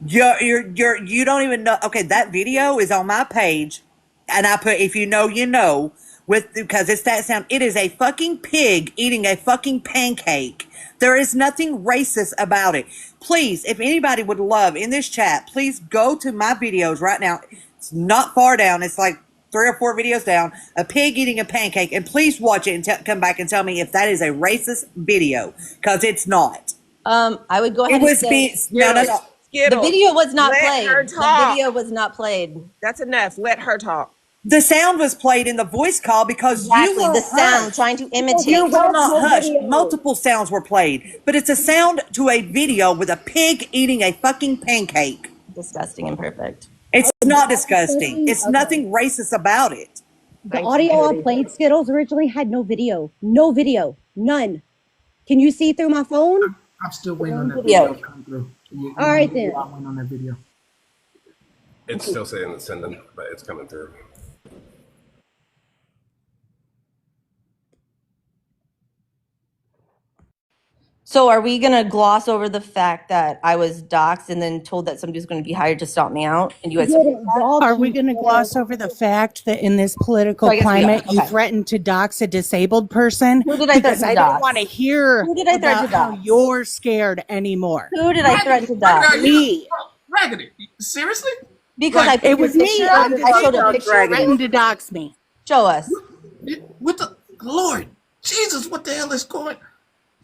You don't even know. Okay, that video is on my page, and I put, if you know, you know, because it's that sound. It is a fucking pig eating a fucking pancake. There is nothing racist about it. Please, if anybody would love in this chat, please go to my videos right now. It's not far down. It's like 3 or 4 videos down. A pig eating a pancake, and please watch it and come back and tell me if that is a racist video, because it's not. I would go It ahead and was say no. the Skittles, video was not let played. her The talk. video was not played. That's enough. Let her talk. The sound was played in the voice call because you Exactly. were The sound hushed. trying to You imitate. were not hushed. Multiple sounds were played, but it's a sound to a video with a pig eating a fucking pancake. Disgusting and perfect. It's not disgusting. It's Okay. nothing racist about it. The audio I played, Skittles, originally had no video. No video. None. Can you see through my phone? I'm still waiting on that Video. video to come through. All right, then. I'm waiting on that video. It's still saying it's sending, but it's coming through. So are we gonna gloss over the fact that I was doxxed and then told that somebody was gonna be hired to stop me out? And you had Are we going to gloss over the fact that in this political So I guess we are. climate, you Okay. threatened to dox a disabled person? Who did I Because threaten I to don't dox? want to hear Who did I threaten about to how dox? you're scared anymore. Who did I threaten to dox? Me. Raggedy. Seriously? Because Like, I It was me. I showed a picture. Threatened to dox me. Show us. What the Lord Jesus? What the hell is going?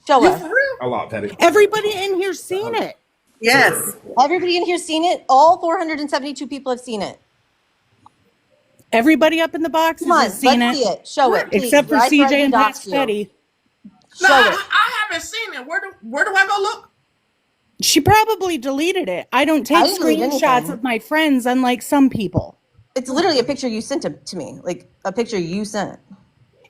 Show You us. for real? A lot, Petty. Everybody in here's seen it. Yes. Everybody in here seen it. All 472 people have seen it. Everybody up in the boxes Come on, has seen let's see it. Show it, please. Except for I threatened CJ to and dox Patch you. Petty. Show Nah, it. I haven't seen it. Where do I go look? She probably deleted it. I don't take I didn't delete screenshots anything. of my friends, unlike some people. It's literally a picture you sent to me, like a picture you sent.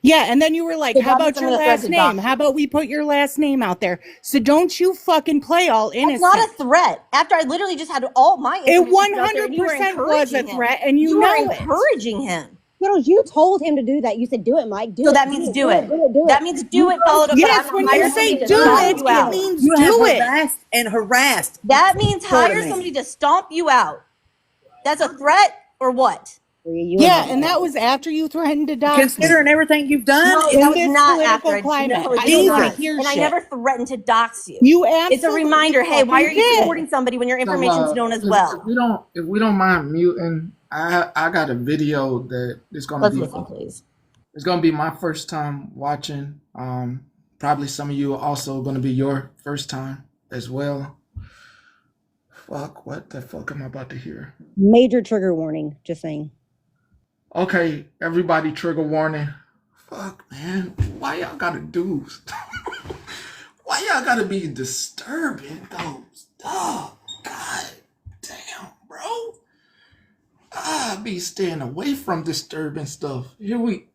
Yeah, and then you were like, So how that means about I'm your gonna last threaten to dox name? you. How about we put your last name out there? So don't you fucking play all That's innocent. not a threat. After I literally just had all my It information out there, and you were 100% was a encouraging him. threat, and you You were know it. encouraging him. Skittles, you told him to do that. You said, do it, Mike. Do So it. that means do it. That means do it, followed up by Yes, I'm when gonna you hire say somebody to do stomp it, you it out. means You have do it. harassed and harassed. That means Part of hire me. somebody to stomp you out. That's a threat or what? Yeah, and that was after you threatened to dox me. Considering everything you've done, No, in that was this not political after. climate. No, I it don't was want not. to hear And I shit. never threatened to dox you. You It's a absolutely reminder. Hey, why are fucking you did. supporting somebody when your information's So, known as if well? if we don't mind muting, I got a video that is gonna Let's be listen, please. it's gonna be my first time watching. Probably some of you are also gonna be your first time as well. Fuck, what the fuck am I about to hear? Major trigger warning. Just saying. Okay, everybody, trigger warning. Fuck, man, why y'all gotta do? Why y'all gotta be disturbing those? Oh, God damn, bro. I be staying away from disturbing stuff. Here we.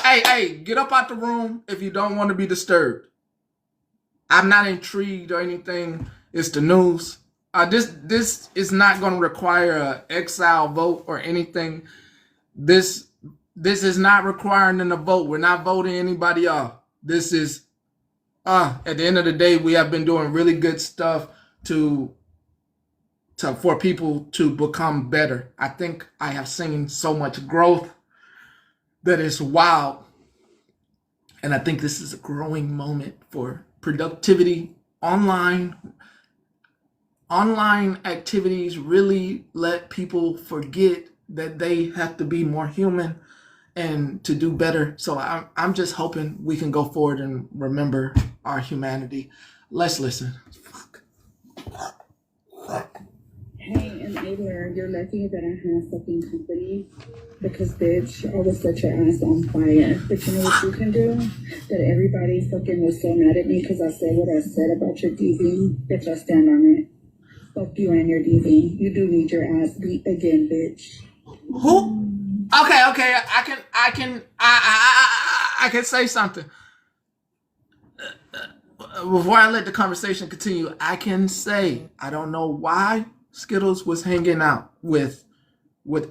Hey, get up out the room if you don't want to be disturbed. I'm not intrigued or anything. It's the news. This is not going to require an exile vote or anything. This is not requiring a vote. We're not voting anybody off. This is at the end of the day, we have been doing really good stuff for people to become better. I think I have seen so much growth that is wild. And I think this is a growing moment for productivity. Online activities really let people forget that they have to be more human and to do better. So I'm just hoping we can go forward and remember our humanity. Let's listen. Hey, enabler, you're lucky that I have fucking company because, bitch, I will set your ass on fire. But you know what you can do? That everybody fucking was so mad at me because I said what I said about your DV. Bitch, I stand on it. Fuck you and your DV. You do need your ass beat again, bitch. Who? Okay. I can say something. Before I let the conversation continue, I can say I don't know why Skittles was hanging out with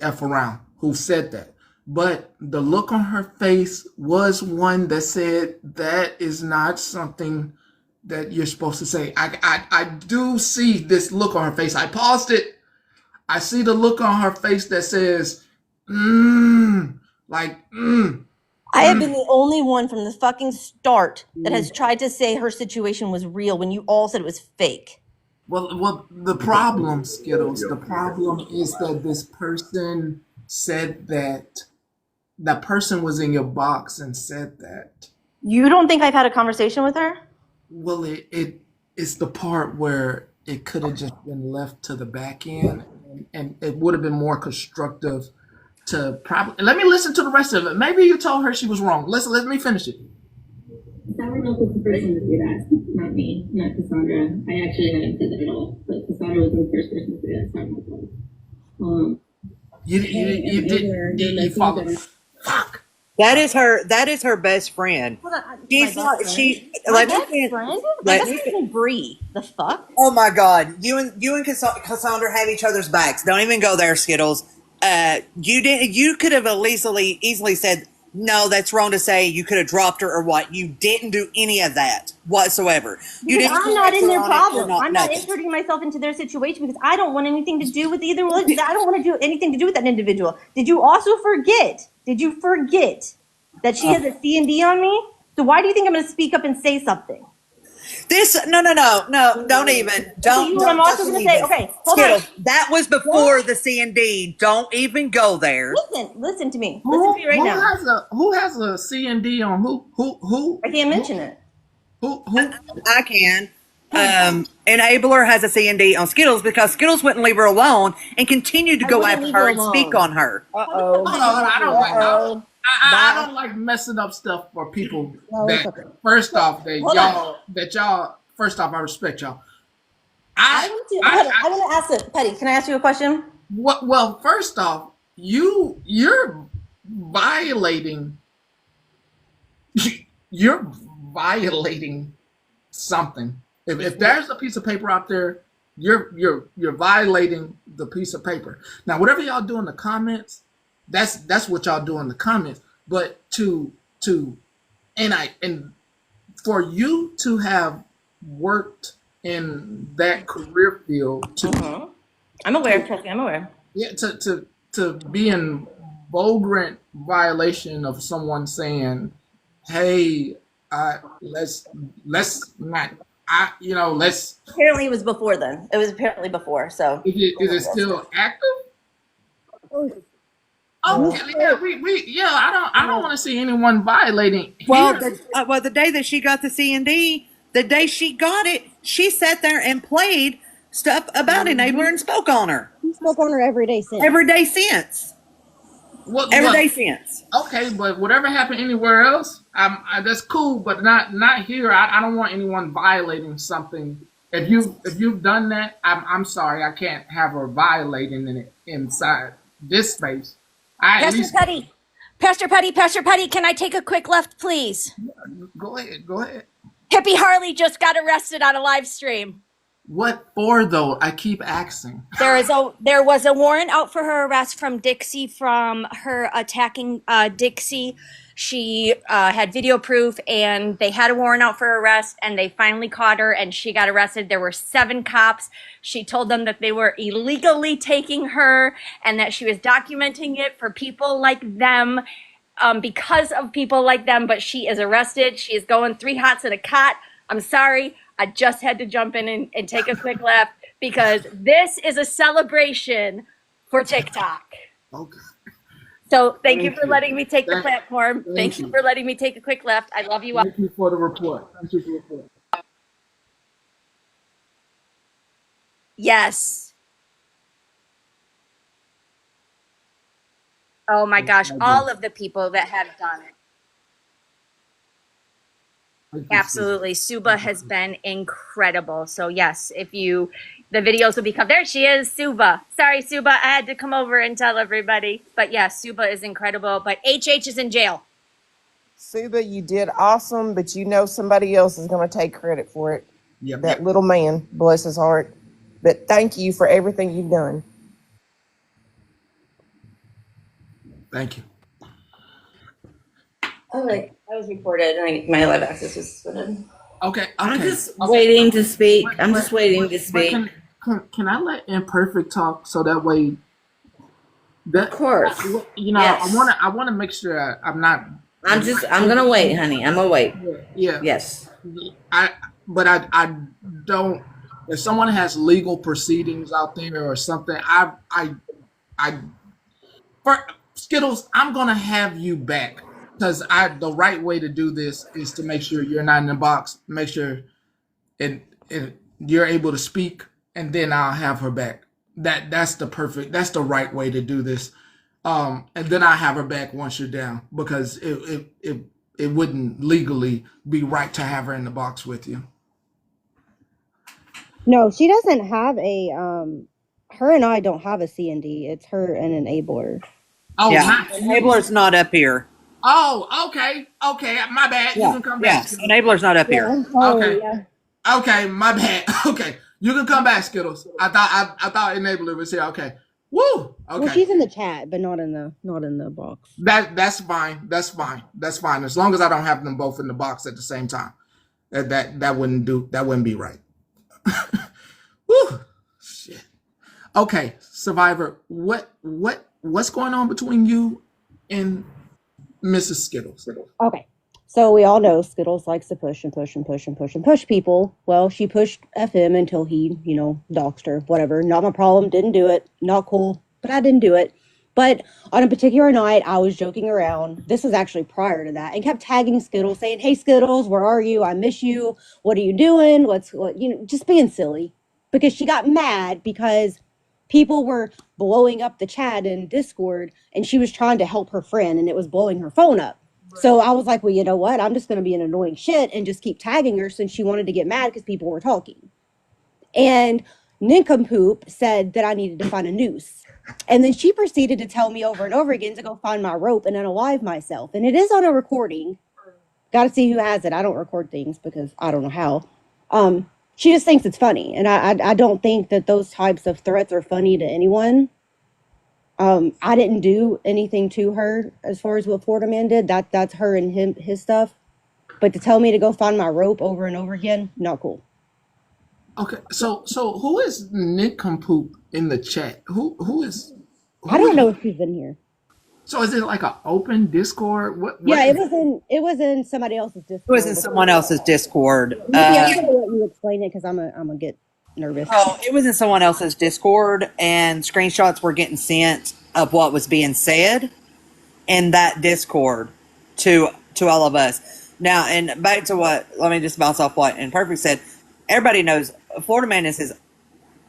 F around who said that. But the look on her face was one that said that is not something that you're supposed to say. I do see this look on her face. I paused it. I see the look on her face that says, like, I have been the only one from the fucking start that has tried to say her situation was real when you all said it was fake. Well, the problem, Skittles, the problem is that this person said that person was in your box and said that. You don't think I've had a conversation with her? Well, it's the part where it could have just been left to the back end, and it would have been more constructive to probably. Let me listen to the rest of it. Maybe you told her she was wrong. Let me finish it. Sourmilk was the person to do that, not me, not Cassandra. I actually haven't said that at all, but Cassandra was the first person to do that. Sourmilk was. You follow. Fuck. That is her best friend. Hold on, She's my not. best She. friend? My Let me best fin- friend? My Let best me. friend is Bree. The fuck? Oh my God! You and Cassandra have each other's backs. Don't even go there, Skittles. You didn't. You could have easily said no. That's wrong to say. You could have dropped her or what. You didn't do any of that whatsoever. You Because didn't I'm not correct in her their on it or problem. I'm not nothing. inserting myself into their situation because I don't want anything to do with either one. I don't want to do anything to do with that individual. Did you also forget? Did you forget that she has a C&D on me? So why do you think I'm going to speak up and say something? No, don't even. Okay, you know what I'm also Fucking going to say? even. Okay, hold on. Skittles, that was before the C&D. Don't even go there. Listen to me. Listen to me right now. Who has a C and D on who? I can't mention it. Who? I can. Enabler has a C&D on Skittles because Skittles wouldn't leave her alone and continued to go after her and speak on her. Hold on, I don't like messing up stuff for people that first off I respect y'all. I want to ask it. Petty, can I ask you a question? What? Well, first off, you're violating you're violating something. If there's a piece of paper out there, you're violating the piece of paper. Now, whatever y'all do in the comments, that's what y'all do in the comments. But and for you to have worked in that career field I'm aware, trust me, I'm aware. Yeah, to be in flagrant violation of someone saying, "Hey, let's not, let's." Apparently, it was before then. It was apparently before. So Is it still active? Oh yeah, I don't want to see anyone violating. Well, the day that she got the C&D, the day she got it, she sat there and played stuff about Enabler and spoke on her. He spoke on her every day since. Every day since. Every day since. Okay, but whatever happened anywhere else, that's cool, but not here. I don't want anyone violating something. If you've done that, I'm sorry. I can't have her violating it inside this space. Pastor Petty, can I take a quick left, please? Go ahead. Hippie Harley just got arrested on a live stream. What for, though? I keep asking. There was a warrant out for her arrest from Dixie from her attacking Dixie. She had video proof, and they had a warrant out for her arrest, and they finally caught her, and she got arrested. There were 7 cops. She told them that they were illegally taking her, and that she was documenting it for people like them, because of people like them. But she is arrested. She is going 3 hots in a cot. I'm sorry. I just had to jump in and take a quick laugh because this is a celebration for TikTok. Okay. So thank you for letting me take the platform. Thank you for letting me take a quick left. I love you all. Thank you for the report. Thank you for the report. Yes. Oh my gosh, all of the people that have done it. Absolutely. Suba has been incredible. So yes, the videos will become, there she is, Suba. Sorry, Suba, I had to come over and tell everybody. But yes, Suba is incredible, but HH is in jail. Suba, you did awesome, but somebody else is going to take credit for it. That little man, bless his heart. But thank you for everything you've done. Thank you. I was reported and my live access was suspended. Okay. I'm Okay. just waiting to speak. I'm just waiting to But speak. can I let Imperfect talk so that way Of course. Yes. I wanna make sure I'm not. I'm gonna wait, honey. I'm gonna wait. Yeah. Yes. I don't. If someone has legal proceedings out there or something, I for Skittles, I'm gonna have you back because the right way to do this is to make sure you're not in the box. Make sure and you're able to speak, and then I'll have her back. That's the right way to do this. And then I have her back once you're down because it wouldn't legally be right to have her in the box with you. No, she doesn't have a her and I don't have a C&D. It's her and Enabler. Oh, Yeah, not Enabler's not up here. Oh, okay. Okay, my bad. You Yeah, can come back. yes, Enabler's not up Yeah, here. I'm sorry. Okay. Yeah. Okay, my bad. Okay. You can come back, Skittles. I thought Enabler was here. Okay. Woo! Okay. Well, she's in the chat, but not in the box. That's fine. That's fine. That's fine. As long as I don't have them both in the box at the same time. That wouldn't be right. Woo! Shit. Okay, Survivor, what's going on between you and Mrs. Skittles? Okay. So we all know Skittles likes to push and push and push and push and push people. Well, she pushed FM until he, doxed her. Whatever. Not my problem. Didn't do it. Not cool. But I didn't do it. But on a particular night, I was joking around. This was actually prior to that, and kept tagging Skittles, saying, "Hey Skittles, where are you? I miss you. What are you doing? Just being silly." Because she got mad because people were blowing up the chat in Discord, and she was trying to help her friend, and it was blowing her phone up. So I was like, well, you know what? I'm just going to be an annoying shit and just keep tagging her since she wanted to get mad because people were talking. And Nincompoop said that I needed to find a noose. And then she proceeded to tell me over and over again to go find my rope and unalive myself. And it is on a recording. Got to see who has it. I don't record things because I don't know how. She just thinks it's funny. And I don't think that those types of threats are funny to anyone. I didn't do anything to her as far as what Florida Man did. That's her and his stuff. But to tell me to go find my rope over and over again, not cool. Okay, so who is Nincompoop in the chat? Who is? I don't know if she's in here. So is it like an open Discord? What Yeah, it was in somebody else's Discord. It was in someone else's Discord. Maybe I'm gonna let you explain it because I'm gonna get nervous. Oh, it was in someone else's Discord, and screenshots were getting sent of what was being said in that Discord to all of us. Now, and back to what, let me just bounce off what Imperfect said. Everybody knows Florida Man is his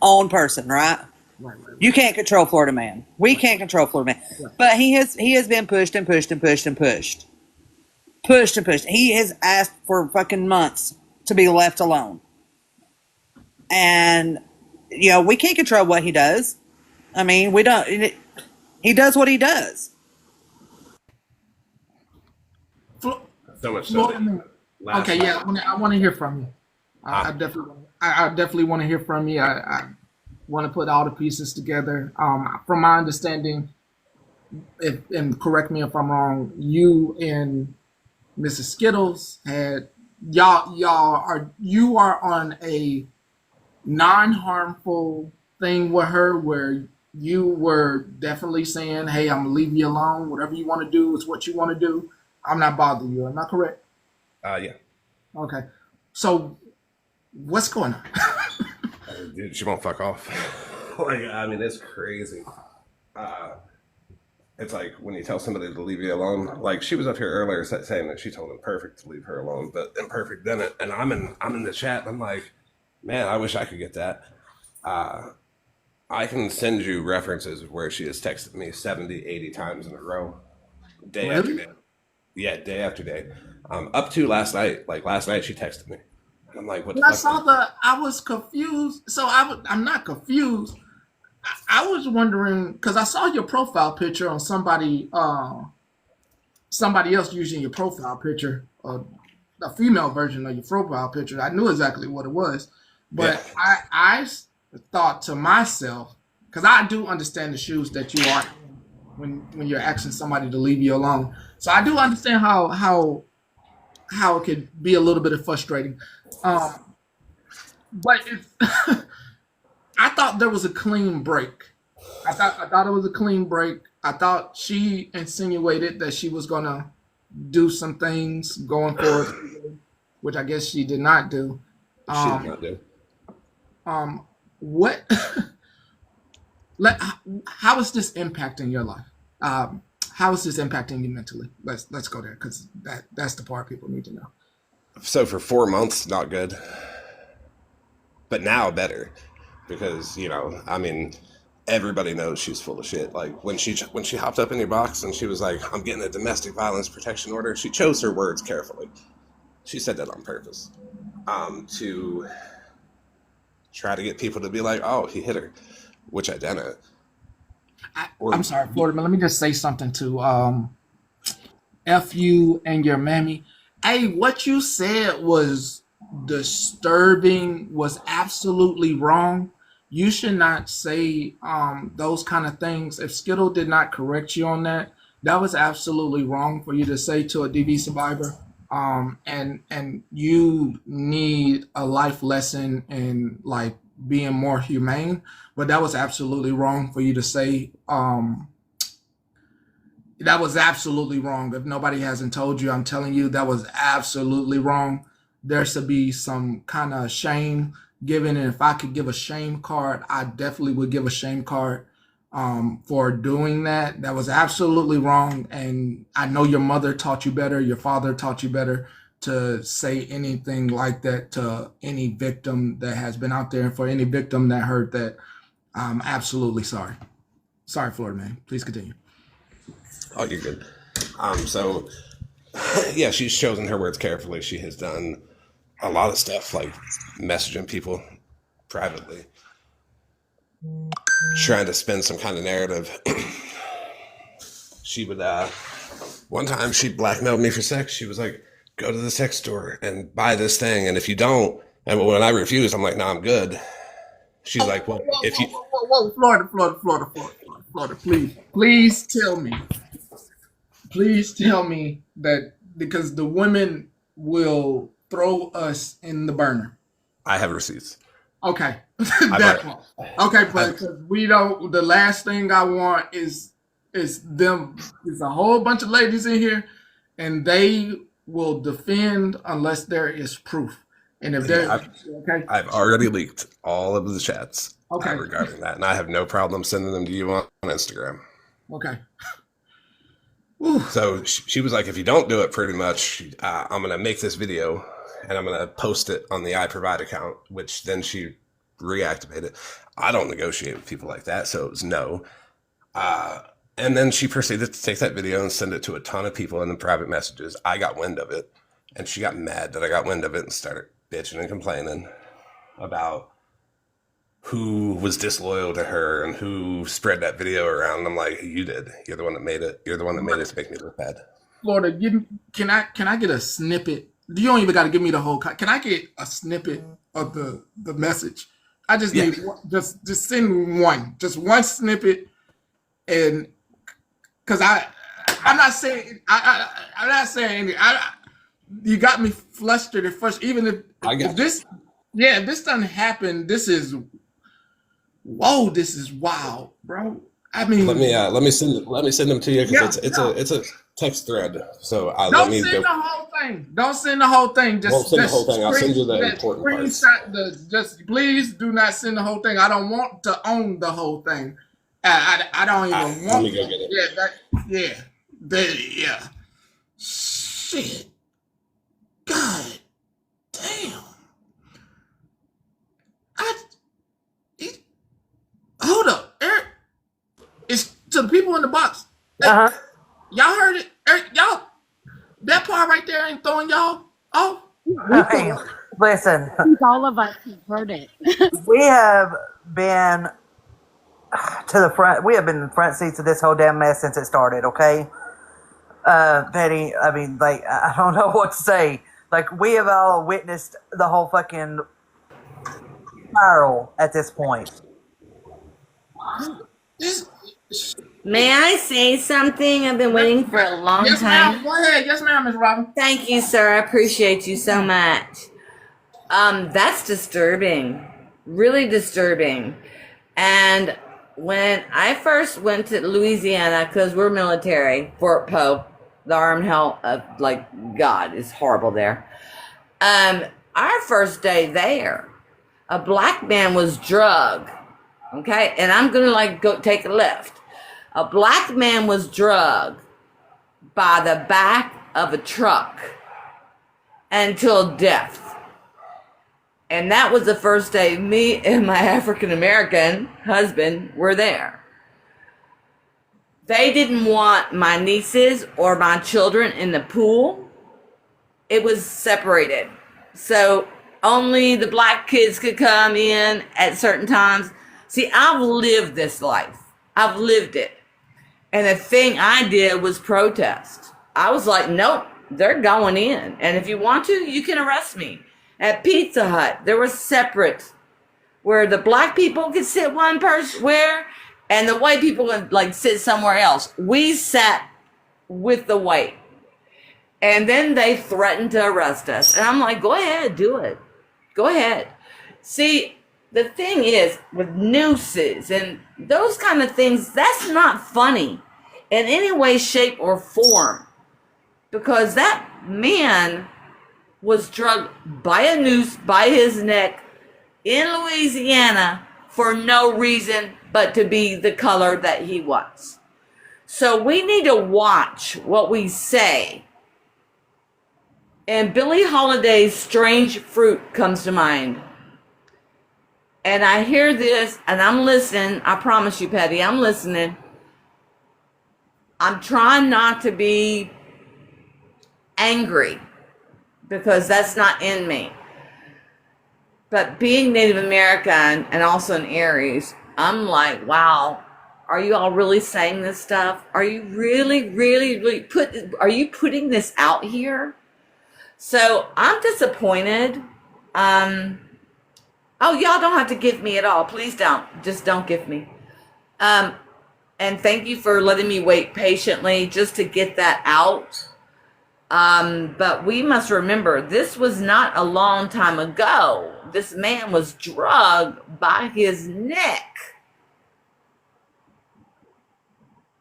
own person, right? Right. You can't control Florida Man. We can't control Florida Man. Right. But he has been pushed and pushed and pushed and pushed. Pushed and pushed. He has asked for fucking months to be left alone. And, we can't control what he does. I mean, we don't. He does what he does. So much so. Okay, yeah, I want to hear from you. I definitely want to hear from you. I want to put all the pieces together. From my understanding, and correct me if I'm wrong, you and Mrs. Skittles had you are on a non-harmful thing with her where you were definitely saying, "Hey, I'm gonna leave you alone. Whatever you want to do is what you want to do. I'm not bothering you." Am I correct? Yeah. Okay. So, what's going on? Dude, she won't fuck off. It's crazy. It's like when you tell somebody to leave you alone. Like she was up here earlier saying that she told Imperfect to leave her alone, but Imperfect didn't. And I'm in the chat. And I'm like, man, I wish I could get that. I can send you references of where she has texted me 70, 80 times in a row, day after day. Yeah, day after day. Up to last night. Like last night, she texted me. And I'm like, what the fuck? I was confused. So I'm not confused. I was wondering because I saw your profile picture on somebody else using your profile picture, a female version of your profile picture. I knew exactly what it was, but yeah. I thought to myself, because I do understand the shoes that you are in when you're asking somebody to leave you alone. So I do understand how how it could be a little bit of frustrating. But it's, I thought there was a clean break. I thought it was a clean break. I thought she insinuated that she was gonna do some things going forward, which I guess she did not do. She did not do. What? How is this impacting your life? How is this impacting you mentally? Let's go there because that's the part people need to know. So for 4 months, not good, but now better, because I mean, everybody knows she's full of shit. Like when she hopped up in your box and she was like, "I'm getting a domestic violence protection order." She chose her words carefully. She said that on purpose, to try to get people to be like, "Oh, he hit her," which I didn't. I'm sorry, Florida, but let me just say something to F you and your mammy. Hey, what you said was disturbing, was absolutely wrong. You should not say those kind of things. If Skittle did not correct you on that, that was absolutely wrong for you to say to a DV survivor. And you need a life lesson in like being more humane. But that was absolutely wrong for you to say. That was absolutely wrong. If nobody hasn't told you, I'm telling you, that was absolutely wrong. There should be some kind of shame given. And if I could give a shame card, I definitely would give a shame card for doing that. That was absolutely wrong. And I know your mother taught you better. Your father taught you better to say anything like that to any victim that has been out there. And for any victim that heard that, I'm absolutely sorry. Sorry, Florida man. Please continue. Oh, you're good. So, yeah, she's chosen her words carefully. She has done a lot of stuff like messaging people privately, trying to spin some kind of narrative. She would, one time she blackmailed me for sex. She was like, "Go to the sex store and buy this thing. And if you don't," and when I refused, I'm like, "No, I'm good." She's like, "Well, if you..." Whoa, Florida, please tell me. Please tell me that because the women will throw us in the burner. I have receipts. Okay. That part. Okay, but because we don't, the last thing I want is them, there's a whole bunch of ladies in here and they will defend unless there is proof. And if there, okay. I've already leaked all of the chats regarding that, and I have no problem sending them to you on Instagram. Okay. So she was like, "If you don't do it, pretty much, I'm going to make this video and I'm going to post it on the iProvide account," which then she reactivated. I don't negotiate with people like that, so it was no. And then she proceeded to take that video and send it to a ton of people in the private messages. I got wind of it, and she got mad that I got wind of it and started bitching and complaining about who was disloyal to her and who spread that video around. And I'm like, "You did. You're the one that made it. You're the one that made it to make me look bad." Florida, can I get a snippet? You don't even got to give me the whole. Can I get a snippet of the message? I just need just send one, just one snippet, and because I'm not saying I'm not saying you got me flustered at first. Even if this doesn't happen, this is wild, bro. I mean, let me send them to you because it's a text thread. So don't send the whole thing. Don't send the whole thing. Just send the whole thing. I'll send you the important parts. Just please do not send the whole thing. I don't want to own the whole thing. I don't even want. Let me go get it. Yeah. Shit. God damn. Hold up, Eric. It's to the people in the box. Y'all heard it, Eric. Y'all, that part right there ain't throwing y'all off. Hey, listen. I think all of us have heard it. We have been to the front. We have been in the front seats of this whole damn mess since it started. Okay, Betty. I mean, like, I don't know what to say. Like, we have all witnessed the whole fucking spiral at this point. May I say something? I've been waiting for a long Yes, time. ma'am. Go ahead. Yes, ma'am, Miss Robin. Thank you, sir. I appreciate you so much. That's disturbing. Really disturbing. And when I first went to Louisiana, because we're military, Fort Pope, the armed hell of like God is horrible there. Our first day there, a black man was drugged. Okay, and I'm gonna like go take a left. A black man was drugged by the back of a truck until death. And that was the first day me and my African American husband were there. They didn't want my nieces or my children in the pool. It was separated. So only the black kids could come in at certain times. See, I've lived this life. I've lived it. And the thing I did was protest. I was like, nope, they're going in. And if you want to, you can arrest me. At Pizza Hut, there was separate where the black people could sit one person where and the white people would like sit somewhere else. We sat with the white. And then they threatened to arrest us. And I'm like, go ahead, do it. Go ahead. See, the thing is with nooses and those kind of things, that's not funny in any way, shape, or form. Because that man was drugged by a noose by his neck in Louisiana for no reason but to be the color that he was. So we need to watch what we say. And Billie Holiday's Strange Fruit comes to mind. And I hear this and I'm listening. I promise you, Patty, I'm listening. I'm trying not to be angry because that's not in me. But being Native American and also an Aries, I'm like, wow, are you all really saying this stuff? Are you really are you putting this out here? So I'm disappointed. Oh, y'all don't have to give me at all. Please don't. Just don't give me. And thank you for letting me wait patiently just to get that out. But we must remember, this was not a long time ago. This man was drugged by his neck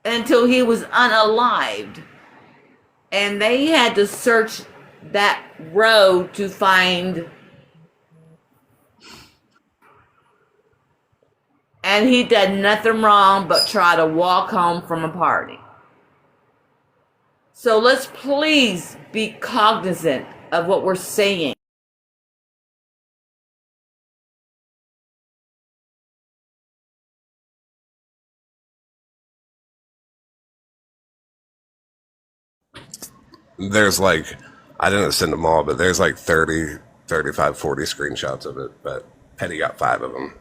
until he was unalived. And they had to search that road to find. And he did nothing wrong but try to walk home from a party. So let's please be cognizant of what we're saying. There's like, I didn't send them all, but there's like 30, 35, 40 screenshots of it. But Petty got 5 of them.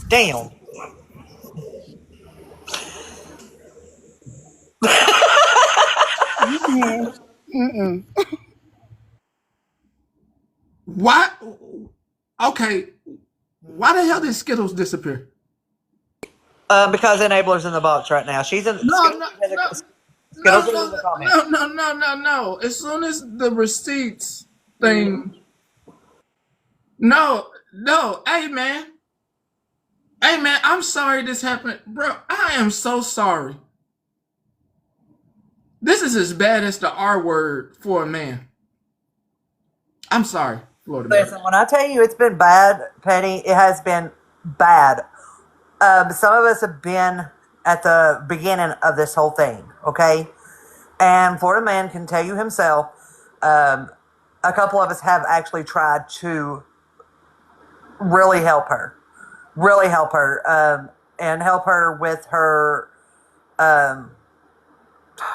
Damn. Mm-mm. Why? Okay. Why the hell did Skittles disappear? Because Enabler's in the box right now. She's in. No, Skittles no, is in no, the, no, Skittles is in no, the comments. no. As soon as the receipts thing, no. Hey man, I'm sorry this happened, bro. I am so sorry. This is as bad as the R word for a man. I'm sorry, Florida man. Listen, when I tell you it's been bad, Penny, it has been bad. Some of us have been at the beginning of this whole thing, okay? And Florida Man can tell you himself, a couple of us have actually tried to really help her. And help her with her,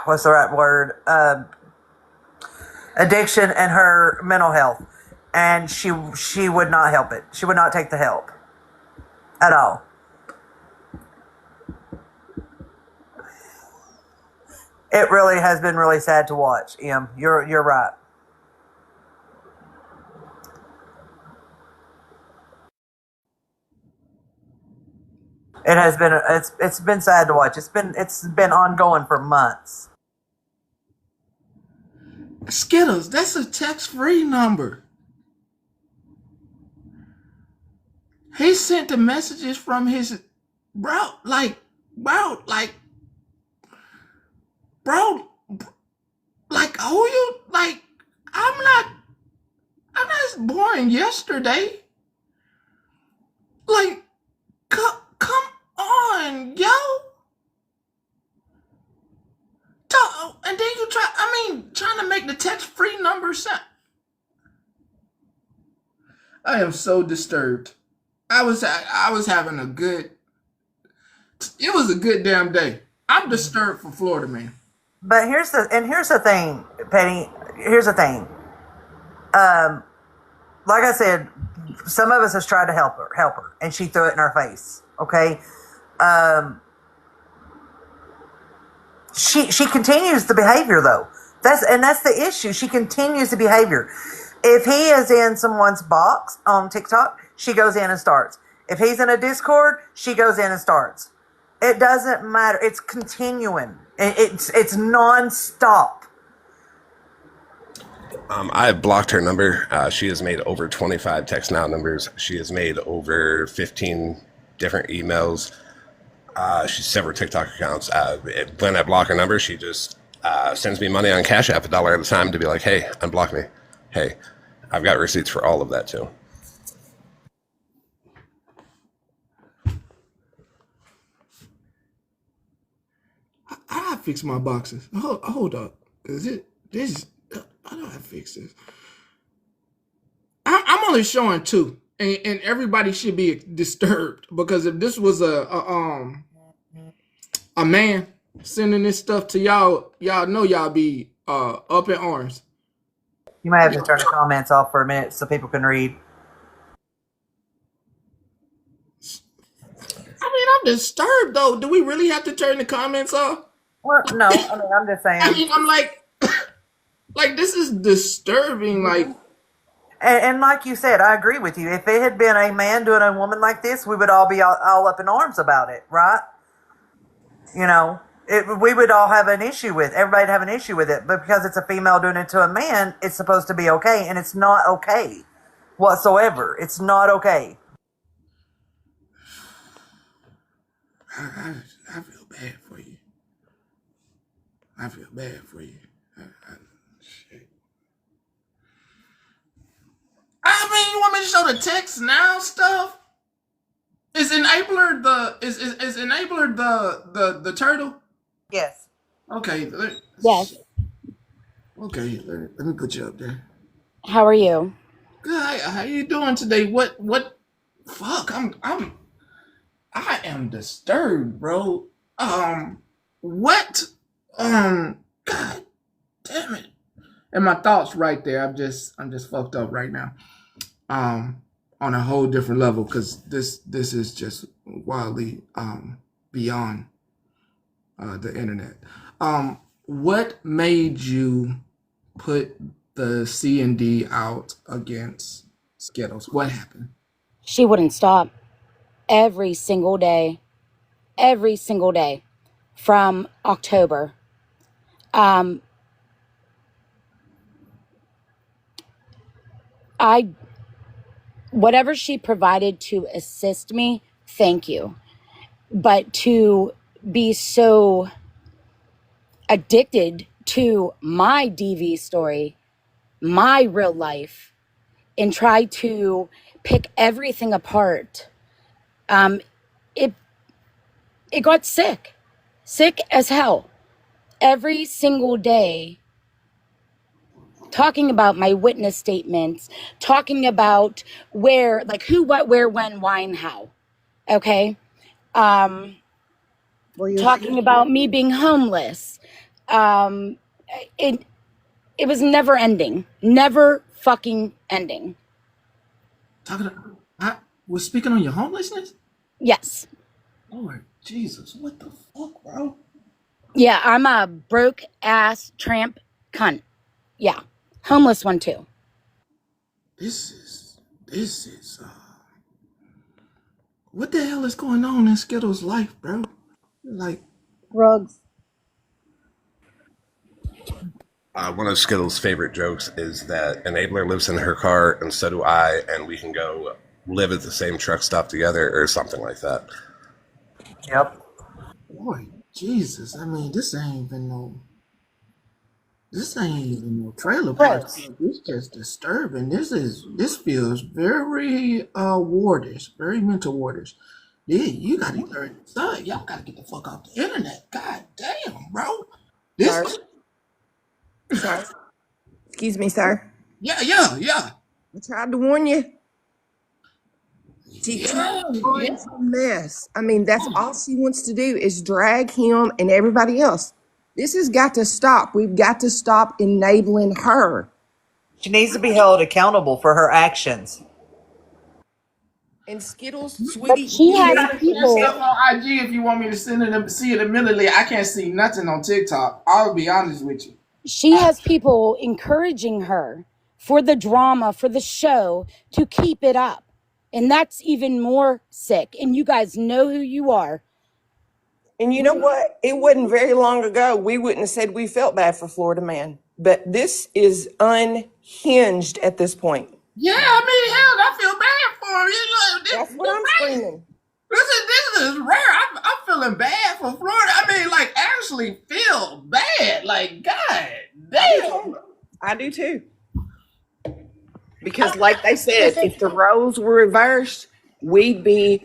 what's the right word? Addiction and her mental health. And she would not help it. She would not take the help at all. It really has been really sad to watch, Em. You're right. It has been it's been sad to watch. It's been ongoing for months. Skittles, that's a text-free number. He sent the messages from his bro, like, bro, like, bro, like, who you like? I'm not born yesterday. Like, come on, yo. And then you trying to make the text-free number sound. I am so disturbed. I was having a good. It was a good damn day. I'm disturbed for Florida, man. But here's the thing, Penny. Here's the thing. Like I said, some of us has tried to help her, and she threw it in our face. Okay. She continues the behavior though. That's the issue. She continues the behavior. If he is in someone's box on TikTok, she goes in and starts. If he's in a Discord, she goes in and starts. It doesn't matter. It's continuing. It's nonstop. I have blocked her number. She has made over 25 text now numbers. She has made over 15 different emails. She's several TikTok accounts. When I block her number, she just sends me money on Cash App, $1 at a time, to be like, hey, unblock me. Hey, I've got receipts for all of that too. I fix my boxes. Hold up. How do I fix this? I'm only showing two, and everybody should be disturbed, because if this was a man sending this stuff to y'all know y'all be up in arms. You might have to turn the comments off for a minute so people can read. I'm disturbed though. Do we really have to turn the comments off? Well, no. I'm just saying. I'm like this is disturbing. Like, and like you said, I agree with you. If it had been a man doing a woman like this, we would all be all up in arms about it, right? You know, we would all have an issue with. Everybody'd have an issue with it, but because it's a female doing it to a man, it's supposed to be okay, and it's not okay whatsoever. It's not okay. I feel bad for you. I feel bad for you. Shit. You want me to show the text now stuff? Is Enabler the turtle? Yes. Okay. Yes. Okay. Let me put you up there. How are you? Good. How you doing today? What? Fuck. I am disturbed, bro. What? God damn it. And my thoughts right there. I'm just fucked up right now. On a whole different level, because this is just wildly beyond the internet. What made you put the C&D out against Skittles? What happened? She wouldn't stop. Every single day from October. Whatever she provided to assist me, thank you. But to be so addicted to my DV story, my real life, and try to pick everything apart, it got sick as hell. Every single day, talking about my witness statements, talking about where, like, who, what, where, when, why, and how. Okay. Talking about me being homeless. It was never ending. Never fucking ending. I was speaking on your homelessness? Yes. Lord Jesus, what the fuck, bro? Yeah, I'm a broke ass tramp cunt. Yeah. Homeless one too. This is What the hell is going on in Skittles' life, bro? Like Drugs. One of Skittles' favorite jokes is that Enabler lives in her car and so do I, and we can go live at the same truck stop together or something like that. Yep. boy, Jesus. I mean, this ain't even no trailer park Right. stuff. This just disturbing. This feels very wardish, very mental wardish. Yeah, you gotta learn son, y'all gotta get the fuck off the internet. God damn, bro. This Sir, sir, excuse me, sir. yeah. I tried to warn you. She's trying Yeah, to yeah. find some mess. I mean, that's all she wants to do is drag him and everybody else. This has got to stop. We've got to stop enabling her. She needs to be held accountable for her actions. And Skittles, But sweetie, she you You has need gotta to share people. stuff understand. on IG if you want me to send it and see it immediately. I can't see nothing on TikTok. I'll be honest with you. She has people encouraging her for the drama, for the show, to keep it up. And that's even more sick. And you guys know who you are. And you know what? It wasn't very long ago we wouldn't have said we felt bad for Florida Man. But this is unhinged at this point. Yeah, I mean, hell, I feel bad for her. You know, That's what I'm right. screaming. This is rare. I'm feeling bad for Florida. I mean, like, actually feel bad. Like, God I do damn. too. I do too. Because, like they said, if the roles were reversed, we'd be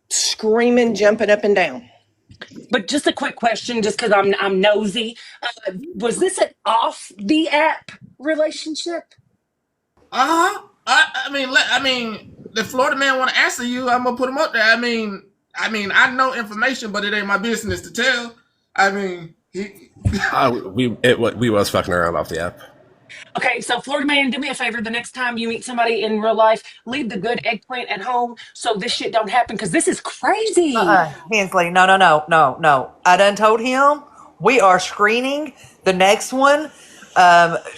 screaming, jumping up and down. But just a quick question, just because I'm nosy. Was this an off the app relationship? I mean, the Florida man want to answer you. I'm gonna put him up there. I know information, but it ain't my business to tell. I mean, he. We was fucking around off the app. Okay, so Florida man, do me a favor. The next time you meet somebody in real life, leave the good eggplant at home so this shit don't happen. Because this is crazy. Hensley, no. I done told him we are screening the next one.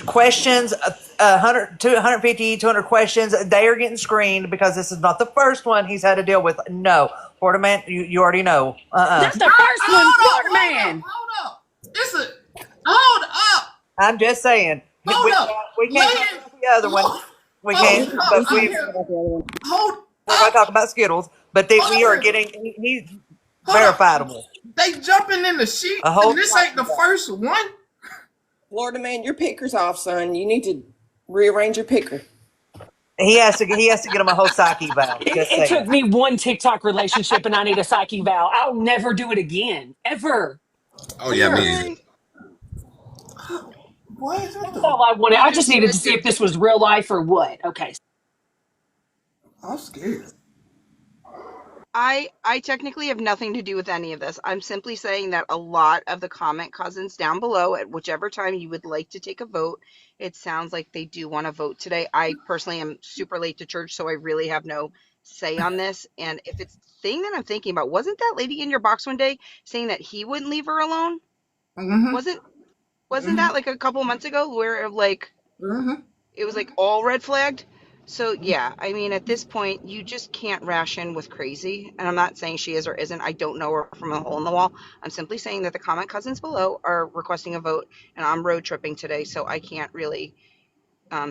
Questions, 100, 250, 200 questions. They are getting screened because this is not the first one he's had to deal with. No, Florida man, you already know. That's the first one, Hold Florida up, man. hold up. It's a hold up, I'm just saying. hold up. We can't talk Ladies, about the other one. We can't, but I'm here. Hold we're going to up, talk about Skittles. But we are getting, he's hold up. verifiable. They jumping in the sheets, A whole and this ain't the first one. Florida Man, your picker's off, son. You need to rearrange your picker. He has to get him a whole psyche valve. Just It saying. took me one TikTok relationship and I need a psyche vow. I'll never do it again. Ever. Oh yeah, Ever. me either. What? What That's the? all I wanted. I just needed to see if this was real life or what. Okay. I'm scared. I technically have nothing to do with any of this. I'm simply saying that a lot of the comment cousins down below, at whichever time you would like to take a vote, it sounds like they do want to vote today. I personally am super late to church, so I really have no say on this. And if it's the thing that I'm thinking about, wasn't that lady in your box one day saying that he wouldn't leave her alone? Mm-hmm. Wasn't that like a couple months ago where like Mm-hmm. it was like all red flagged? So yeah, I mean at this point you just can't ration with crazy. And I'm not saying she is or isn't. I don't know her from a hole in the wall. I'm simply saying that the comment cousins below are requesting a vote, and I'm road tripping today, so I can't really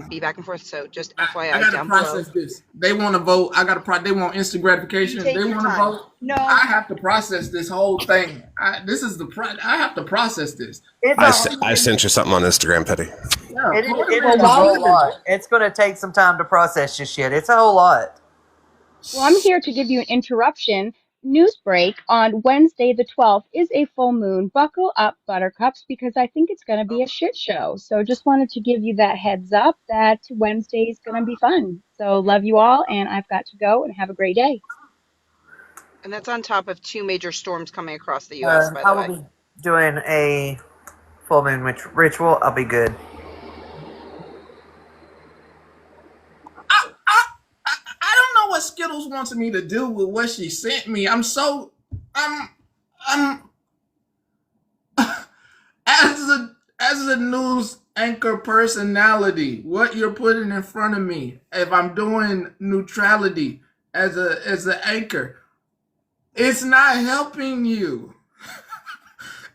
be back and forth. So just I FYI gotta down below. process this. They want to vote. They want instant You gratification. They take your want to time. vote. No, I have to process this whole thing. I have to process this. It's I sent you something on Instagram, Petty. Yeah, it Florida is man a is whole living. lot. It's going to take some time to process this shit. It's a whole lot. Well, I'm here to give you an interruption news break. On Wednesday, the 12th, is a full moon. Buckle up, buttercups, because I think it's going to be a shit show. So just wanted to give you that heads up that Wednesday is going to be fun. So love you all, and I've got to go, and have a great day. and that's on top of two major storms coming across the U.S. By I the will way. be doing a full moon ritual. I'll be good. I don't know what Skittles wants me to do with what she sent me. I'm as a news anchor personality, what you're putting in front of me. If I'm doing neutrality as an anchor, It's not helping you.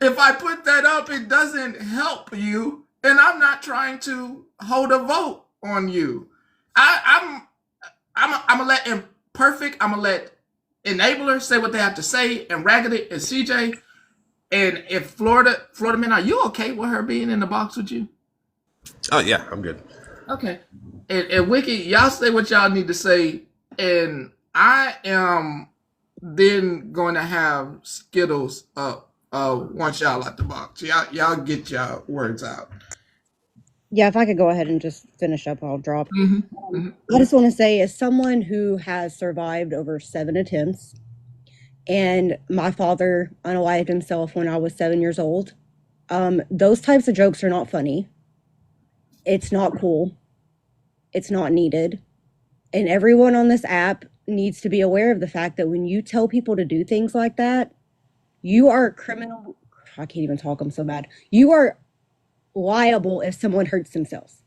If I put that up, it doesn't help you, and I'm not trying to hold a vote on you. I'm gonna let Imperfect, I'm gonna let Enabler say what they have to say, and Raggedy and CJ. And if Florida Man, are you okay with her being in the box with you? Oh yeah, I'm good. Okay. And Wiki, y'all say what y'all need to say, and I am then going to have Skittles up once y'all out the box. Y'all get y'all words out. Yeah, if I could go ahead and just finish up, I'll drop. Mm-hmm. I just want to say, as someone who has survived over 7 attempts, and my father unalived himself when I was 7 years old, those types of jokes are not funny. It's not cool. It's not needed. And everyone on this app needs to be aware of the fact that when you tell people to do things like that, you are a criminal. I can't even talk. I'm so bad. You are liable if someone hurts themselves.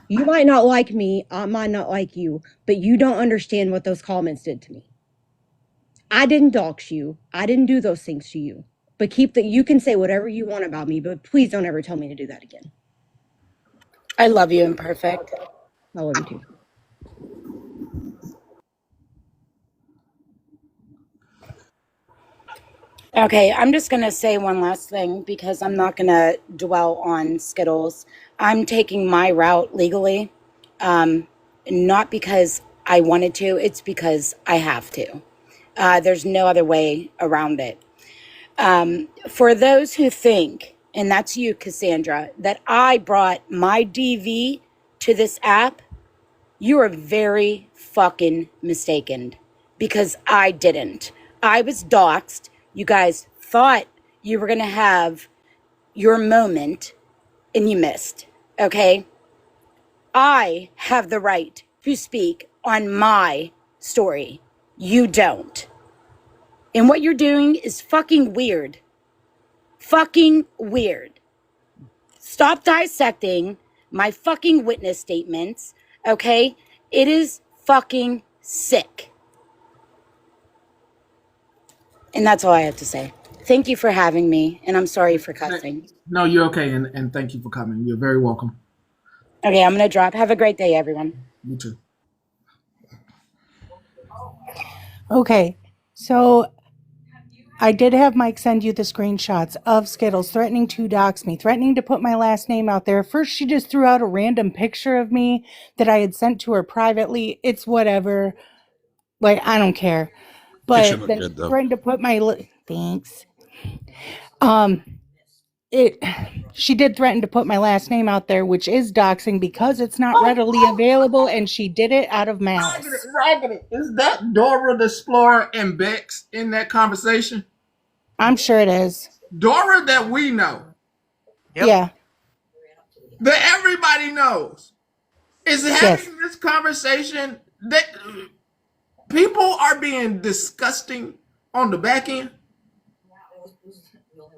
You might not like me, I might not like you, but you don't understand what those comments did to me. I didn't dox you. I didn't do those things to you. But you can say whatever you want about me, but please don't ever tell me to do that again. I love you, Imperfect. I love you too. Okay, I'm just going to say one last thing because I'm not going to dwell on Skittles. I'm taking my route legally, not because I wanted to, it's because I have to. There's no other way around it. For those who think, and that's you, Cassandra, that I brought my DV to this app, you are very fucking mistaken because I didn't. I was doxxed. You guys thought you were going to have your moment and you missed. Okay? I have the right to speak on my story. You don't. And what you're doing is fucking weird. Fucking weird. Stop dissecting my fucking witness statements. Okay? It is fucking sick. And that's all I have to say. Thank you for having me, and I'm sorry for cussing. No, you're okay, and thank you for coming. You're very welcome. Okay, I'm going to drop. Have a great day, everyone. You too. Okay, so I did have Mike send you the screenshots of Skittles threatening to dox me, threatening to put my last name out there. First, she just threw out a random picture of me that I had sent to her privately. It's whatever. Like, I don't care. Picture But looked then good though. threatened to put my thanks. She did threaten to put my last name out there, which is doxing because it's not readily available, and she did it out of malice. Raggedy. Is that Dora the Explorer and Bex in that conversation? I'm sure it is. Dora that we know. Yep. Yeah. That everybody knows. Is Yes. having this conversation that people are being disgusting on the back end?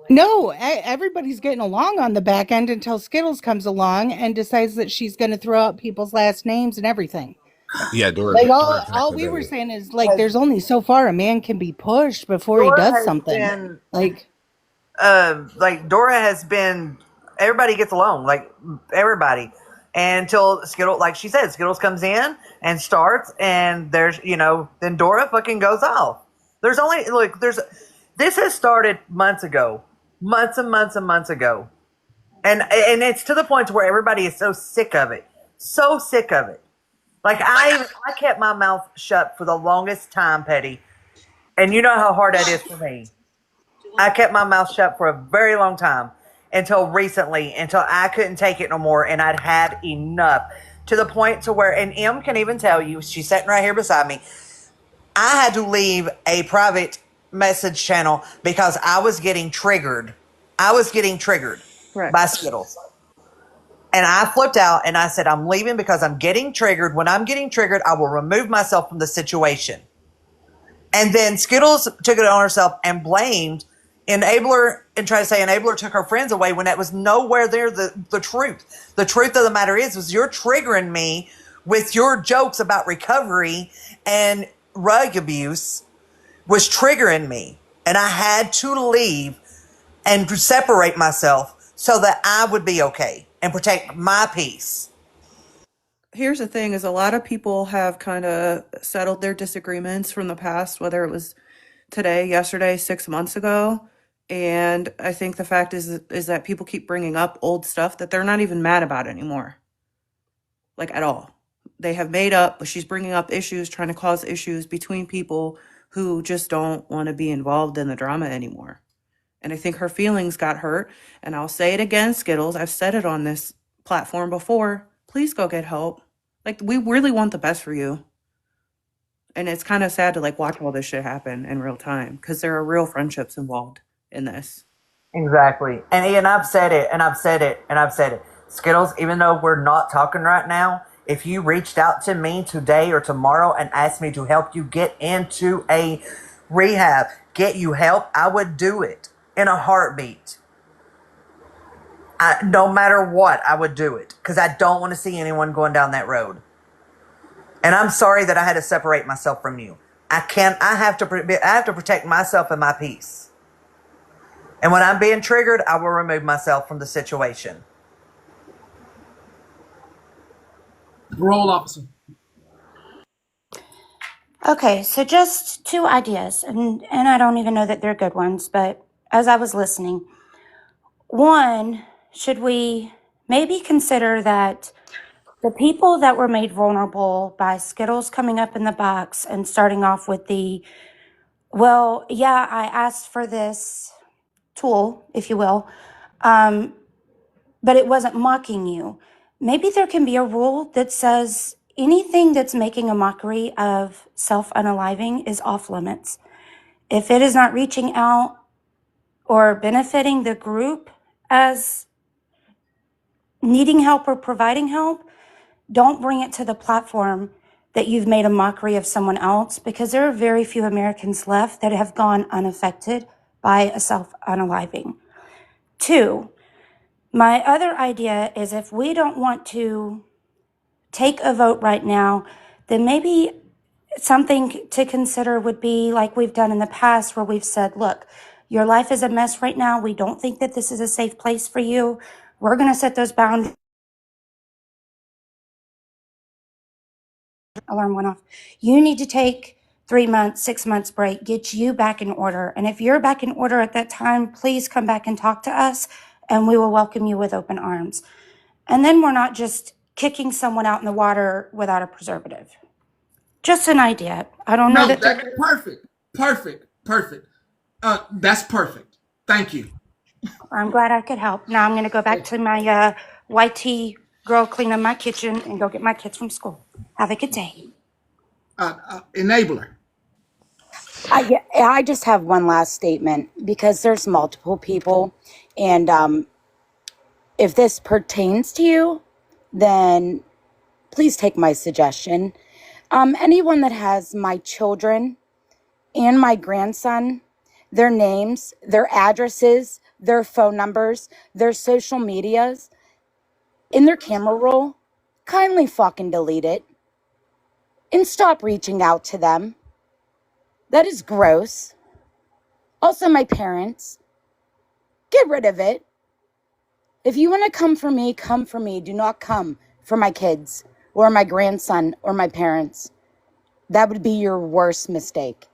No, everybody's getting along on the back end until Skittles comes along and decides that she's going to throw out people's last names and everything. Yeah, Dora. Like Dora all we were saying is like there's only so far a man can be pushed before he Dora does has something. been Like Dora has been. Everybody gets along, like everybody, until Skittles, like she said, Skittles comes in and starts, and there's then Dora fucking goes off. There's only this has started months ago, months and months and months ago, and it's to the point where everybody is so sick of it, so sick of it. Like I kept my mouth shut for the longest time, Petty, and you know how hard that is for me. I kept my mouth shut for a very long time until recently, until I couldn't take it no more, and I'd had enough to the point to where, and M can even tell you, she's sitting right here beside me. I had to leave a private message channel because I was getting triggered. I was getting triggered by Skittles. And I flipped out and I said, I'm leaving because I'm getting triggered. When I'm getting triggered, I will remove myself from the situation. And then Skittles took it on herself and blamed Enabler and tried to say Enabler took her friends away when that was nowhere near the truth. The truth of the matter is you're triggering me with your jokes about recovery and rug abuse. was triggering me, and I had to leave and separate myself so that I would be okay and protect my peace. Here's the thing is a lot of people have kind of settled their disagreements from the past, whether it was today, yesterday, 6 months ago. And I think the fact is that people keep bringing up old stuff that they're not even mad about anymore, like at all. They have made up, but she's bringing up issues, trying to cause issues between people who just don't want to be involved in the drama anymore. And I think her feelings got hurt. And I'll say it again, Skittles. I've said it on this platform before. Please go get help. Like, we really want the best for you. And it's kind of sad to like watch all this shit happen in real time because there are real friendships involved in this. Exactly. And I've said it, and I've said it, and I've said it. Skittles, even though we're not talking right now, if you reached out to me today or tomorrow and asked me to help you get into a rehab, get you help, I would do it in a heartbeat. No matter what, I would do it because I don't want to see anyone going down that road. And I'm sorry that I had to separate myself from you. I have to protect myself and my peace. And when I'm being triggered, I will remove myself from the situation. Parole officer. Okay, so just two ideas, and I don't even know that they're good ones, but as I was listening, one, should we maybe consider that the people that were made vulnerable by Skittles coming up in the box and starting off with well, yeah, I asked for this tool, if you will, but it wasn't mocking you. Maybe there can be a rule that says anything that's making a mockery of self-unaliving is off limits. If it is not reaching out or benefiting the group as needing help or providing help, don't bring it to the platform that you've made a mockery of someone else, because there are very few Americans left that have gone unaffected by a self-unaliving. Two, my other idea is if we don't want to take a vote right now, then maybe something to consider would be like we've done in the past where we've said, look, your life is a mess right now. We don't think that this is a safe place for you. We're going to set those boundaries. Alarm went off. You need to take 3 months, 6 months break, get you back in order. And if you're back in order at that time, please come back and talk to us and we will welcome you with open arms. And then we're not just kicking someone out in the water without a preservative. Just an idea. I don't know No, that that's perfect. Perfect. That's perfect. Thank you. I'm glad I could help. Now I'm going to go back to my YT girl cleaning my kitchen and go get my kids from school. Have a good day. Enabler. I just have one last statement because there's multiple people. And if this pertains to you, then please take my suggestion. Anyone that has my children and my grandson, their names, their addresses, their phone numbers, their social medias, in their camera roll, kindly fucking delete it and stop reaching out to them. That is gross. Also, my parents, get rid of it. If you want to come for me, come for me. Do not come for my kids or my grandson or my parents. That would be your worst mistake.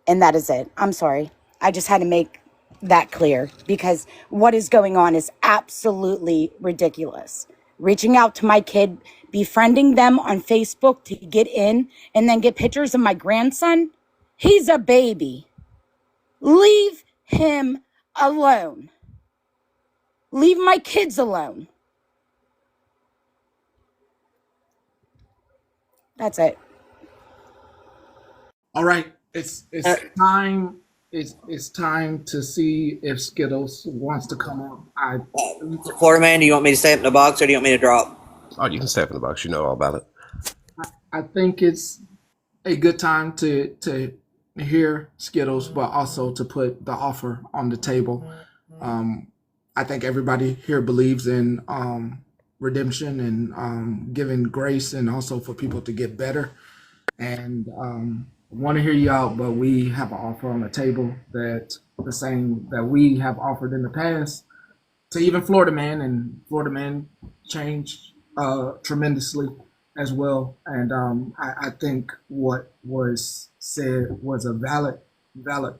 And that is it. I'm sorry. I just had to make that clear because what is going on is absolutely ridiculous. Reaching out to my kid, befriending them on Facebook to get in, and then get pictures of my grandson. He's a baby. Leave him alone. Leave my kids alone. That's it. All right. It's time. It's time to see if Skittles wants to come up. Florida man, do you want me to stay up in the box or do you want me to drop? Oh, you can stay up in the box. You know all about it. I think it's a good time to hear Skittles, but also to put the offer on the table. I think everybody here believes in redemption and giving grace, and also for people to get better. And want to hear you out, but we have an offer on the table that the same that we have offered in the past to even Florida Man, and Florida Man changed tremendously as well. And I think what was said was a valid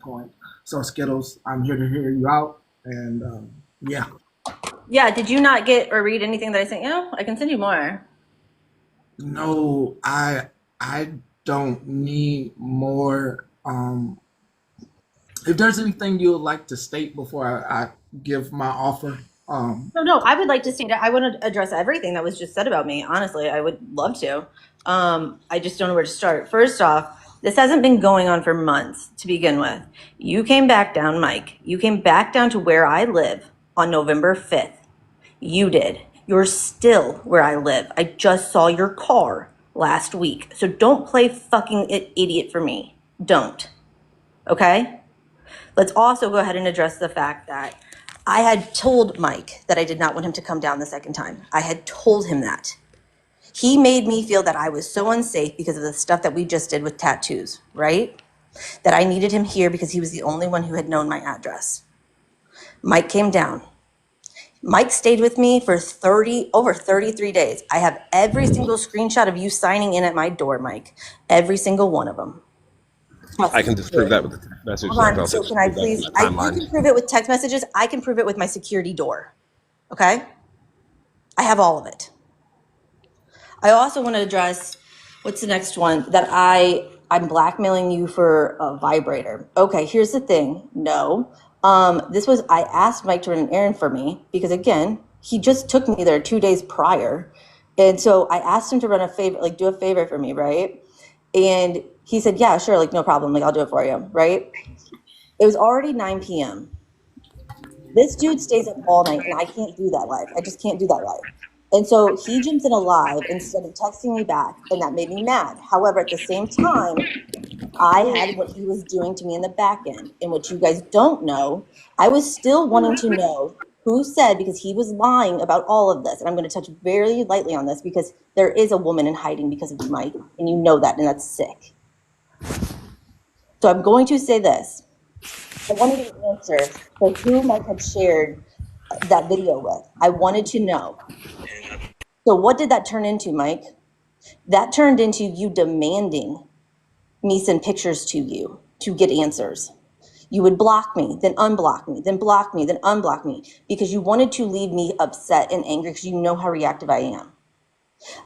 point. So Skittles, I'm here to hear you out, and yeah. Yeah, did you not get or read anything that I sent you? I can send you more. No, I don't need more. If there's anything you would like to state before I give my offer, No, I would like to see that. I want to address everything that was just said about me. Honestly, I would love to. I just don't know where to start. First off, this hasn't been going on for months to begin with. You came back down, Mike. You came back down to where I live on November 5th. You did. You're still where I live. I just saw your car last week. So don't play fucking idiot for me. Don't. Okay? Let's also go ahead and address the fact that I had told Mike that I did not want him to come down the second time. I had told him that. He made me feel that I was so unsafe because of the stuff that we just did with tattoos, right? That I needed him here because he was the only one who had known my address. Mike came down. Mike stayed with me for over 33 days. I have every single screenshot of you signing in at my door, Mike. Every single one of them. I can disprove that with the text message. Hold on. So can I please? You can prove it with text messages. I can prove it with my security door. Okay? I have all of it. I also want to address what's the next one that I'm blackmailing you for a vibrator. Okay, here's the thing. No. I asked Mike to run an errand for me because again, he just took me there 2 days prior. And so I asked him to run a favor, like do a favor for me, right? And he said, yeah, sure, like no problem, like I'll do it for you, right? It was already 9 p.m. This dude stays up all night and I can't do that live. I just can't do that live. And so he jumps in a live instead of texting me back, and that made me mad. However, at the same time, I had what he was doing to me in the back end. And what you guys don't know, I was still wanting to know who said, because he was lying about all of this. And I'm going to touch very lightly on this because there is a woman in hiding because of you, Mike, and you know that, and that's sick. So I'm going to say this. I wanted an answer for who Mike had shared that video with. I wanted to know. So what did that turn into, Mike? That turned into you demanding me send pictures to you to get answers. You would block me, then unblock me, then block me, then unblock me, because you wanted to leave me upset and angry because you know how reactive I am.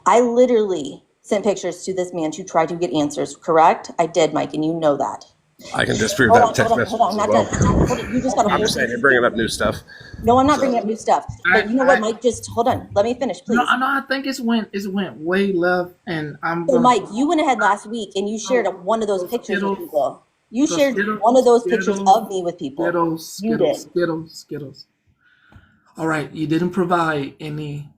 I literally sent pictures to this man to try to get answers, correct? I did, Mike, and you know that. I can disprove that with text messages as well. You just got I'm just saying, you're bringing up new stuff. No, I'm not bringing up new stuff. But you know what, Mike? Just hold on. Let me finish, please. No, I think it went way left, and I'm. So, Mike, you went ahead last week and you shared one of those pictures with people. You shared one of those pictures of me with people. Skittles. All right, you didn't provide any.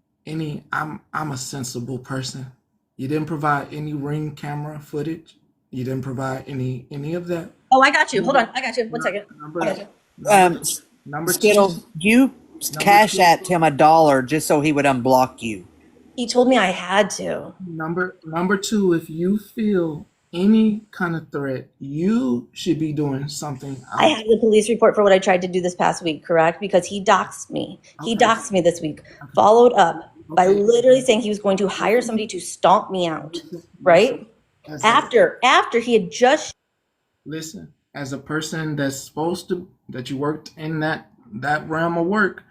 I'm a sensible person. You didn't provide any Ring camera footage. You didn't provide any of that. Oh, I got you. Hold on. I got you. 1 second. Number Skittles, you cash at him $1 just so he would unblock you. He told me I had to. Number two, if you feel any kind of threat, you should be doing something. I have the police report for what I tried to do this past week, correct? Because he doxed me. He doxed me this week. Followed up by literally saying he was going to hire somebody to stomp me out, right? After he had just. Listen, as a person that you worked in that realm of work,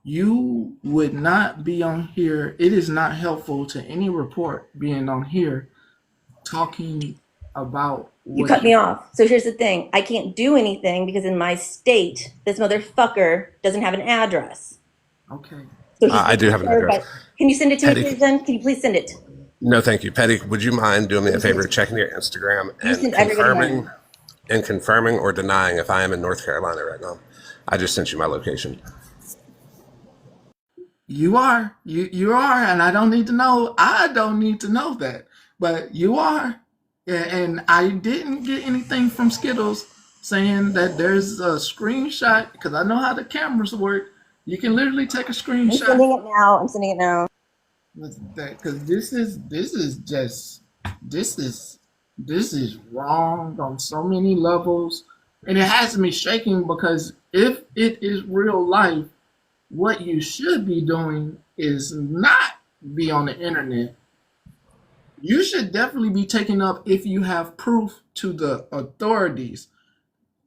you would not be on here. It is not helpful to any report being on here talking about You cut me off. So here's the thing. I can't do anything because in my state, this motherfucker doesn't have an address. Okay. So I do have an address. Can you send it to me, please, then? Can you please send it? No, thank you. Petty, would you mind doing me a favor, checking your Instagram and confirming or denying if I am in North Carolina right now? I just sent you my location. You are, and I don't need to know. I don't need to know that, but you are. And I didn't get anything from Skittles saying that there's a screenshot, because I know how the cameras work. You can literally take a screenshot. I'm sending it now. Because this is this is wrong on so many levels. And it has me shaking because if it is real life, what you should be doing is not be on the internet. You should definitely be taking up if you have proof to the authorities.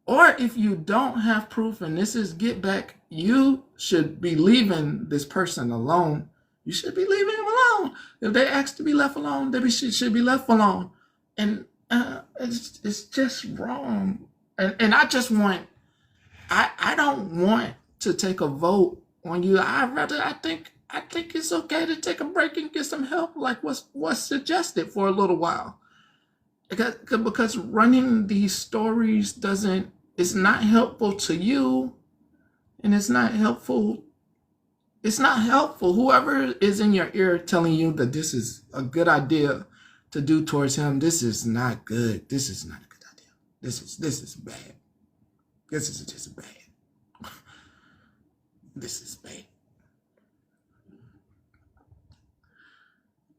Or if you don't have proof and this is get back, you should be leaving this person alone. You should be leaving them alone. If they ask to be left alone, they should be left alone. And it's just wrong. And I just want, I don't want to take a vote on you. I think it's okay to take a break and get some help, like what's suggested for a little while. Because running these stories doesn't, it's not helpful to you, and it's not helpful. It's not helpful. Whoever is in your ear telling you that this is a good idea to do towards him, this is not good. This is not a good idea. This is bad. This is just bad. This is bad.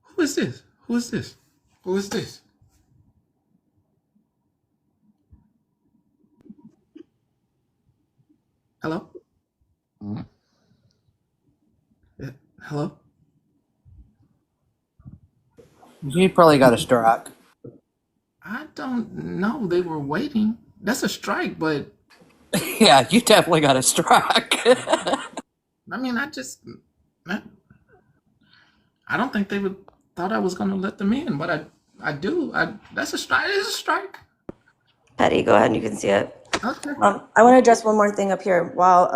Who is this? Who is this? Who is this? Hello? Yeah, hello? You probably got a strike. I don't know. They were waiting. That's a strike, but Yeah, you definitely got a strike. I mean, I don't think they would thought I was going to let them in, but I do. That's a strike. It's a strike. Patty, go ahead and you can see it. Okay. I want to address one more thing up here while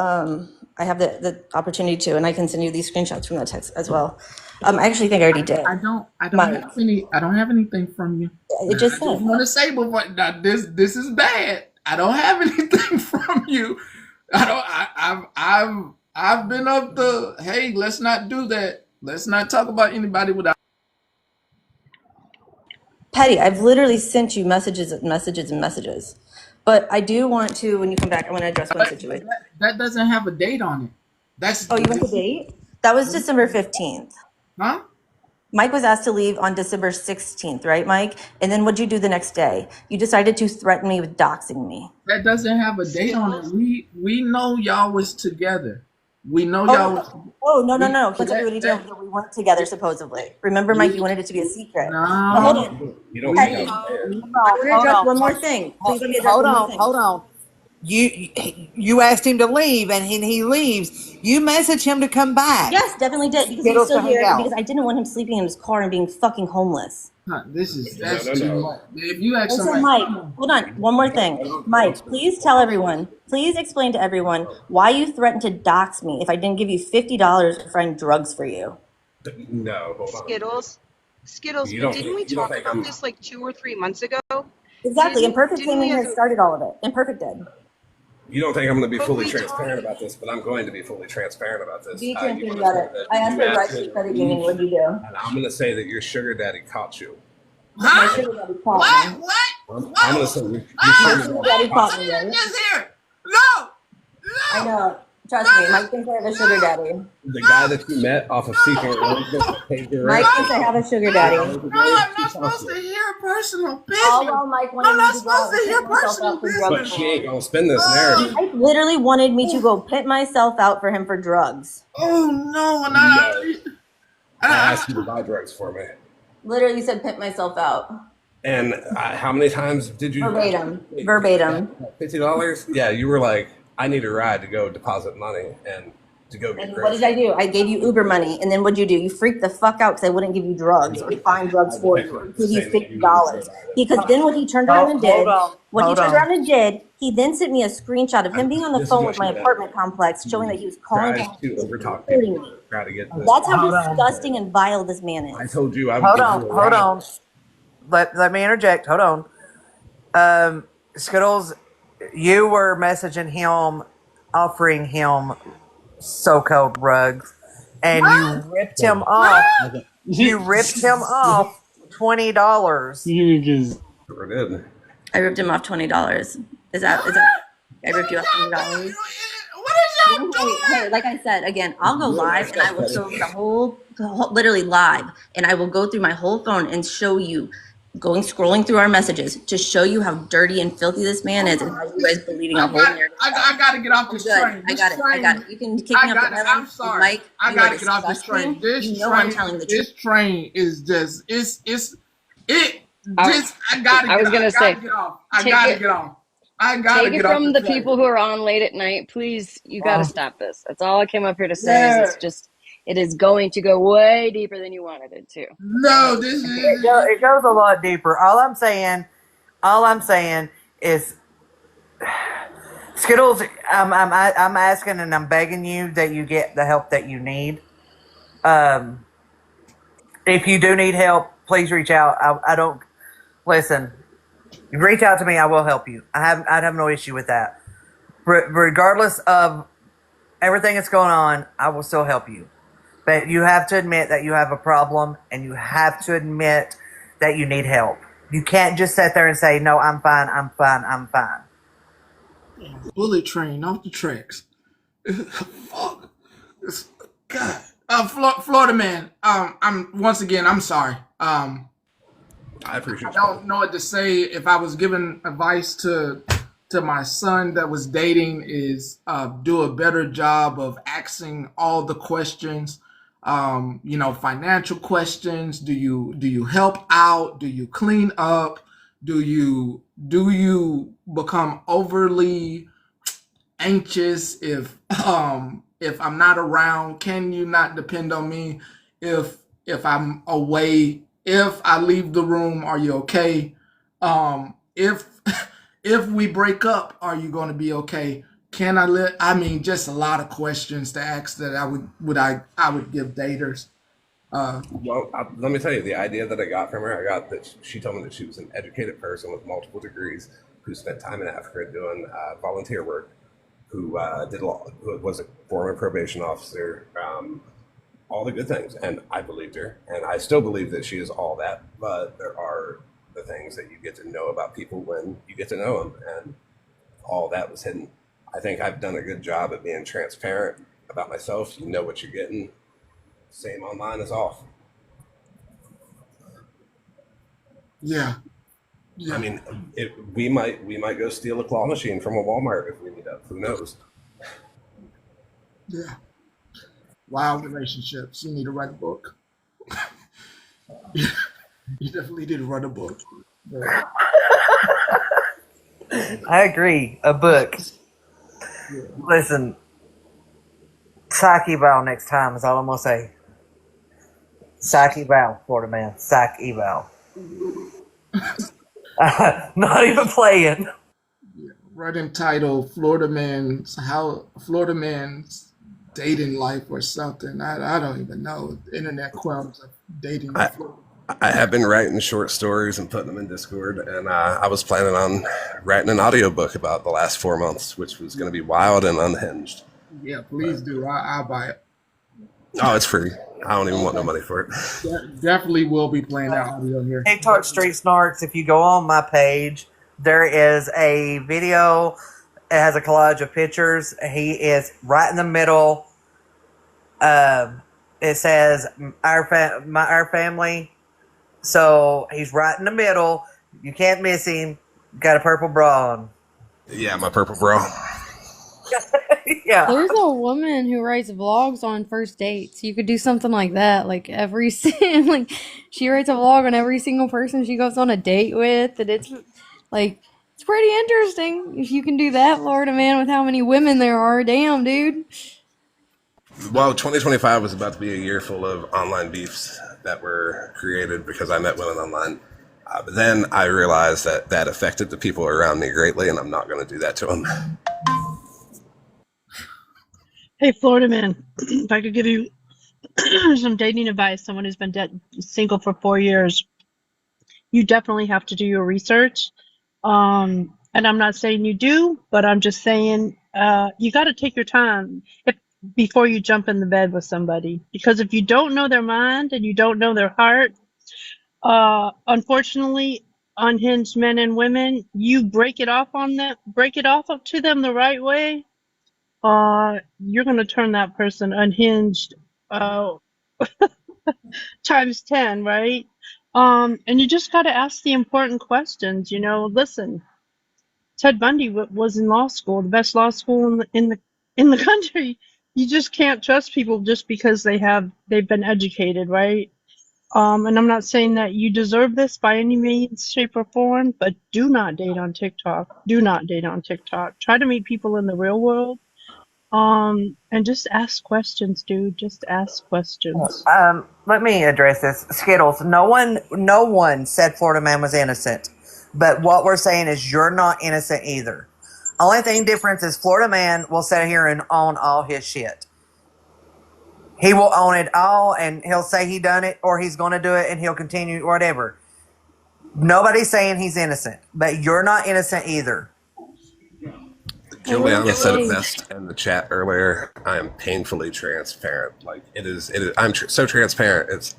I have the opportunity to, and I can send you these screenshots from that text as well. I actually think I already did. I don't Mike. have any. I don't have anything from you. It just I said. just want to say before now, this is bad. I don't have anything from you. I've been up the, hey, let's not do that. Let's not talk about anybody without. Patty, I've literally sent you messages and messages and messages. But I do want to, when you come back, I want to address one situation. That doesn't have a date on it. That's Oh, you want the date? That was December 15th. Huh? Mike was asked to leave on December 16th, right, Mike? And then what'd you do the next day? You decided to threaten me with doxing me. That doesn't have a date on it. We know y'all was together. We know y'all was. Oh, no. Can't tell you what he did. We weren't together, supposedly. Remember, Mike, you wanted it to be a secret. No. Hold on. You don't Patty, think I I'm want to address one more thing. Please let me address one more thing. Hold on. You asked him to leave, and he leaves. You message him to come back. Yes, definitely did, because he's still here, because I didn't want him sleeping in his car and being fucking homeless. That's too much. If you ask So somebody, Mike, hold on, one more thing. Mike, please tell everyone, please explain to everyone why you threatened to dox me if I didn't give you $50 to find drugs for you. No, hold on. Skittles, but didn't we talk about this like 2 or 3 months ago? Exactly, Imperfect came in here and started all of it. Imperfect did. You don't think I'm going to be fully transparent about this, but I'm going to be fully transparent about this. Be transparent about it. I asked her right to credit union, what did you do? And I'm going to say that your sugar daddy caught you. My sugar daddy caught me. I'm going to say My sugar daddy caught me, right? just here. No. I know. Trust me, Mike thinks I have a sugar daddy. The guy that you met off of Secret Mike thinks I have a sugar daddy. No, I'm not supposed to hear personal business. Although Mike wanted I'm me not to supposed go to hear pimp myself personal out for business. But she ain't going to spin this narrative. Mike literally wanted me to go pimp myself out for him for drugs. Oh no, I asked you to buy drugs for me. Literally said pimp myself out. And how many times did you? Verbatim. $50? Yeah, you were like, I need a ride to go deposit money and to go get And drugs. what did I do? I gave you Uber money, and then what'd you do? You freaked the fuck out because I wouldn't give you drugs or find drugs for you or give you $50. Because then what he turned around and did, he then sent me a screenshot of him being on the phone with my apartment complex, showing that he was calling Tries to overtalk hurting people. me. Try to get this. That's how disgusting and vile this man is. I told you I would. Hold on. Let me interject. Hold on. Skittles, you were messaging him, offering him so-called rugs, and you ripped him off. You ripped him off $20. Sure did. I ripped him off $20. Is that? I ripped you off $20. What is y'all doing? Hey, like I said, again, I'll go live and I will show the whole, literally live, and I will go through my whole phone and show you scrolling through our messages to show you how dirty and filthy this man is and how you guys believing a whole narrative. I got to get off I'm this good. train. I This got it. I train. got it. You can kick me off the I'm island if you sorry. like. I You are got to get off this disgusting. train. This You know I'm train. telling the truth. This train is just. It. I, This. I got to I get. was I gonna got say, to get off. I take got to it, get off. I got to take it get off from the the train. people who are on late at night. Please, you got to stop this. That's all I came up here to say. Is Yeah. it's just, it is going to go way deeper than you wanted it to. That's all I No. have to This say. is. It goes a lot deeper. All I'm saying is, Skittles, I'm asking and I'm begging you that you get the help that you need. If you do need help, please reach out. I don't listen. You reach out to me, I will help you. I'd have no issue with that. Regardless of everything that's going on, I will still help you. But you have to admit that you have a problem, and you have to admit that you need help. You can't just sit there and say, "No, I'm fine. I'm fine. I'm fine." Bullet train off the tracks. Fuck. God. Florida man. I'm once again. I'm sorry. I appreciate I you, brother. don't know what to say. If I was giving advice to my son that was dating, is do a better job of asking all the questions. Financial questions. Do you help out? Do you clean up? Do you become overly anxious if I'm not around? Can you not depend on me if I'm away? If I leave the room, are you okay? If if we break up, are you going to be okay? Can I let? I mean, just a lot of questions to ask that I would give daters. Well, let me tell you, the idea that I got from her, I got that she told me that she was an educated person with multiple degrees who spent time in Africa doing volunteer work, who who was a former probation officer, all the good things. And I believed her, and I still believe that she is all that. But there are the things that you get to know about people when you get to know them, and all that was hidden. I think I've done a good job at being transparent about myself. You know what you're getting. Same online as off. Yeah, I yeah, mean, we might go steal a claw machine from a Walmart if we need up. Who knows? yeah. Wild relationships. You need to write a book. You definitely need to write a book. But, I agree. A book. yeah. Listen, psych eval next time is all I'm gonna say. Psych eval, Florida man. Psych eval. Not even playing. Right entitled Florida Man's Dating Life or something. I don't even know. Internet qualms of dating in I Florida. I have been writing short stories and putting them in Discord, and I was planning on writing an audiobook about the last 4 months, which was going to be wild and unhinged. Yeah, please do. I'll buy it. Oh, it's free. I don't even want no money for it. Definitely will be playing that audio here. TikTok Street Snarks, if you go on my page, there is a video. It has a collage of pictures. He is right in the middle. It says our family. So he's right in the middle. You can't miss him. Got a purple bra on. Yeah, my purple bro. Yeah. There's a woman who writes vlogs on first dates. You could do something like that. Like like she writes a vlog on every single person she goes on a date with, and it's pretty interesting if you can do that, Florida man, with how many women there are. Damn, dude. Well, 2025 was about to be a year full of online beefs that were created because I met women online. But then I realized that that affected the people around me greatly, and I'm not going to do that to them. Hey, Florida man, if I could give you some dating advice, someone who's been single for 4 years, you definitely have to do your research. And I'm not saying you do, but I'm just saying you got to take your time before you jump in the bed with somebody. Because if you don't know their mind and you don't know their heart, unfortunately, unhinged men and women, you break it off to them the right way. You're going to turn that person unhinged uh, times 10, right? And you just got to ask the important questions. Listen, Ted Bundy was in law school, the best law school in the country. You just can't trust people just because they've been educated, right? And I'm not saying that you deserve this by any means, shape, or form, but do not date on TikTok. Do not date on TikTok. Try to meet people in the real world. And just ask questions, dude. Just ask questions. Let me address this. Skittles, no one said Florida man was innocent. But what we're saying is you're not innocent either. Only thing difference is Florida man will sit here and own all his shit. He will own it all and he'll say he done it or he's going to do it and he'll continue whatever. Nobody's saying he's innocent, but you're not innocent either. Juliana said it best in the chat earlier. I am painfully transparent. Like it is. I'm so transparent.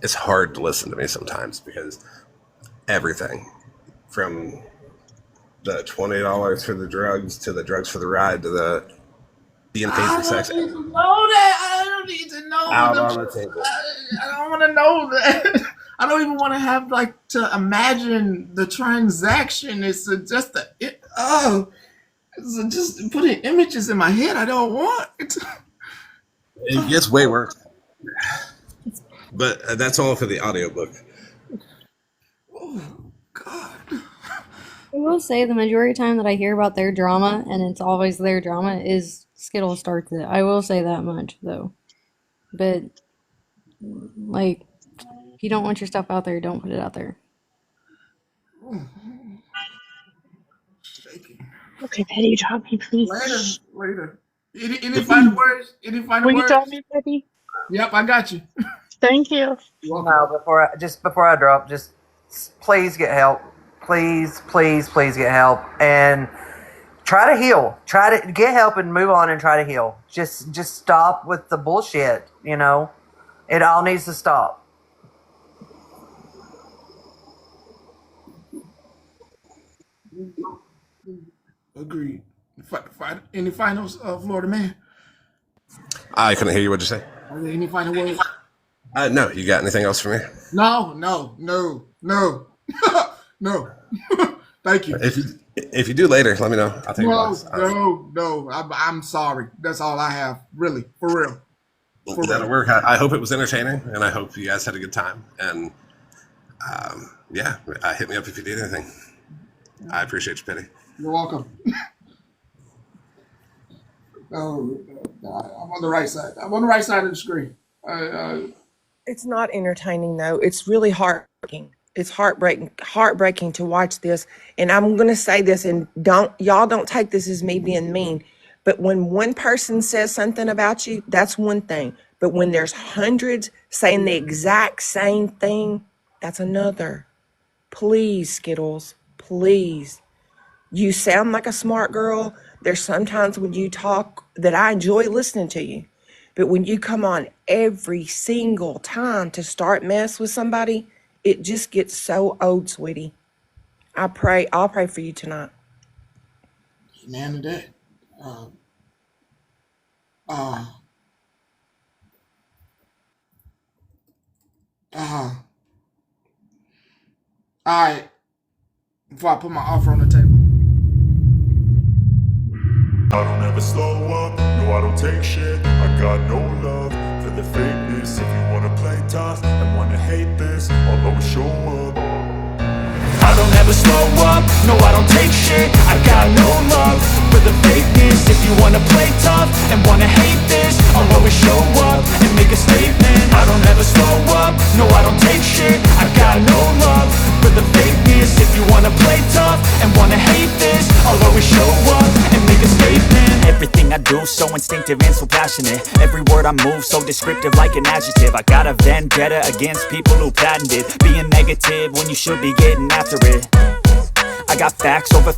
It's hard to listen to me sometimes because everything from the $20 for the drugs to the drugs for the ride to the being paid for sex. I don't need to know that. I don't need to know. Out on the table. I don't want to know that. I don't even want to have to imagine the transaction. It's just just putting images in my head. I don't want it. It gets way worse. But that's all for the audiobook. Oh God. I will say the majority of the time that I hear about their drama, and it's always their drama, is Skittles starts it. I will say that much, though. But, like, if you don't want your stuff out there, don't put it out there. Okay, Petty, drop me, please. Later. Any final words? Any final Will words? you drop me, Petty? Yep, I got you. Thank you. No, before I drop, just please get help. Please get help and try to heal. Try to get help and move on and try to heal. Just stop with the bullshit. It all needs to stop. Agreed. Any finals, Florida man? I couldn't hear you. What'd you say? Are there any final words? No. You got anything else for me? No. No. Thank you. If you do later, let me know. I'll take No. I'm sorry. That's all I have. Really, for real. That'll work. I hope it was entertaining, and I hope you guys had a good time. And hit me up if you need anything. I appreciate you, Penny. You're welcome. I'm on the right side. I'm on the right side of the screen. It's not entertaining though. It's really heartbreaking. It's heartbreaking to watch this. And I'm going to say this, and y'all don't take this as me being mean, but when one person says something about you, that's one thing. But when there's hundreds saying the exact same thing, that's another. Please, Skittles, please. You sound like a smart girl. There's sometimes when you talk that I enjoy listening to you. But when you come on every single time to start mess with somebody, it just gets so old, sweetie. I'll pray for you tonight. Man of that. All right. Before I put my offer on the table. I don't ever slow up, no I don't take shit. I got no love for the fakeness. If you wanna play tough and wanna hate this, I'll always show up. I don't ever slow up, no I don't take shit. I got no love for the fakeness. If you wanna play tough and wanna hate this, I'll always show up and make a statement. I don't ever slow up, no I don't take shit. I got no love for the fakeness. If you wanna play tough and wanna hate this, I'll always show up and make a statement. Everything I do so instinctive and so passionate. Every word I move so descriptive like an adjective. I got a vendetta against people who patented being negative when you should be getting after it. I got facts over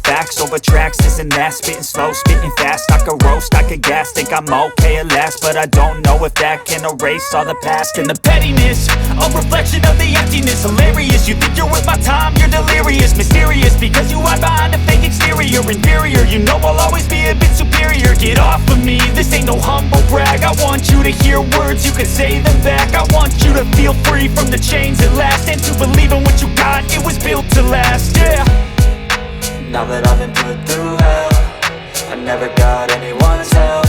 tracks, isn't that spitting slow, spitting fast? I could roast, I could gas, think I'm okay at last, but I don't know if that can erase all the past. And the pettiness, a reflection of the emptiness. Hilarious, you think you're worth my time, you're delirious. Mysterious, because you hide behind a fake exterior. Inferior, you know I'll always be a bit superior. Get off of me, this ain't no humble brag. I want you to hear words, you can say them back. I want you to feel free from the chains at last, and to believe in what you got, it was built to last, yeah. Now that I've been put through hell, I never got anyone's help,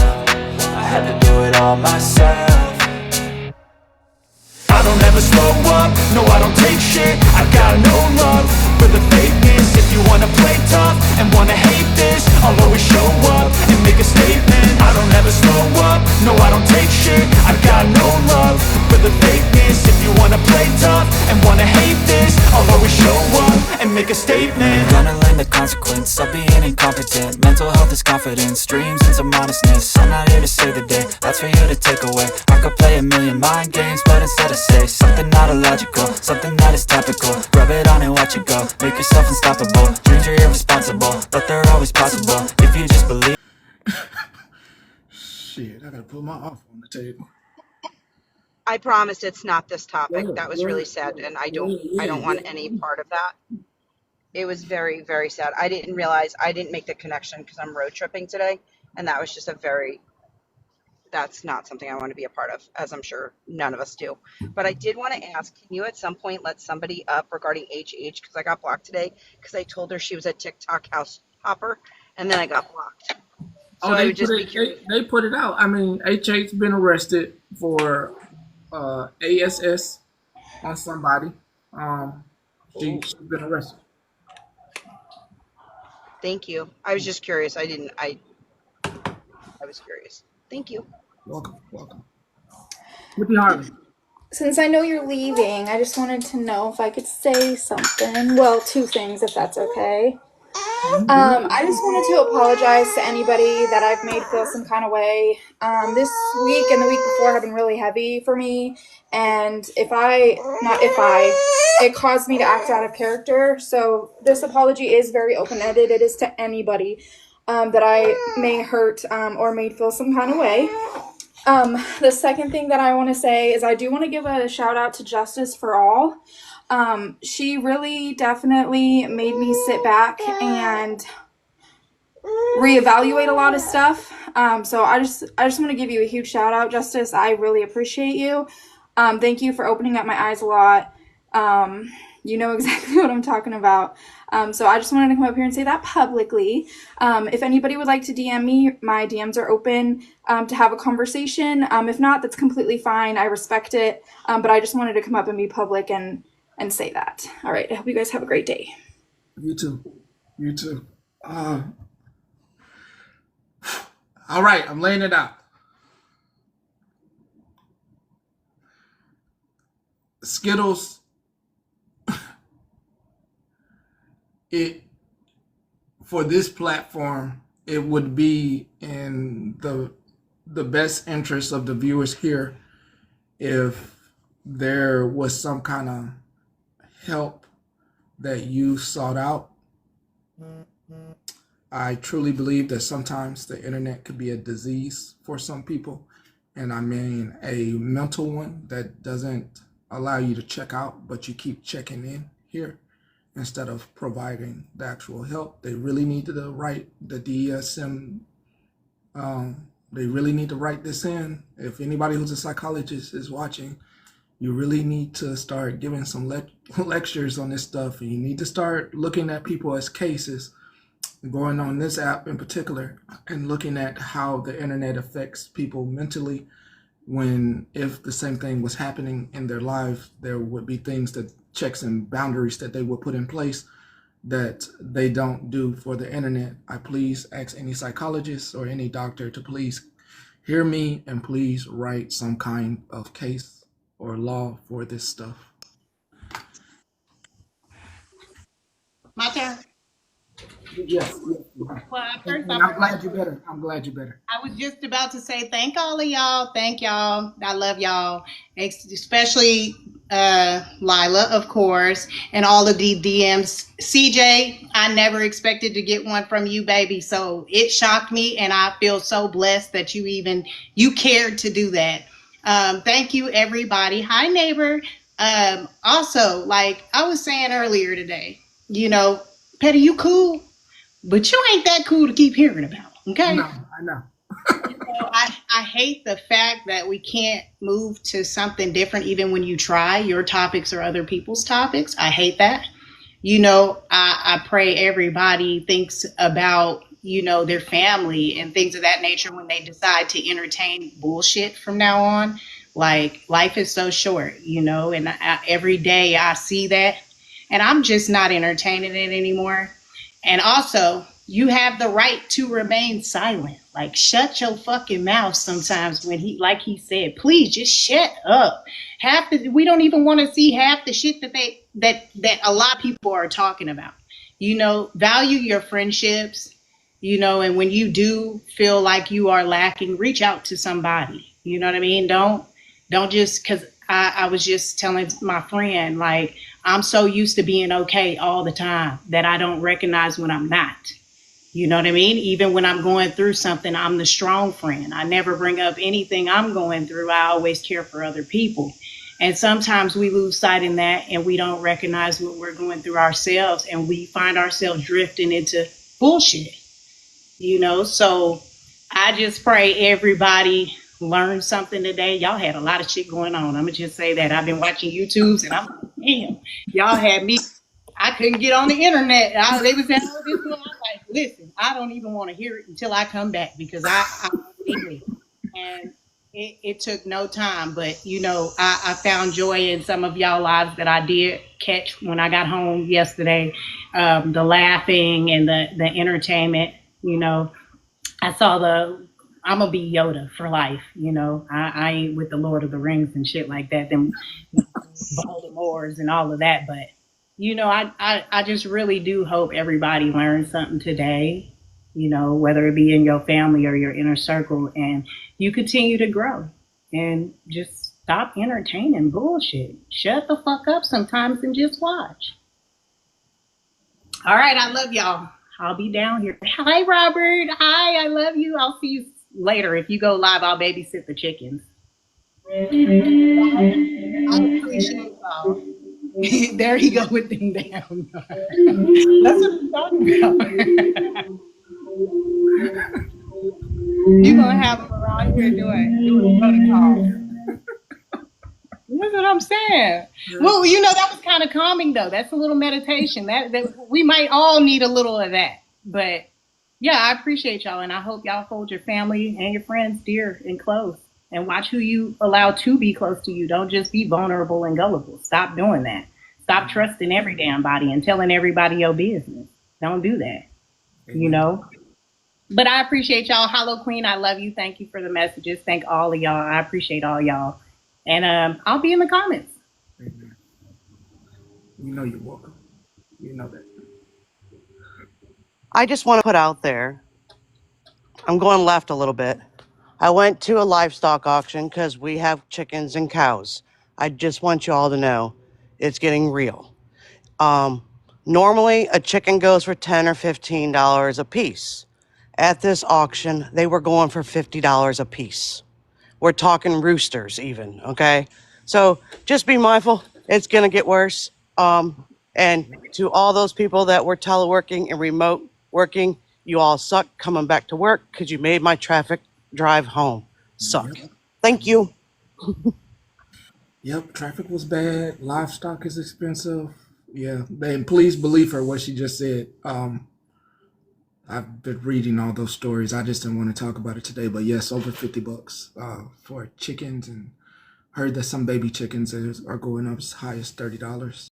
I had to do it all myself. I don't ever slow up, no I don't take shit. I got no love for the fakeness. If you wanna play tough and wanna hate this, I'll always show up and make a statement. I don't ever slow up, no I don't take shit. I got no love for the fakeness. If you wanna play tough and wanna hate this, I'll always show up and make a statement. Gonna learn the consequence of being incompetent. Mental health is confidence, dreams and some honestness. I'm not here to save the day, that's for you to take away. I could play a million mind games, but instead I say something not illogical, something that is topical. Rub it on and watch it go, make yourself unstoppable. Dreams are irresponsible, but they're always possible if you just believe. Shit, I gotta put my off on the table. I promise it's not this topic. Yeah, That was really sad, and I don't want any part of that. It was very, very sad. I didn't realize, I didn't make the connection because I'm road tripping today, and that was just that's not something I want to be a part of, as I'm sure none of us do. But I did want to ask, can you at some point let somebody up regarding HH, because I got blocked today because I told her she was a TikTok house hopper, and then I got blocked. So I would just be curious. They put it out. I mean, HH's been arrested for ASS on somebody. She's been arrested. Thank you. I was just curious. I was curious. Thank you. Welcome. Whippy Harley. Since I know you're leaving, I just wanted to know if I could say something. Well, two things, if that's okay. I just wanted to apologize to anybody that I've made feel some kind of way. This week and the week before have been really heavy for me, and it caused me to act out of character. So this apology is very open-ended. It is to anybody that I may hurt or made feel some kind of way. The second thing that I want to say is I do want to give a shout out to Justice for All. She really definitely made me sit back and reevaluate a lot of stuff. So I just want to give you a huge shout out, Justice. I really appreciate you. Thank you for opening up my eyes a lot. You know exactly what I'm talking about. So I just wanted to come up here and say that publicly. If anybody would like to DM me, my DMs are open to have a conversation. If not, that's completely fine. I respect it. But I just wanted to come up and be public and say that. All right. I hope you guys have a great day. You too. All right. I'm laying it out. Skittles. For this platform, it would be in the best interest of the viewers here if there was some kind of help that you sought out. I truly believe that sometimes the internet could be a disease for some people, and I mean a mental one that doesn't allow you to check out, but you keep checking in here instead of providing the actual help. They really need to write the DSM. They really need to write this in. If anybody who's a psychologist is watching, you really need to start giving some lectures on this stuff, and you need to start looking at people as cases, going on this app in particular, and looking at how the internet affects people mentally. When if the same thing was happening in their lives, there would be things that checks and boundaries that they would put in place that they don't do for the internet. I please ask any psychologist or any doctor to please hear me and please write some kind of case or law for this stuff. My turn. Yes. Well, first and I'm glad you're better. I was just about to say thank all of y'all. Thank y'all. I love y'all, especially Lila, of course, and all of the DMs. CJ, I never expected to get one from you, baby. So it shocked me, and I feel so blessed that you cared to do that. Thank you, everybody. Hi, neighbor. Also, like I was saying earlier today, Petty, you cool, but you ain't that cool to keep hearing about. Okay. No, I know. I hate the fact that we can't move to something different even when you try. Your topics or other people's topics. I hate that. I pray everybody thinks about, their family and things of that nature when they decide to entertain bullshit from now on. Like, life is so short, and every day I see that, and I'm just not entertaining it anymore. And also, you have the right to remain silent. Like, shut your fucking mouth sometimes when like he said, please just shut up. We don't even want to see half the shit that a lot of people are talking about. Value your friendships, and when you do feel like you are lacking, reach out to somebody. You know what I mean? Don't just, because I was just telling my friend, like, I'm so used to being okay all the time that I don't recognize when I'm not. You know what I mean? Even when I'm going through something, I'm the strong friend. I never bring up anything I'm going through. I always care for other people. And sometimes we lose sight in that and we don't recognize what we're going through ourselves, and we find ourselves drifting into bullshit, So I just pray everybody learned something today. Y'all had a lot of shit going on. I'm going to just say that. I've been watching YouTubes and I'm like, damn, y'all had me. I couldn't get on the internet. They was saying, oh, this one. I'm like, listen, I don't even want to hear it until I come back because I need it. And it took no time, but I found joy in some of y'all lives that I did catch when I got home yesterday. The laughing and the entertainment, I saw I'm gonna be Yoda for life, I ain't with the Lord of the Rings and shit like that, them Voldemorts and all of that, but I just really do hope everybody learns something today, whether it be in your family or your inner circle, and you continue to grow and just stop entertaining bullshit. Shut the fuck up sometimes and just watch. All right, I love y'all. I'll be down here. Hi, Robert. Hi, I love you. I'll see you later. If you go live, I'll babysit the chickens. I appreciate y'all. There you go with them down. That's what I'm talking about. You're gonna have them around here doing protocol. That's what I'm saying. Well, that was kind of calming though. That's a little meditation. That we might all need a little of that. But yeah, I appreciate y'all, and I hope y'all hold your family and your friends dear and close, and watch who you allow to be close to you. Don't just be vulnerable and gullible. Stop doing that. Stop trusting every damn body and telling everybody your business. Don't do that. But I appreciate y'all. Hollow Queen, I love you. Thank you for the messages. Thank all of y'all. I appreciate all y'all. And I'll be in the comments. Amen. You're welcome. You know that. I just want to put out there, I'm going left a little bit. I went to a livestock auction because we have chickens and cows. I just want you all to know it's getting real. Normally, a chicken goes for $10 or $15 a piece. At this auction, they were going for $50 a piece. We're talking roosters even, okay? So just be mindful. It's going to get worse. And to all those people that were teleworking and remote working, you all suck coming back to work because you made my traffic drive home suck. Yep. Thank you. Yep, traffic was bad. Livestock is expensive. Yeah, and please believe her what she just said. I've been reading all those stories. I just didn't want to talk about it today, but yes, over $50 for chickens, and heard that some baby chickens are going up as high as $30.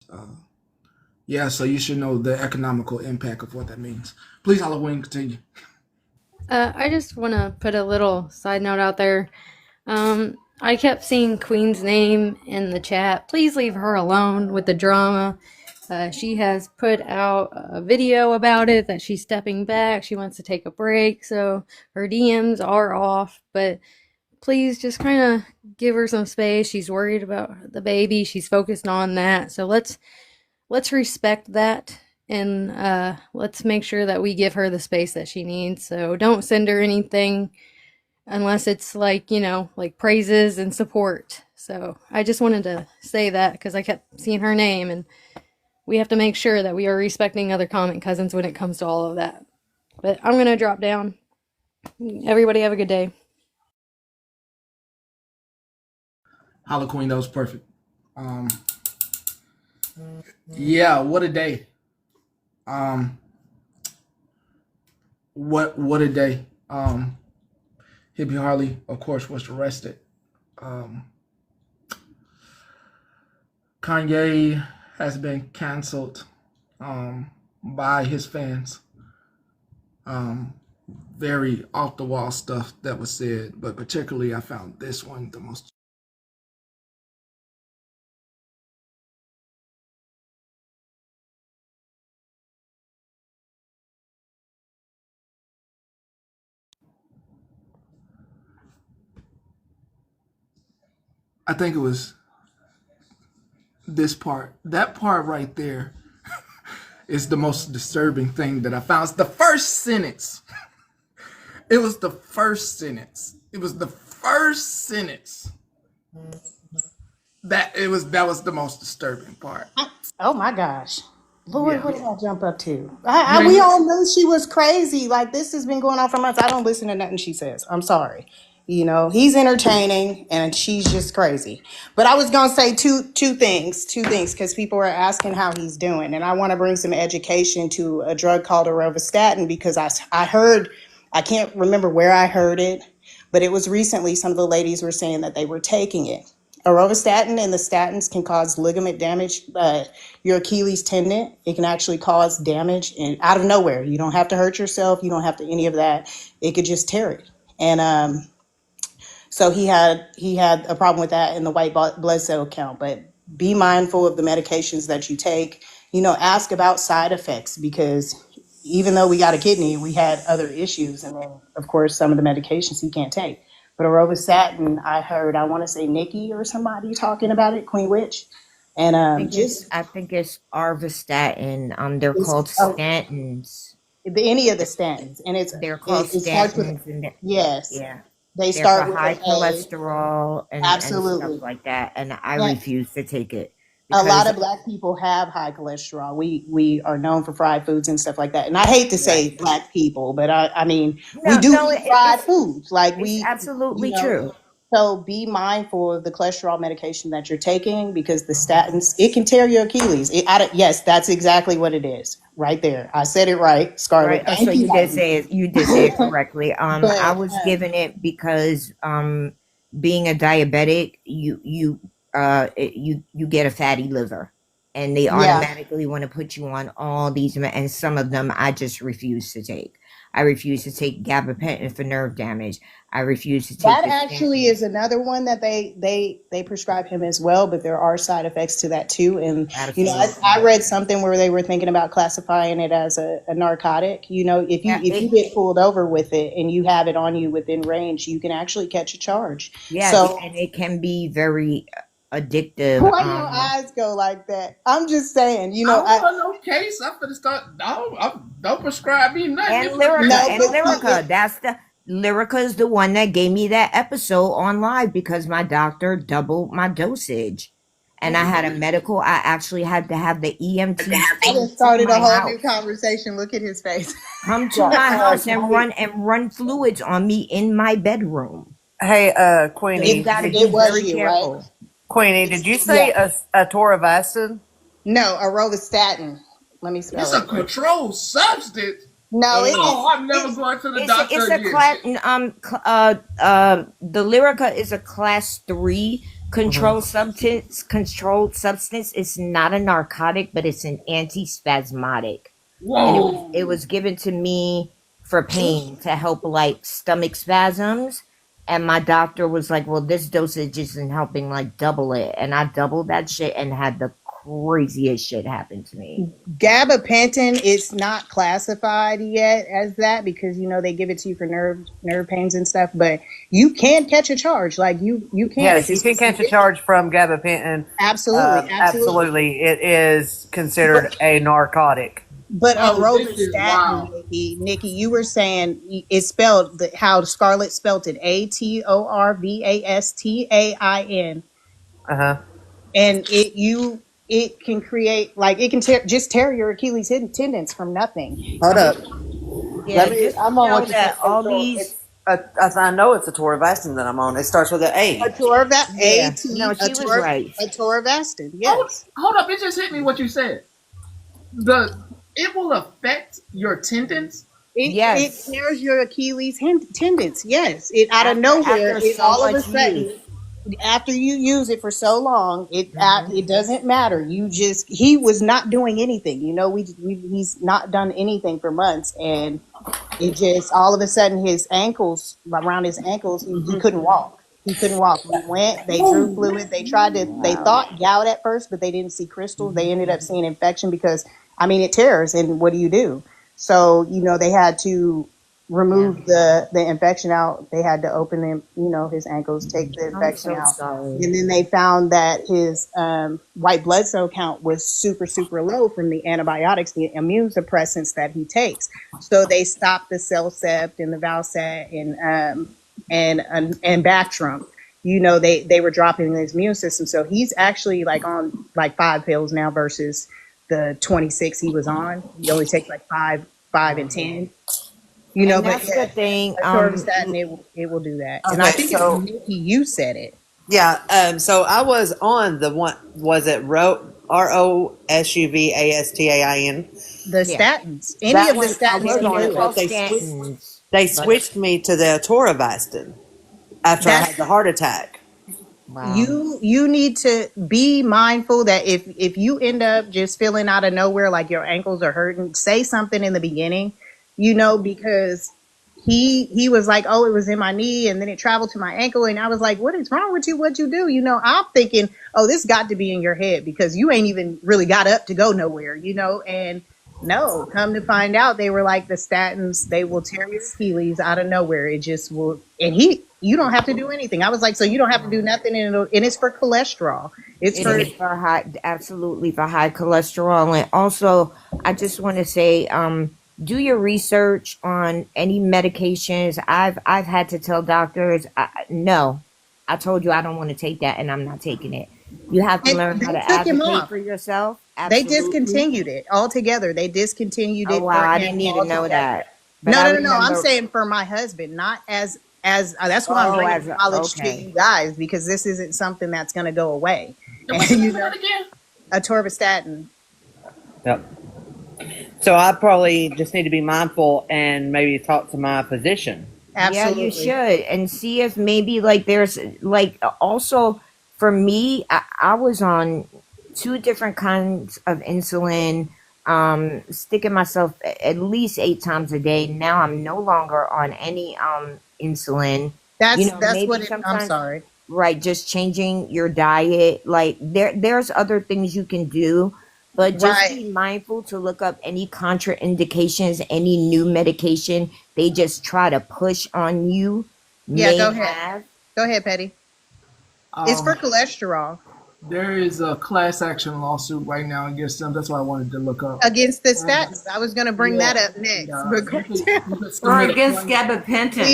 Yeah, so you should know the economical impact of what that means. Please, Halloween, continue. I just want to put a little side note out there. I kept seeing Queen's name in the chat. Please leave her alone with the drama. She has put out a video about it that she's stepping back. She wants to take a break, so her DMs are off. But please just kind of give her some space. She's worried about the baby. She's focused on that. So let's respect that, and let's make sure that we give her the space that she needs. So don't send her anything unless it's like, like praises and support. So I just wanted to say that because I kept seeing her name, and we have to make sure that we are respecting other common cousins when it comes to all of that. But I'm going to drop down. Everybody have a good day. Holla Queen, that was perfect. Yeah, what a day. What a day. Hippie Harley, of course, was arrested. Kanye has been canceled by his fans. Very off the wall stuff that was said, but particularly I found this one the most. I think it was this part. That part right there is the most disturbing thing that I found. It's the first sentence. It was the first sentence. It was the first sentence that was the most disturbing part. Oh my gosh. Lord, Yeah. what did I jump up to? You We ain't all knew she was crazy. Like, this has been going on for months. I don't listen to nothing she says. I'm sorry. He's entertaining and she's just crazy. But I was gonna say two things, because people are asking how he's doing. And I want to bring some education to a drug called arovastatin, because I heard, I can't remember where I heard it, but it was recently some of the ladies were saying that they were taking it. Arovastatin and the statins can cause ligament damage, your Achilles tendon. It can actually cause damage and out of nowhere. You don't have to hurt yourself. You don't have to any of that. It could just tear it. And so he had a problem with that in the white blood cell count. But be mindful of the medications that you take. Ask about side effects, because even though we got a kidney, we had other issues, and then of course some of the medications he can't take. But arovastatin, I heard, I want to say Nikki or somebody talking about it, Queen Witch, and just I think it's Arvastatin. They're called it's, statins. any of the statins, and They're called it starts with, statins, and yes, yeah, they they're for start with an high A. cholesterol and stuff Absolutely. like that. And I Yeah. refuse to take it A lot because of black people have high cholesterol. We are known for fried foods and stuff like that. And I hate to say right. black people, but I mean, we No, do no, eat fried it's foods. Like it's you absolutely know, true. so be mindful of the cholesterol medication that you're taking, because the statins, it can tear your Achilles. Yes, that's exactly what it is. Right there. I said it right, Right. Scarlett. So Thank you, you did say it correctly. I but was given it because being a diabetic, you get a fatty liver, and they yeah, automatically want to put you on all these, and some of them I just refuse to take. I refuse to take gabapentin for nerve damage. I refuse to take that the actually statins. is another one that they prescribe him as well, but there are side effects to that too. And I Absolutely. read something where they were thinking about classifying it as a narcotic. If you Yeah. if you get pulled over with it and you have it on you within range, you can actually catch a charge. Yeah, So and it can be very addictive. why your eyes go like that? I'm just saying, I don't want no case. I'm gonna start. Don't prescribe me nothing. And You finna Lyrica, no, make me and but go. see, Lyrica. Lyrica is the one that gave me that episode on live because my doctor doubled my dosage. And I had a medical, I actually had to have the EMTs I come just to started a my whole new house. conversation. Look at his face. Come to my house and run fluids on me in my bedroom. Hey, So you Queenie, gotta It be was very you, right? careful. Queenie, did you Yeah. say a Toravastatin? No, arovastatin. Let me spell It's a it. controlled substance. No, It is. Oh, I'm never going to the doctor It's a again. class the Lyrica is a class 3 controlled substance. It's not a narcotic, but it's an antispasmodic. And Whoa. it was given to me for pain to help like stomach spasms. And my doctor was like, well, this dosage isn't helping, like double it. And I doubled that shit and had the craziest shit happened to me. Gabapentin is not classified yet as that because they give it to you for nerve pains and stuff, but you can catch a charge. Like you can if Yes, you it's can catch a charge from gabapentin. absolutely. Absolutely, it is considered a narcotic. But Oh, this is atorvastatin, wild. Nikki, you were saying it's spelled how Scarlett spelled it, Atorvastatin, Uh huh. and it can create like it can just tear your Achilles tendons from nothing. Hold up. Yeah, I'm just on know what you said. that all these. I know it's a Torvastin that I'm on. It starts with an A. Yeah, no, she was right. Atorvastin, Hold, yes. hold up! It just hit me what you said. It will affect your tendons. It Yes, tears your Achilles tendons. Yes, it out of nowhere. after It so all of a much use. sudden, after you use it for so long, Hmm. it doesn't matter. He was not doing anything. He's not done anything for months, and it just all of a sudden his ankles around his ankles he couldn't walk. He couldn't walk. We went. They drew fluid. They tried to. They Wow. thought gout at first, but they didn't see crystals. They ended up seeing infection because it tears. And what do you do? So they had to Yeah, remove the infection out. They had to open him, his ankles, take the I'm infection so out, sorry. and then they found that his white blood cell count was super super low from the antibiotics, the immune suppressants that he takes. So they stopped the Cellcept and the Valsat and Bactrim. They were dropping his immune system. So he's actually like on like 5 pills now versus the 26 he was on. He only takes like five and 10. And But that's the yeah, thing. atorvastatin it will do that. And I Okay, think it's so Nikki, you said it. yeah, so I was on the one. Was it ROSUVASTAIN? The Yeah, statins, any That of the one I statins was can on they're it, do it. called but statins. they But switched me to the Atorvastatin after I That's had the heart attack. wow. you need to be mindful that if you end up just feeling out of nowhere like your ankles are hurting, say something in the beginning, because he was like, oh, it was in my knee and then it traveled to my ankle, and I was like, what is wrong with you? What'd you do? I'm thinking, oh, this got to be in your head because you ain't even really got up to go nowhere, and no, come to find out, they were like the statins, they will tear your Achilles out of nowhere. It just will. And you don't have to do anything. I was like, so you don't have to do nothing. And it's for cholesterol. It's It for, is for high, absolutely for high cholesterol. And also, I just want to say, do your research on any medications. I've had to tell doctors, no, I told you I don't want to take that, and I'm not taking it. You have to and learn how they to took him advocate off. for yourself. They Absolutely. discontinued it altogether. They discontinued Oh it wow, for I him didn't even know altogether. that. But No, I no, no, no. I'm remember. saying for my husband, not as that's why I'm Oh, bringing as the a, knowledge to okay. you guys because this isn't something that's going to go away. And And what's the name of that again? atorvastatin. Yep. So I probably just need to be mindful and maybe talk to my physician. Yeah, you Absolutely. should, and see if maybe like there's like also for me, I was on two different kinds of insulin, sticking myself at least 8 times a day. Now I'm no longer on any insulin. That's Maybe what I'm sometimes, sorry. right, just changing your diet. Like there's other things you can do, but just Right. be mindful to look up any contraindications, any new medication they just try to push on you Yeah, may go ahead. have. Go ahead, Petty. It's for Um, cholesterol there is a class action lawsuit right now against them. That's what I wanted to look up. against the And statins. I was going to bring yeah, that up and, next. But go you down. could Or submit a against claim. gabapentin.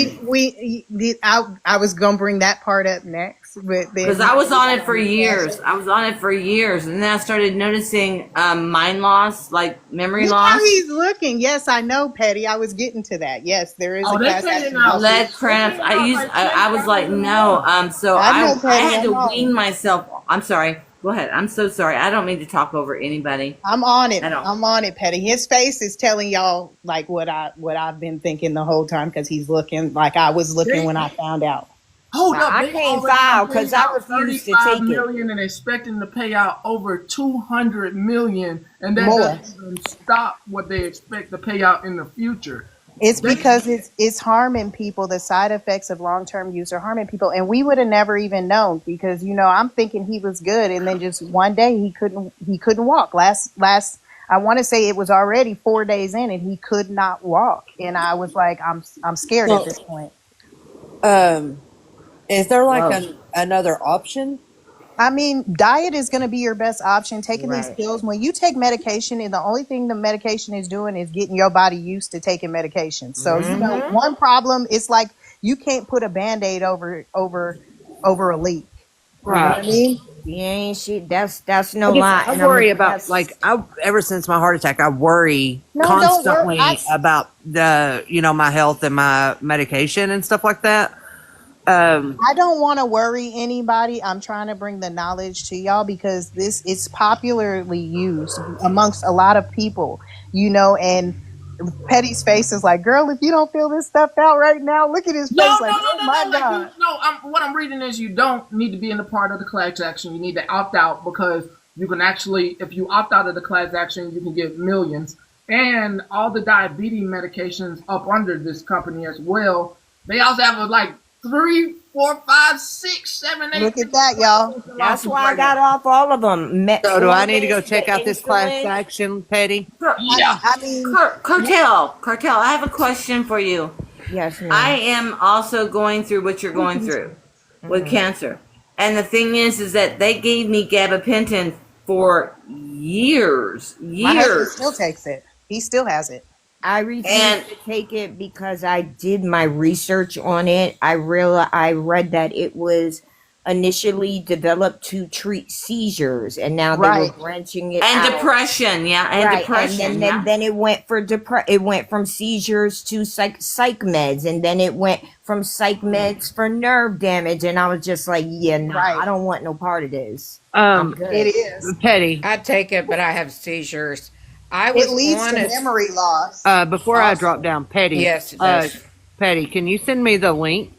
I was going to bring that part up next, but Because then I was we on got it for on the years. class. I was on it for years. And then I started noticing mind loss, like memory Look how loss. he's looking. Yes, I know, Petty. I was getting to that. Yes, there is a Oh, they class paying action out. lawsuit. Lead They cramps. paying out like I was like, 10,000 a no. month. So I know, I Petty. had I'm to on it. wean myself. I'm sorry. Go ahead. I'm so sorry. I don't mean to talk over anybody I'm on it. at all. I'm on it, Petty. His face is telling y'all like what I've been thinking the whole time because he's looking like I was looking They when I found out. hold Now up. I They can't already done file paid because I out refuse to 35 take it. million and expecting to pay out over 200 million, and that More. doesn't even stop what they expect to pay out in the future. It's because it's harming people. The side effects of long term use are harming people, and we would have never even known because I'm thinking he was good, and then just one day he couldn't walk. Last I want to say it was already 4 days in, and he could not walk, and I was like, I'm scared at So, this point. is there like Whoa. another option? I mean, diet is going to be your best option. Taking these Right. pills, when you take medication, and the only thing the medication is doing is getting your body used to taking medication. So, Mm-hmm. one problem, it's like you can't put a band-aid over a leak. You know what I Right. mean? She ain't she. That's I no just lie, I and I'm worry about that's I ever since my heart attack I worry No, don't worry. constantly about the my health and my medication and stuff like that. I don't want to worry anybody. I'm trying to bring the knowledge to y'all because this is popularly used amongst a lot of people, and Petty's face is like, girl, if you don't feel this stuff out right now, look at his No, face no, like, no, oh no, my no. Like God. what I'm reading is you don't need to be in the part of the class action. You need to opt out because you can actually, if you opt out of the class action, you can get millions. And all the diabetes medications up under this company as well. They also have like 3, 4, 5, 6, 7, 8 Look at that, y'all. that's lawsuits why I right got now. off all of them. So do I need to go Metformin, the check out this class insulin. action, Petty? Yeah. I mean, Cartel, I have a question for you. Yes, I ma'am. am also going through what you're going through with Mm-hmm. cancer. And the thing is that they gave me gabapentin for years. my husband still Years. takes it. He still has it. I refuse And to take it because I did my research on it. I read that it was initially developed to treat seizures, and now they were Right. branching it and out. depression, yeah, and Right, and depression, yeah. then it went for it went from seizures to psych meds, and then it went from psych meds for nerve damage, and I was just like, yeah, no, I Right. don't want no part of this. I'm It good. is. Petty. I take it, but I have seizures. I It was leads on to a memory loss. Before I drop Also. down, Petty. yes, it does. Petty, can you send me the link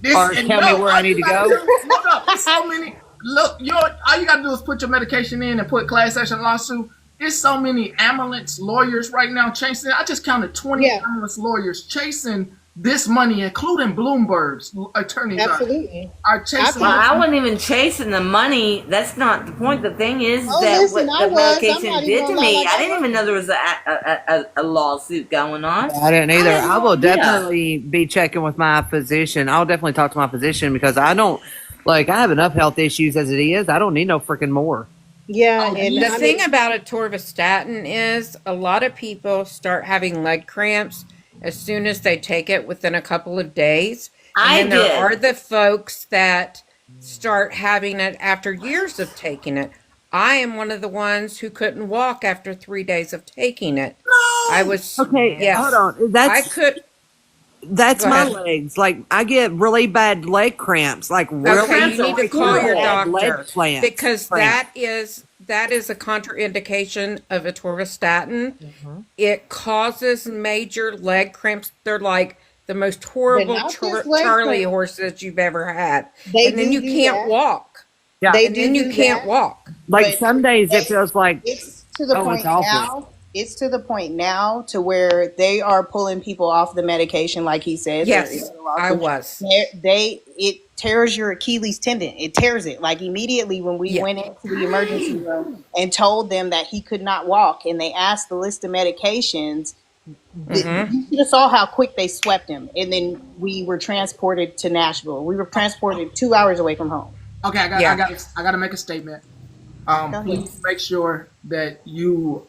This or and tell me no, where I all need you to gotta go? do, hold up. It's so many. Look, all you gotta do is put your medication in and put class action lawsuit. There's so many ambulance lawyers right now chasing. I just counted 20 Yeah, ambulance lawyers chasing this money, including Bloomberg's attorneys absolutely. are I chasing Well, this I found. money. wasn't even chasing the money. That's not the point. The thing is Oh, that listen, what I the was. I'm medication not even did gonna to lie. me, Like I I didn't even was. know there was a lawsuit going on. I didn't I either. had I no will idea. definitely be checking with my physician. I'll definitely talk to my physician because I don't I have enough health issues as it is. I don't need no freaking more. Yeah, Oh, and The I these thing mean, about atorvastatin is a lot of people start having leg cramps as soon as they take it within a couple of days. And I then there did. are the folks that start having it after years of taking it. I am one of the ones who couldn't walk after 3 days of taking it. I no. was, Okay, hold yes, on. I could, That's go my ahead. legs. Like I get really bad leg cramps. Like The Okay, really you cramps are need to call freaking your horrible. bad leg doctor cramps. because that is a contraindication of atorvastatin. Mm-hmm. It causes major leg cramps. They're like the most but horrible not just leg Charlie cramp. horses you've ever had. They And then you do can't that. walk. Yeah. They And then you do can't that. walk. Like But some days it they, feels like, it's to the oh, it's point awful. now. It's to the point now to where they are pulling people off the medication, like he said. Yes, The I lawsuit. was. It tears your Achilles tendon. It tears it. Like immediately when we Yeah. went into the emergency room and told them that he could not walk, and they asked the list of medications. Mm-hmm. You should have saw how quick they swept him, and then we were transported to Nashville. We were transported 2 hours away from home. Okay, Yeah. I got to make a statement. Go ahead. Please make sure that you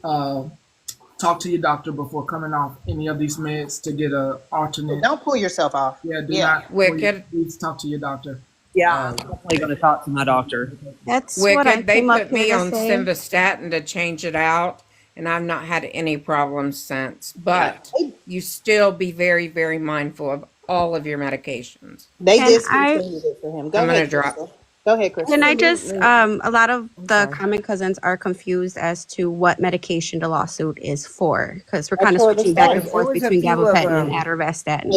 talk to your doctor before coming off any of these meds to get a alternate. Don't pull yourself off. Yeah, do Yeah. not. Wicked. Please talk to your doctor. yeah, I'm definitely going to talk to my doctor. That's what I Wicked. They came up put me here to on say. simvastatin to change it out, and I've not had any problems since. But you still be very, very mindful of all of your medications. They Can discontinued it for him. Go I'm ahead, gonna drop. Crystal. Go ahead, Crystal. Can I just, a lot of the Okay. common cousins are confused as to what medication the lawsuit is for, because we're kind of switching back and Atorvastatin. forth It was a between few of gabapentin and them. atorvastatin.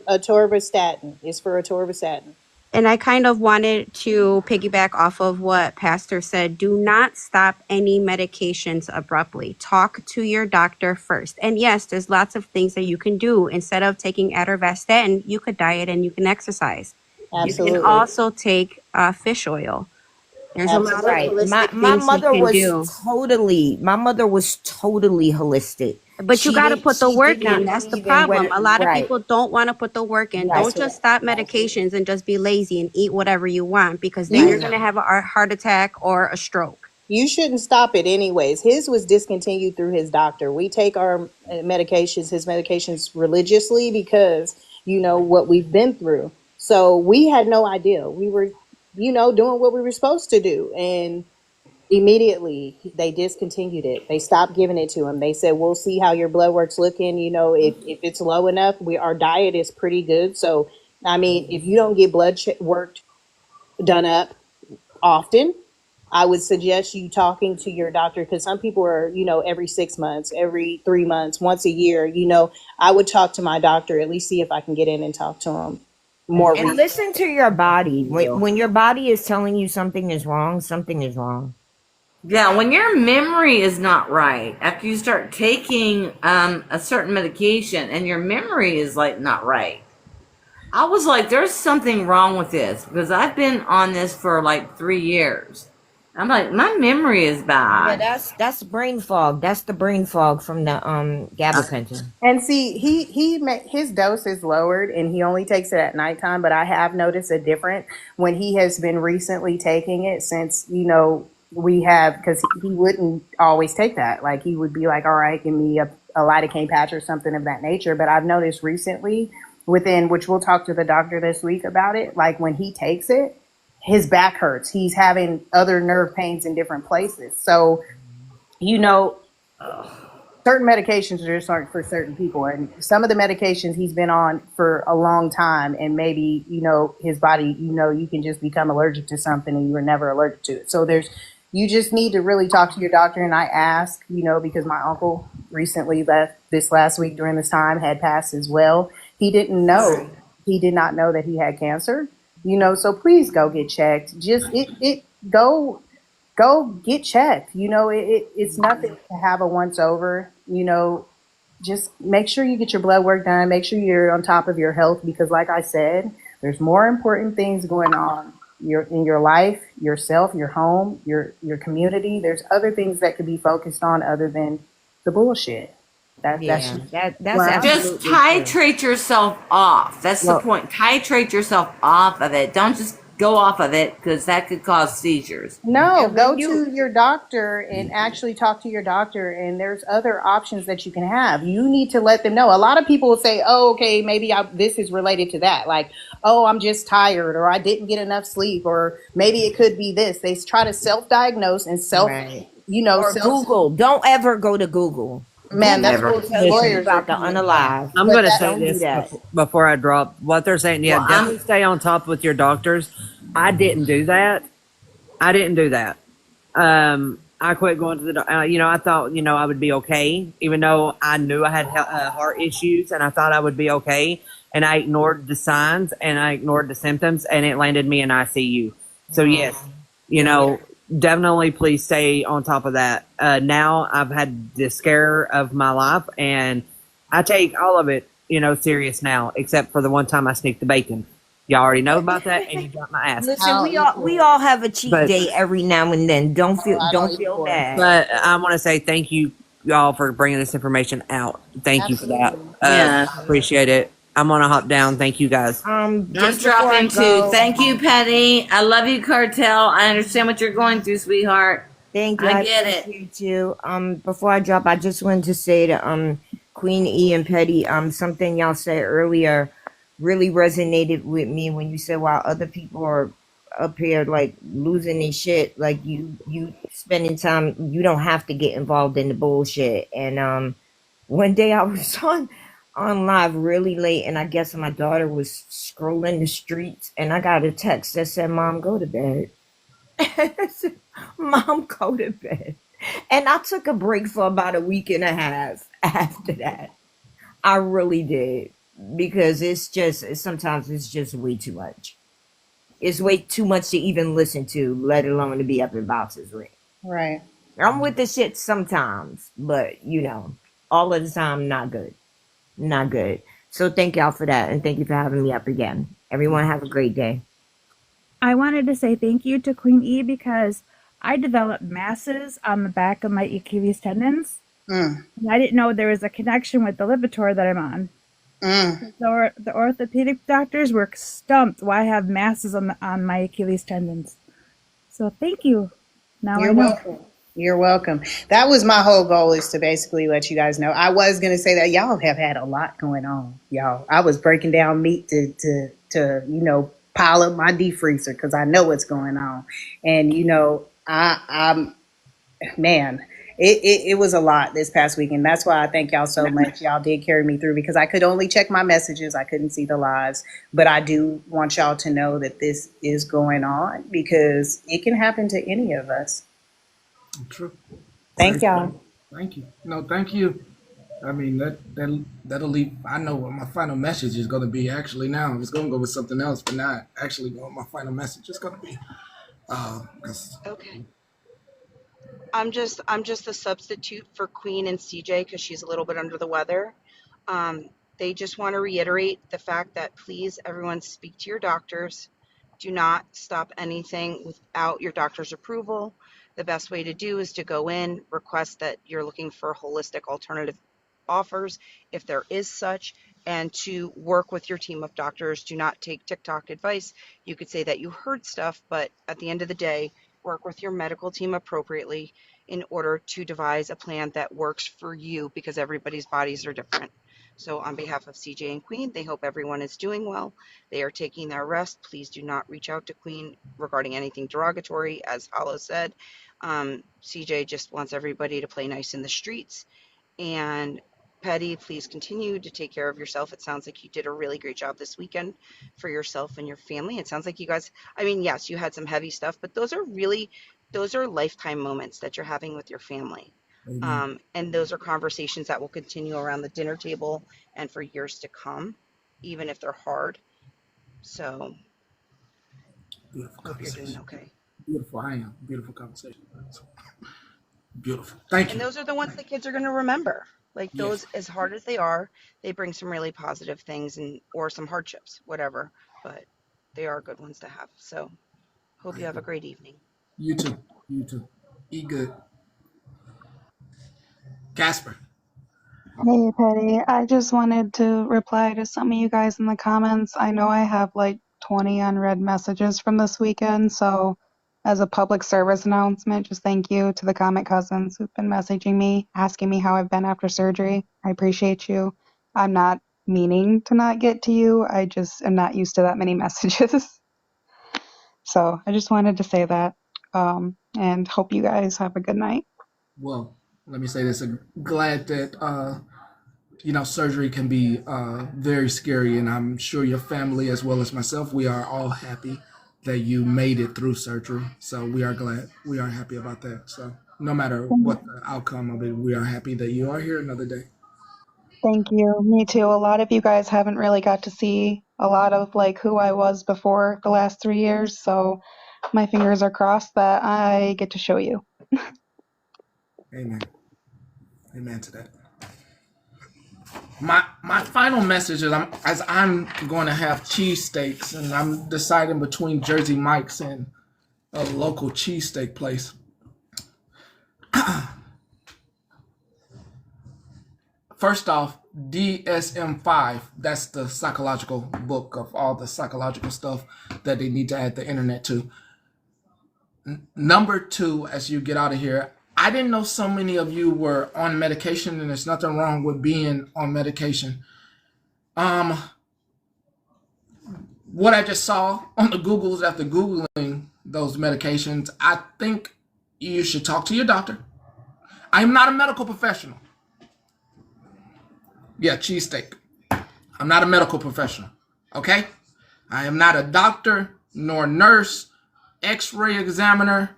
Atorvastatin. It's for atorvastatin. And I kind of wanted to piggyback off of what Pastor said. Do not stop any medications abruptly. Talk to your doctor first. And yes, there's lots of things that you can do. Instead of taking atorvastatin, you could diet and you can exercise. You can Absolutely. also take fish oil. There's a lot of Absolutely. Right. My holistic my things you mother can was do. totally holistic. But you got to put the She did work in. not That's the believe in problem. whether A lot of right. people don't want to put the work in. Right. Don't That's just what stop medications and just be lazy and eat whatever you want, because then you're you going to have a heart attack or a stroke. you shouldn't stop it anyways. His was discontinued through his doctor. We take our his medications religiously because what we've been through. So we had no idea. We were, doing what we were supposed to do, and immediately they discontinued it. They stopped giving it to him. They said, "We'll see how your blood work's looking. If it's low enough, our diet is pretty good. So, I mean, if you don't get work done up often, I would suggest you talking to your doctor, because some people are, every 6 months, every 3 months, once a year. I would talk to my doctor, at least see if I can get in and talk to him more And recently. listen to your body. When your body is telling you something is wrong, something is wrong. Yeah, when your memory is not right, after you start taking a certain medication and your memory is like not right, I was like, there's something wrong with this, because I've been on this for like 3 years. I'm like, my memory is Yeah, bad. that's brain fog. That's the brain fog from the gabapentin. And see, his dose is lowered, and he only takes it at nighttime. But I have noticed a difference when he has been recently taking it, since we have, because he wouldn't always take that. Like, he would be like, "All right, give me a lidocaine patch or something of that nature." But I've noticed recently, which we'll talk to the doctor this week about it. Like, when he takes it, his back hurts. He's having other nerve pains in different places. So, you know, certain medications just aren't for certain people, and some of the medications he's been on for a long time, and maybe his body, you can just become allergic to something and you were never allergic to it. So you just need to really talk to your doctor. And I ask, because my uncle recently left this last week during this time, had passed as well. He did not know that he had cancer. So please go get checked. Just go get checked. It's nothing to have a once over. Just make sure you get your blood work done. Make sure you're on top of your health, because, like I said, there's more important things going on in your life, yourself, your home, your community. There's other things that could be focused on other than the bullshit. That's Yeah, just that's well, Just absolutely true. titrate yourself off. That's the well, point. Titrate yourself off of it. Don't just go off of it, because that could cause seizures. no, And when go you to your doctor and actually talk to your doctor. And there's other options that you can have. You need to let them know. A lot of people will say, "Oh, okay, maybe this is related to that." Like, "Oh, I'm just tired," or "I didn't get enough sleep," or maybe it could be this. They try to self-diagnose and right or self. Google. Don't ever go to Google. Man, Google that's Never. what will tell you you lawyers are about the coming from. unalive. I'm But going to that say Don't do this that. before I drop what they're saying. Yeah, Well, definitely stay on top with your doctors. I didn't do that. I didn't do that. I quit going to the. I thought I would be okay, even though I knew I had heart issues, and I thought I would be okay. And I ignored the signs and I ignored the symptoms, and it landed me in ICU. So yes, Yeah. definitely please stay on top of that. Now I've had the scare of my life, and I take all of it, serious now, except for the one time I sneaked the bacon. Y'all already know about that, and you got my ass. Listen, I'll eat we it. all have a cheat But day every now and then. Don't Oh, feel I don't don't eat feel pork. bad. but I want to say thank you, y'all, for bringing this information out. Thank you for that. Absolutely. yeah. I appreciate it. I'm gonna hop down. Thank you guys. I'm Just before I dropping too. go, Thank you, Petty. I love you, Cartel. I understand what you're going through, sweetheart. thank you. I I get it. appreciate you. Before I drop, I just wanted to say to Queen E and Petty, something y'all said earlier really resonated with me when you said while other people are up here like losing their shit, like you spending time, you don't have to get involved in the bullshit. And one day I was on live really late, and I guess my daughter was scrolling the streets, and I got a text that said, "Mom, go to bed." I said, "Mom, go to bed." And I took a break for about a week and a half after that. I really did, because sometimes it's just way too much. It's way too much to even listen to, let alone to be up in boxes with. Right. I'm with the shit sometimes, but all of the time, not good. Not good. So thank y'all for that, and thank you for having me up again. Everyone have a great day. I wanted to say thank you to Queen E because I developed masses on the back of my Achilles tendons. Mm. And I didn't know there was a connection with the Lipitor that I'm on. Mm. The orthopedic doctors were stumped why I have masses on my Achilles tendons. So thank you. Now I You're know. welcome. You're welcome. That was my whole goal, is to basically let you guys know. I was going to say that y'all have had a lot going on, y'all. I was breaking down meat to pile up my deep freezer because I know what's going on. And, I'm, man, it was a lot this past weekend. That's why I thank y'all so much. Y'all did carry me through because I could only check my messages. I couldn't see the lives. But I do want y'all to know that this is going on because it can happen to any of us. True. Thank y'all. Thank you. No, thank you. I mean that'll leave. I know what my final message is going to be. Actually, now I was going to go with something else, but now actually, what my final message is going to be. 'Cause Okay. I'm just the substitute for Queen and CJ because she's a little bit under the weather. They just want to reiterate the fact that please, everyone, speak to your doctors. Do not stop anything without your doctor's approval. The best way to do is to go in, request that you're looking for holistic alternative offers, if there is such, and to work with your team of doctors. Do not take TikTok advice. You could say that you heard stuff, but at the end of the day, work with your medical team appropriately in order to devise a plan that works for you because everybody's bodies are different. So, on behalf of CJ and Queen, they hope everyone is doing well. They are taking their rest. Please do not reach out to Queen regarding anything derogatory, as Hollow said. CJ just wants everybody to play nice in the streets. And Patty, please continue to take care of yourself. It sounds like you did a really great job this weekend for yourself and your family. It sounds like you guys, I mean, yes, you had some heavy stuff, but those are lifetime moments that you're having with your family. And those are conversations that will continue around the dinner table and for years to come, even if they're hard. So, beautiful hope you're doing conversation. okay. Beautiful. I am. Beautiful conversation. Beautiful. Thank And you. those are the ones the kids are going to remember. Like Yes. those, as hard as they are, they bring some really positive things and or some hardships, whatever. But they are good ones to have. So hope I you have a agree. great evening. You too. You too. Eat good. Casper. Hey, Petty. I just wanted to reply to some of you guys in the comments. I know I have like 20 unread messages from this weekend, so as a public service announcement, just thank you to the comment cousins who've been messaging me, asking me how I've been after surgery. I appreciate you. I'm not meaning to not get to you. I just am not used to that many messages. So I just wanted to say that, and hope you guys have a good night. Well, let me say this. I'm glad that surgery can be very scary, and I'm sure your family as well as myself, we are all happy that you made it through surgery. So we are glad. We are happy about that. So no matter what the outcome of it, we are happy that you are here another day. Thank you. Me too. A lot of you guys haven't really got to see a lot of like who I was before the last 3 years, so my fingers are crossed that I get to show you. Amen. Amen to that. My final message is I'm going to have cheesesteaks, and I'm deciding between Jersey Mike's and a local cheesesteak place. First off, DSM-5, that's the psychological book of all the psychological stuff that they need to add the internet to. Number two, as you get out of here, I didn't know so many of you were on medication, and there's nothing wrong with being on medication. What I just saw on the Googles after Googling those medications, I think you should talk to your doctor. I am not a medical professional. Yeah, cheesesteak. I'm not a medical professional. Okay? I am not a doctor nor nurse, x-ray examiner,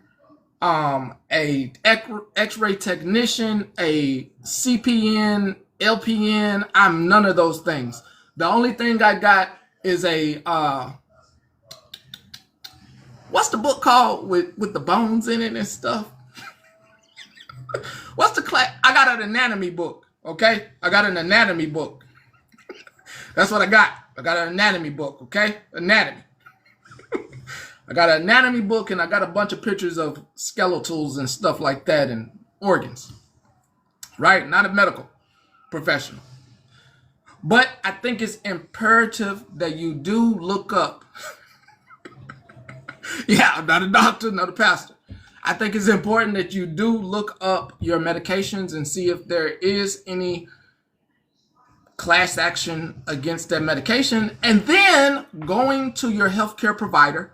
a x-ray technician, a CPN, LPN. I'm none of those things. The only thing I got is a what's the book called with the bones in it and stuff? What's the class? I got an anatomy book. Okay, I got an anatomy book. That's what I got. I got an anatomy book. Okay, anatomy. I got an anatomy book, and I got a bunch of pictures of skeletals and stuff like that and organs. Right? Not a medical professional. But I think it's imperative that you do look up. Yeah, I'm not a doctor, not a pastor. I think it's important that you do look up your medications and see if there is any class action against that medication, and then going to your healthcare provider,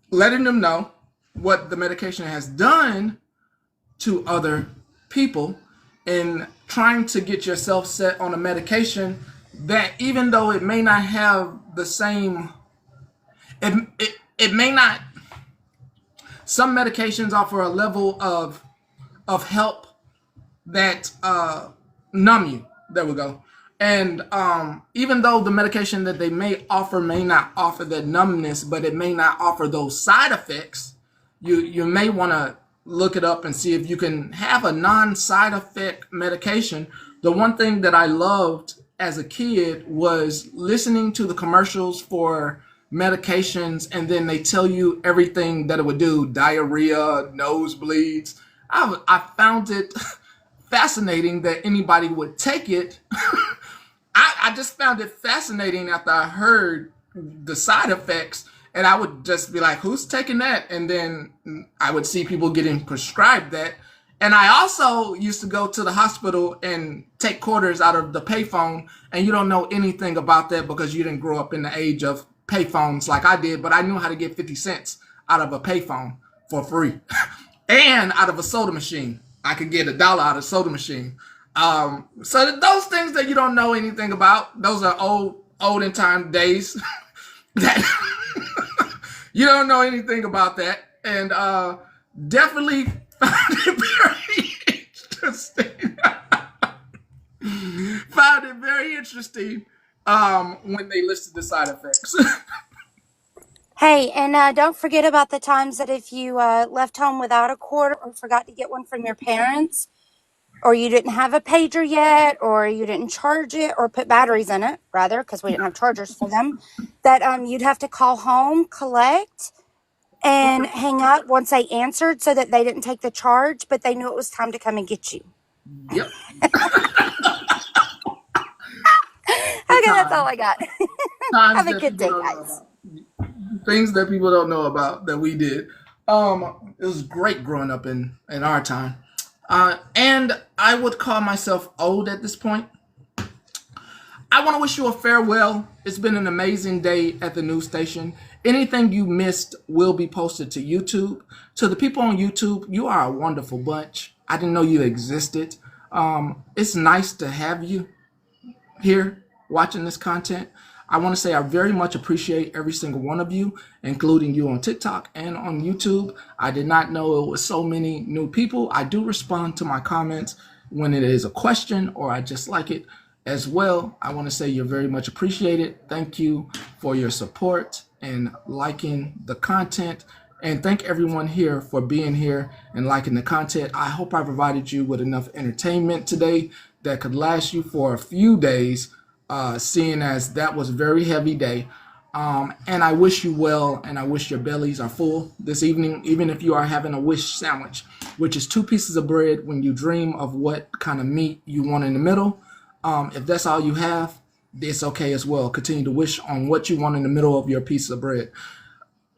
letting them know what the medication has done to other people, and trying to get yourself set on a medication that, even though it may not have the same, it may not, some medications offer a level of help that numb you. There we go. And even though the medication that they may offer may not offer that numbness, but it may not offer those side effects, you may want to look it up and see if you can have a non-side effect medication. The one thing that I loved as a kid was listening to the commercials for medications, and then they tell you everything that it would do: diarrhea, nosebleeds. I found it fascinating that anybody would take it. I just found it fascinating after I heard the side effects, and I would just be like, who's taking that? And then I would see people getting prescribed that. And I also used to go to the hospital and take quarters out of the payphone, and you don't know anything about that because you didn't grow up in the age of payphones like I did, but I knew how to get 50 cents out of a payphone for free. And out of a soda machine. I could get $1 out of a soda machine. So those things that you don't know anything about, those are olden time days that you don't know anything about that. And definitely found it very interesting. Found it very interesting when they listed the side effects. Hey, and don't forget about the times that if you left home without a cord or forgot to get one from your parents, or you didn't have a pager yet, or you didn't charge it or put batteries in it, rather, because we didn't have chargers for them, that you'd have to call home, collect, and hang up once they answered so that they didn't take the charge, but they knew it was time to come and get you. Yep. Okay, that's all I got. Have a that good day, people don't know guys. about. Things that people don't know about that we did. It was great growing up in our time. And I would call myself old at this point. I want to wish you a farewell. It's been an amazing day at the news station. Anything you missed will be posted to YouTube. To the people on YouTube, you are a wonderful bunch. I didn't know you existed. It's nice to have you here watching this content. I want to say I very much appreciate every single one of you, including you on TikTok and on YouTube. I did not know it was so many new people. I do respond to my comments when it is a question or I just like it as well. I want to say you're very much appreciated. Thank you for your support and liking the content. And thank everyone here for being here and liking the content. I hope I provided you with enough entertainment today that could last you for a few days, seeing as that was a very heavy day. And I wish you well, and I wish your bellies are full this evening, even if you are having a wish sandwich, which is 2 pieces of bread when you dream of what kind of meat you want in the middle. If that's all you have, it's okay as well. Continue to wish on what you want in the middle of your piece of bread.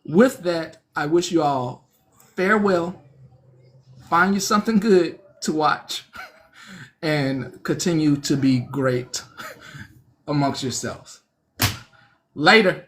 With that, I wish you all farewell. Find you something good to watch and continue to be great amongst yourselves. Later.